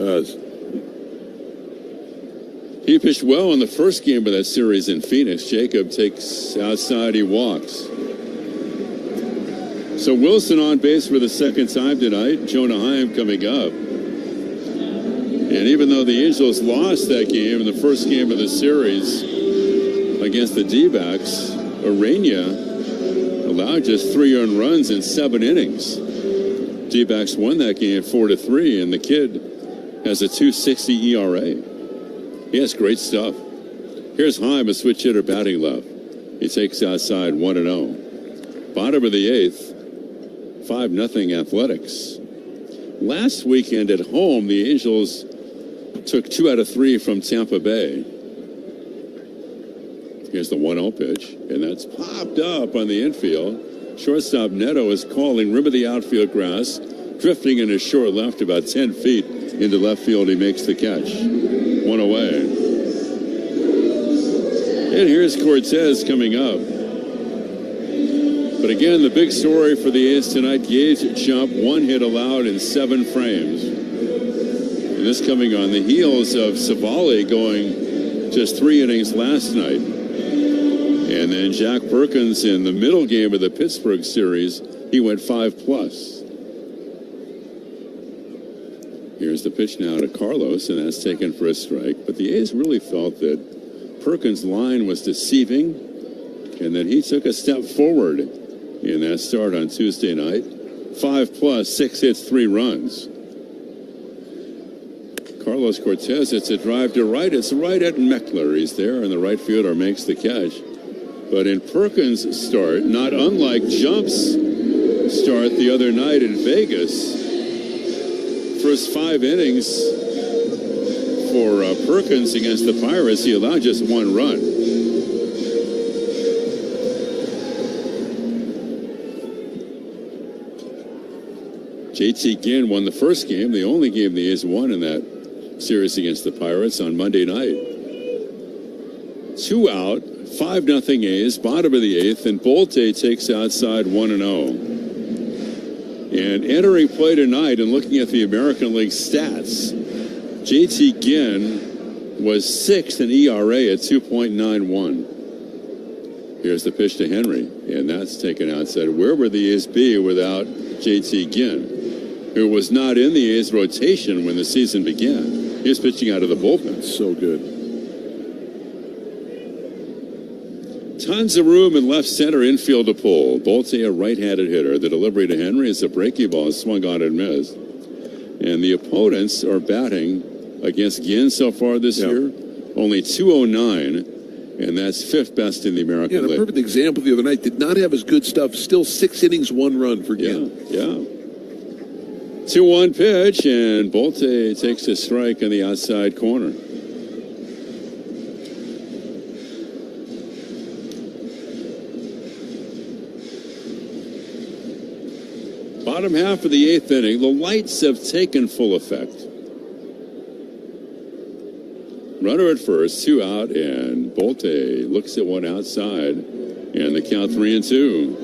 He pitched well in the first game of that series in Phoenix. Jacob takes outside, he walks. So Wilson on base for the second time tonight. Jonah Heim coming up. And even though the Angels lost that game in the first game of the series against the D-backs, Urania allowed just 3 earned runs in 7 innings. D-backs won that game 4-3, and the kid has a 2.60 ERA. He has great stuff. Here's Heim, a switch hitter batting left. He takes outside 1-0. Bottom of the 8th, 5-0 Athletics. Last weekend at home, the Angels took 2 out of 3 from Tampa Bay. Here's the 1-0 pitch, and that's popped up on the infield. Shortstop Neto is calling, rim of the outfield grass, drifting in his short left about 10 feet into left field. He makes the catch. 1 away. And here's Cortez coming up. But again, the big story for the A's tonight, Gage jump, 1 hit allowed in 7 frames. And this coming on the heels of Savali going just 3 innings last night. And then Jack Perkins in the middle game of the Pittsburgh series, he went 5+. Here's the pitch now to Carlos, and that's taken for a strike. But the A's really felt that Perkins' line was deceiving, and then he took a step forward in that start on Tuesday night. 5+, 6 hits, 3 runs. Carlos Cortez, it's a drive to right. It's right at Meckler. He's there, and the right fielder makes the catch. But in Perkins' start, not unlike Jump's start the other night in Vegas, first 5 innings for Perkins against the Pirates, he allowed just 1 run. JT Ginn won the first game, the only game the A's won in that series against the Pirates on Monday night. 2 out, 5-0 A's, bottom of the 8th, and Bolte takes outside 1-0. And entering play tonight and looking at the American League stats, JT Ginn was 6th in ERA at 2.91. Here's the pitch to Henry, and that's taken outside. Where would the A's be without JT Ginn, who was not in the A's rotation when the season began? He was pitching out of the bullpen. So good. Tons of room in left center infield to pull. Bolte, a right-handed hitter. The delivery to Henry is a breaking ball, swung on and missed. And the opponents are batting against Ginn so far this year. Only 209. And that's 5th best in the American Yeah, a League. perfect example the other night. Did not have his good stuff. Still 6 innings, 1 run for Ginn. Yeah. 2-1 pitch, and Bolte takes a strike in the outside corner. Bottom half of the 8th inning, the lights have taken full effect. Runner at first, 2 out, and Bolte looks at one outside, and the count 3-2.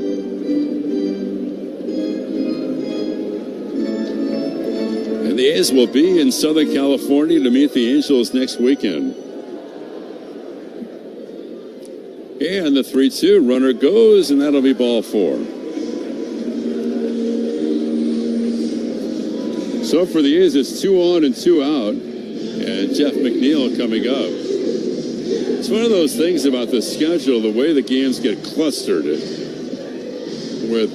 And the A's will be in Southern California to meet the Angels next weekend. And the 3-2 runner goes, and that'll be ball 4. So for the A's, it's 2 on and 2 out, and Jeff McNeil coming up. It's one of those things about the schedule, the way the games get clustered with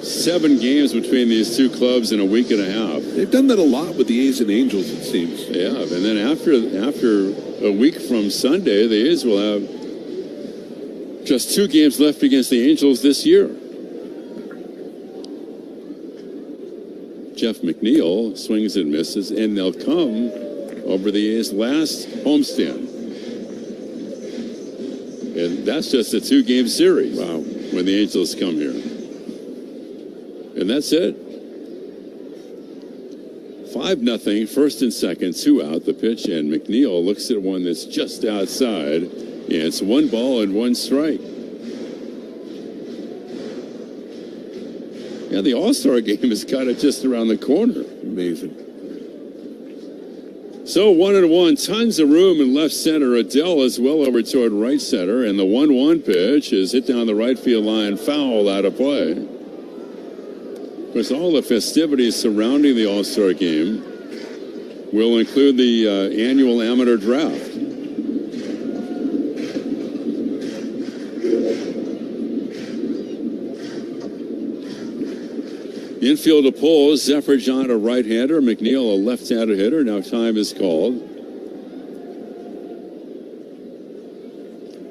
7 games between these two clubs in a week and a half. They've done that a lot with the A's and Angels, it seems. Yeah, and then after a week from Sunday, the A's will have just 2 games left against the Angels this year. Jeff McNeil swings and misses, and they'll come over the A's last homestand. And that's just a 2-game series. Wow. When the Angels come here. And that's it. 5-0, first and second, 2 out, the pitch, and McNeil looks at one that's just outside, and it's 1 ball and 1 strike. Yeah, the All-Star game is kind of just around the corner. Amazing. So 1-1, tons of room in left center. Adele is well over toward right center, and the 1-1 pitch is hit down the right field line, foul, out of play. Of course, all the festivities surrounding the All-Star game will include the annual amateur draft. Infield to pull, Zephyr John a right-hander, McNeil a left-handed hitter. Now time is called.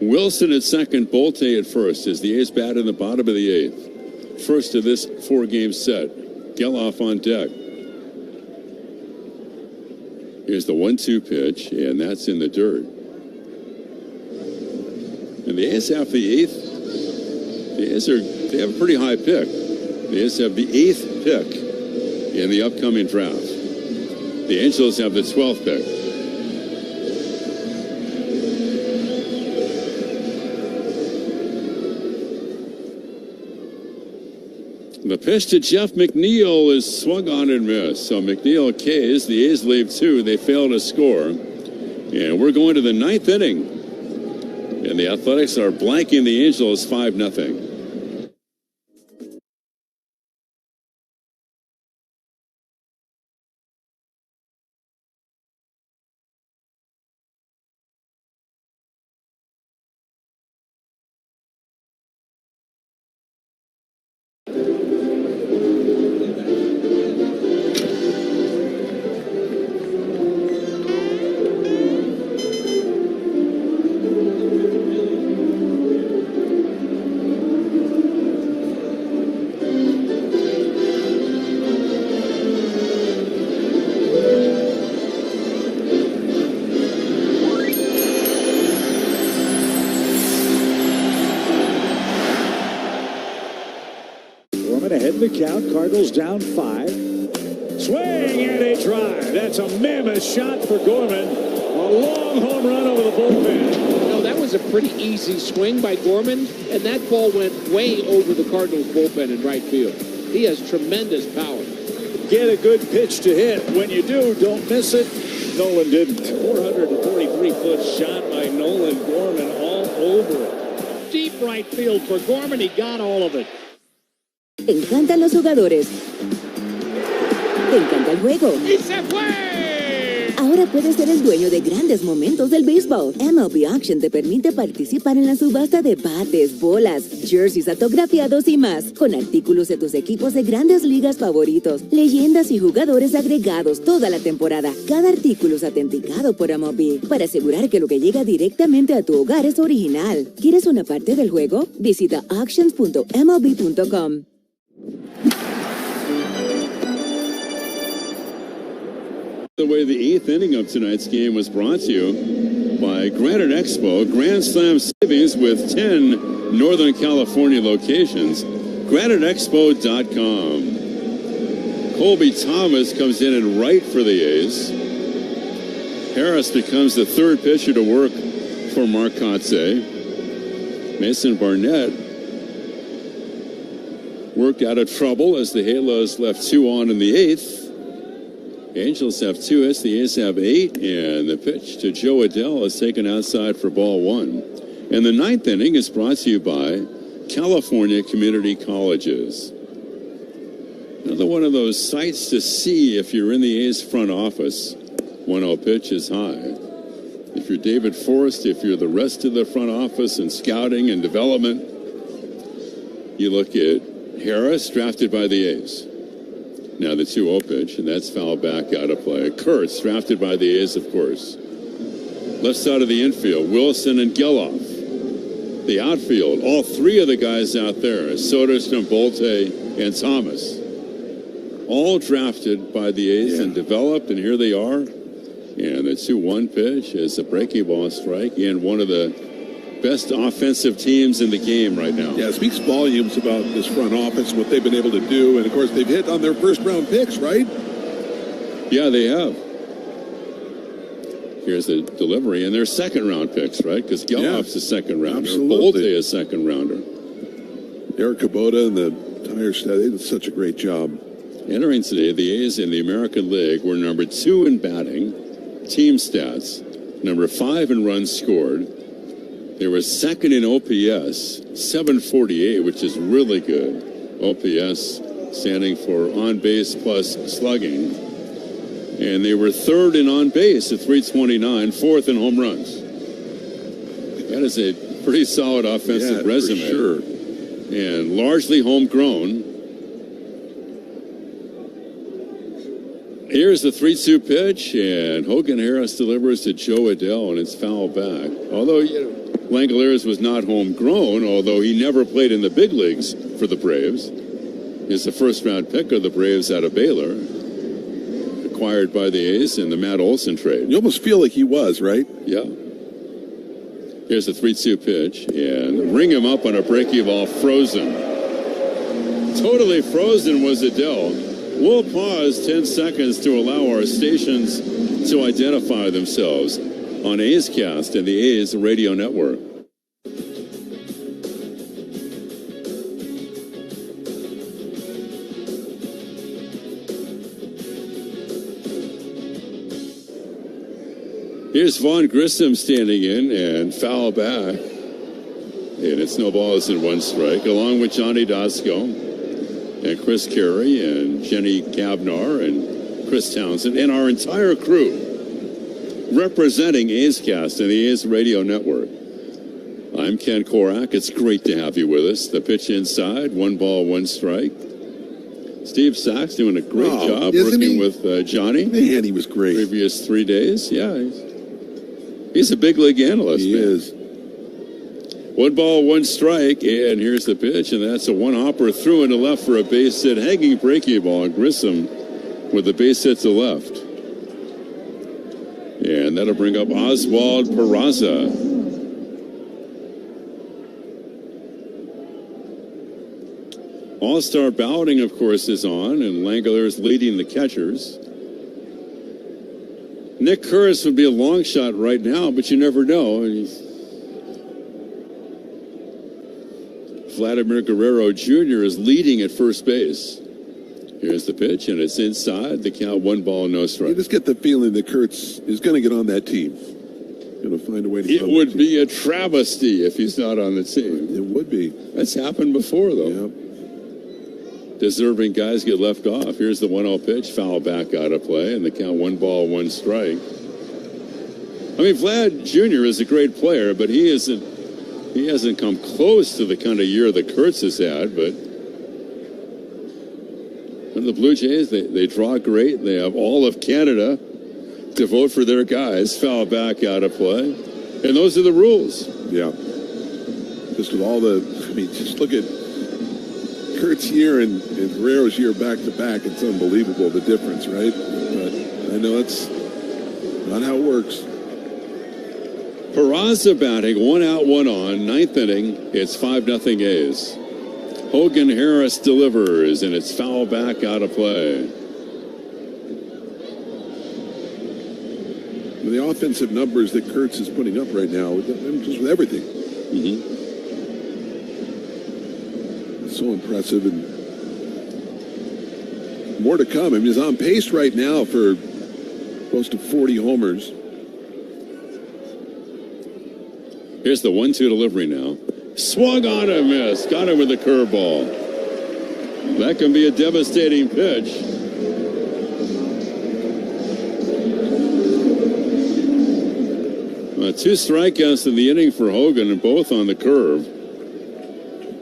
Wilson at second, Bolte at first as the A's bat in the bottom of the 8th. First of this 4-game set. Geloff on deck. Here's the 1-2 pitch, and that's in the dirt. And the A's have the 8th. They have a pretty high pick. The A's have the 8th pick in the upcoming draft. The Angels have the 12th pick. The pitch to Jeff McNeil is swung on and missed. So McNeil K's. The A's leave 2. They fail to score. And we're going to the 9th inning. And the Athletics are blanking the Angels 5-0. The count, Cardinals down 5. Swing and a drive. That's a mammoth shot for Gorman. A long home run over the bullpen. No, that was a pretty easy swing by Gorman, and that ball went way over the Cardinals bullpen in right field. He has tremendous power. Get a good pitch to hit. When you do, don't miss it. Nolan didn't. 443-foot shot by Nolan Gorman all over it. Deep right field for Gorman. He got all of it. Te encantan los jugadores. Te encanta el juego. ¡Y se fue! Ahora puedes ser el dueño de grandes momentos del béisbol. MLB Auction te permite participar en la subasta de bates, bolas, jerseys autografiados y más, con artículos de tus equipos de grandes ligas favoritos, leyendas y jugadores agregados toda la temporada. Cada artículo es autenticado por MLB para asegurar que lo que llega directamente a tu hogar es original. ¿Quieres una parte del juego? Visita auctions.mlb.com. The way the 8th inning of tonight's game was brought to you by Granite Expo, Grand Slam savings with 10 Northern California locations. GraniteExpo.com. Colby Thomas comes in and right for the A's. Harris becomes the third pitcher to work for Mark Kotze. Mason Barnett worked out of trouble as the Halos left 2 on in the 8th. Angels have 2 hits, the A's have 8, and the pitch to Joe Adell is taken outside for ball 1. And the 9th inning is brought to you by California Community Colleges. Another one of those sights to see if you're in the A's front office. 1-0 pitch is high. If you're David Forrest, if you're the rest of the front office and scouting and development, you look at Harris, drafted by the A's. Now the 2-0 pitch, and that's fouled back out of play. Kurtz, drafted by the A's, of course. Left side of the infield, Wilson and Geloff. The outfield, all 3 of the guys out there, Soderstrom, Bolte, and Thomas. All drafted by the A's and developed, and here they are. And the 2-1 pitch is a breaking ball strike, and one of the best offensive teams in the game right now. Yeah, it speaks volumes about this front office, what they've been able to do. And, of course, they've hit on their first-round picks, right? Yeah, they have. Here's the delivery. And they're second-round picks, right? Because Geloff's a second-rounder. Absolutely. Bolte a second-rounder. Eric Kubota and the Tire Stat, they did such a great job. Entering today, the A's in the American League were number 2 in batting, team stats, number 5 in runs scored. They were second in OPS, 748, which is really good. OPS standing for on base plus slugging. And they were third in on base at 329, fourth in home runs. That is a pretty solid offensive resume. For sure. And largely homegrown. Here's the 3-2 pitch, and Hogan Harris delivers to Joe Adell, and it's fouled back. Although, Langoliers was not homegrown, although he never played in the big leagues for the Braves. He's the first-round pick of the Braves out of Baylor, acquired by the A's in the Matt Olson trade. You almost feel like he was, right? Yeah. Here's the 3-2 pitch, and ring him up on a breaking ball, frozen. Totally frozen was Adell. We'll pause 10 seconds to allow our stations to identify themselves on A's Cast and the A's Radio Network. Here's Vaughn Grissom standing in and foul back. And it's no balls and 1 strike, along with Johnny Dasco and Chris Carey and Jenny Kavnar and Chris Townsend and our entire crew representing A's Cast and the A's Radio Network. I'm Ken Korak. It's great to have you with us. The pitch inside, 1 ball, 1 strike. Steve Sachs doing a great job working with Johnny. Man, he was great. Previous 3 days. Yeah, he's a big league analyst. He is. 1 ball, 1 strike, and here's the pitch, and that's a 1-hopper through into left for a base hit, hanging breaking ball. Grissom with the base hit to left. And that'll bring up Oswald Peraza. All-star balloting, of course, is on, and Langoliers leading the catchers. Nick Kurtis would be a long shot right now, but you never know. Vladimir Guerrero Jr. is leading at first base. Here's the pitch, and it's inside. The count, 1 ball, no strike. You just get the feeling that Kurtz is going to get on that team. Going to find a way to get on It would be a travesty if he's not on the team. It would be. That's happened before, though. Yeah. deserving guys get left off. Here's the 1-0 pitch, foul back out of play, and the count 1 ball, 1 strike. I mean, Vlad Jr. is a great player, but he hasn't come close to the kind of year that Kurtz has had. But the Blue Jays, they draw great. They have all of Canada to vote for their guys. Foul back out of play. And those are the rules. Yeah. Just with all just look at Kurt's year and Guerrero's year back to back. It's unbelievable, the difference, right? But I know it's not how it works. Peraza batting, 1 out, 1 on, 9th inning. It's 5-0 A's. Hogan Harris delivers, and it's foul back out of play. The offensive numbers that Kurtz is putting up right now, just with everything. It's so impressive, and more to come. I mean, he's on pace right now for close to 40 homers. Here's the 1-2 delivery now. Swung on and missed. Got him with a curveball. That can be a devastating pitch. Two strikeouts in the inning for Hogan, and both on the curve.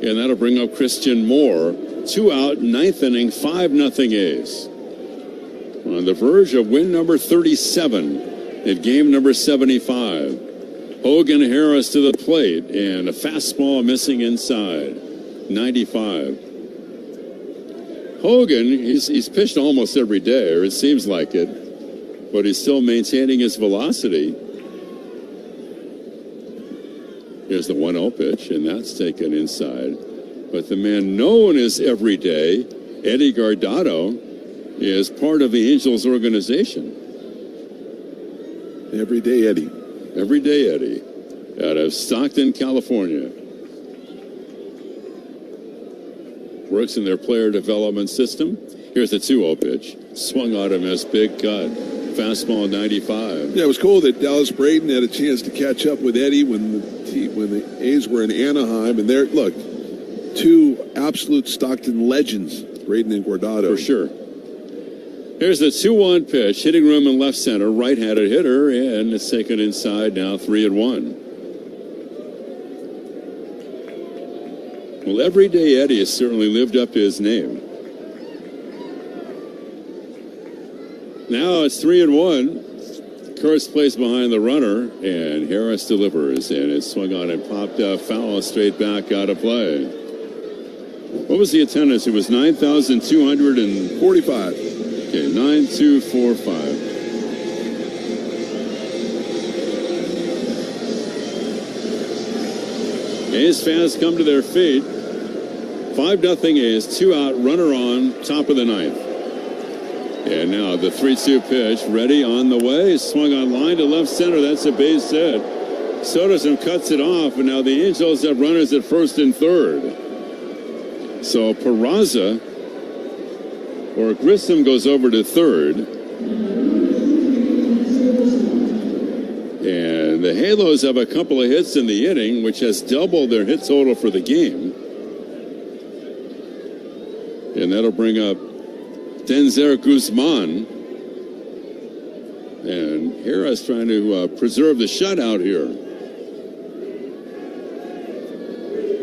And that'll bring up Christian Moore. 2 out, 9th inning, 5-0 A's. On the verge of win number 37 in game number 75. Hogan Harris to the plate, and a fastball missing inside. 95. Hogan, he's pitched almost every day, or it seems like it, but he's still maintaining his velocity. Here's the 1-0 pitch, and that's taken inside. But the man known as Everyday, Eddie Guardado, is part of the Angels organization. Everyday Eddie. Everyday Eddie, out of Stockton, California. Works in their player development system. Here's the 2-0 pitch. Swung on him as big cut. Fastball 95. Yeah, it was cool that Dallas Braden had a chance to catch up with Eddie when the A's were in Anaheim. And there, look, 2 absolute Stockton legends, Braden and Guardado. For sure. Here's the 2-1 pitch, hitting room in left center, right-handed hitter, and it's taken inside now, 3-1. Well, Everyday Eddie has certainly lived up to his name. Now it's 3-1. Kurtz plays behind the runner, and Harris delivers, and it's swung on and popped up, foul straight back out of play. What was the attendance? It was 9,245. Okay, 9,245. A's fans come to their feet. 5-0 A's, 2 out, runner on, top of the 9th. And now the 3-2 pitch, ready on the way, swung on line to left center. That's a base hit. Soderstrom cuts it off, and now the Angels have runners at first and third. So Peraza or Grissom goes over to third. And the Halos have a couple of hits in the inning, which has doubled their hit total for the game. And that'll bring up Denzer Guzman. And Harris trying to preserve the shutout here.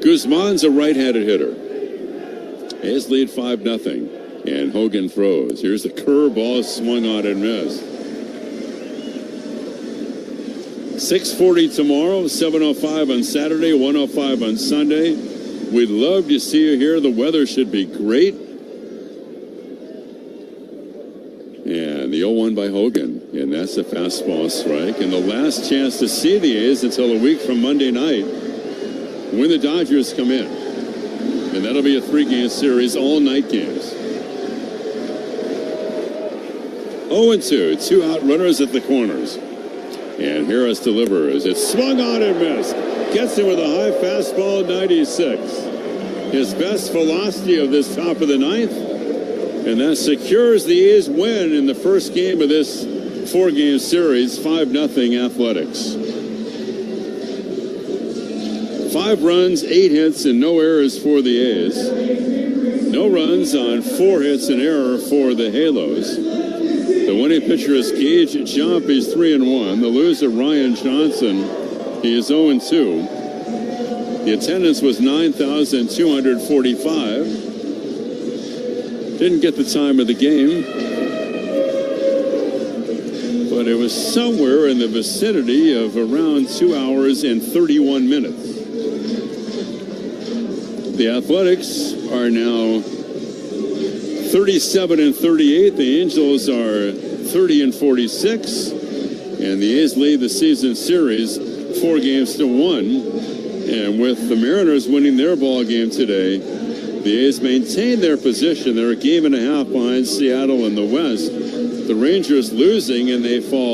Guzman's a right-handed hitter. A's lead 5-0. And Hogan throws. Here's the curveball swung on and missed. 6:40 tomorrow, 7:05 on Saturday, 1:05 on Sunday. We'd love to see you here. The weather should be great. And the 0-1 by Hogan. And that's a fastball strike. And the last chance to see the A's until a week from Monday night when the Dodgers come in. And that'll be a 3-game series, all night games. 0-2, 2 out runners at the corners. And Harris delivers. It's swung on and missed. Gets him with a high fastball, 96. His best velocity of this top of the 9th. And that secures the A's win in the first game of this 4-game series, 5-0 Athletics. 5 runs, 8 hits, and no errors for the A's. No runs on 4 hits and error for the Halos. The winning pitcher is Gage Jump. He's 3-1. The loser, Ryan Johnson, he is 0-2. The attendance was 9,245. Didn't get the time of the game, but it was somewhere in the vicinity of around 2 hours and 31 minutes. The Athletics are now 37-38. The Angels are 30-46. And the A's lead the season series 4-1. And with the Mariners winning their ball game today, the A's maintain their position. They're a game and a half behind Seattle in the West. The Rangers losing, and they fall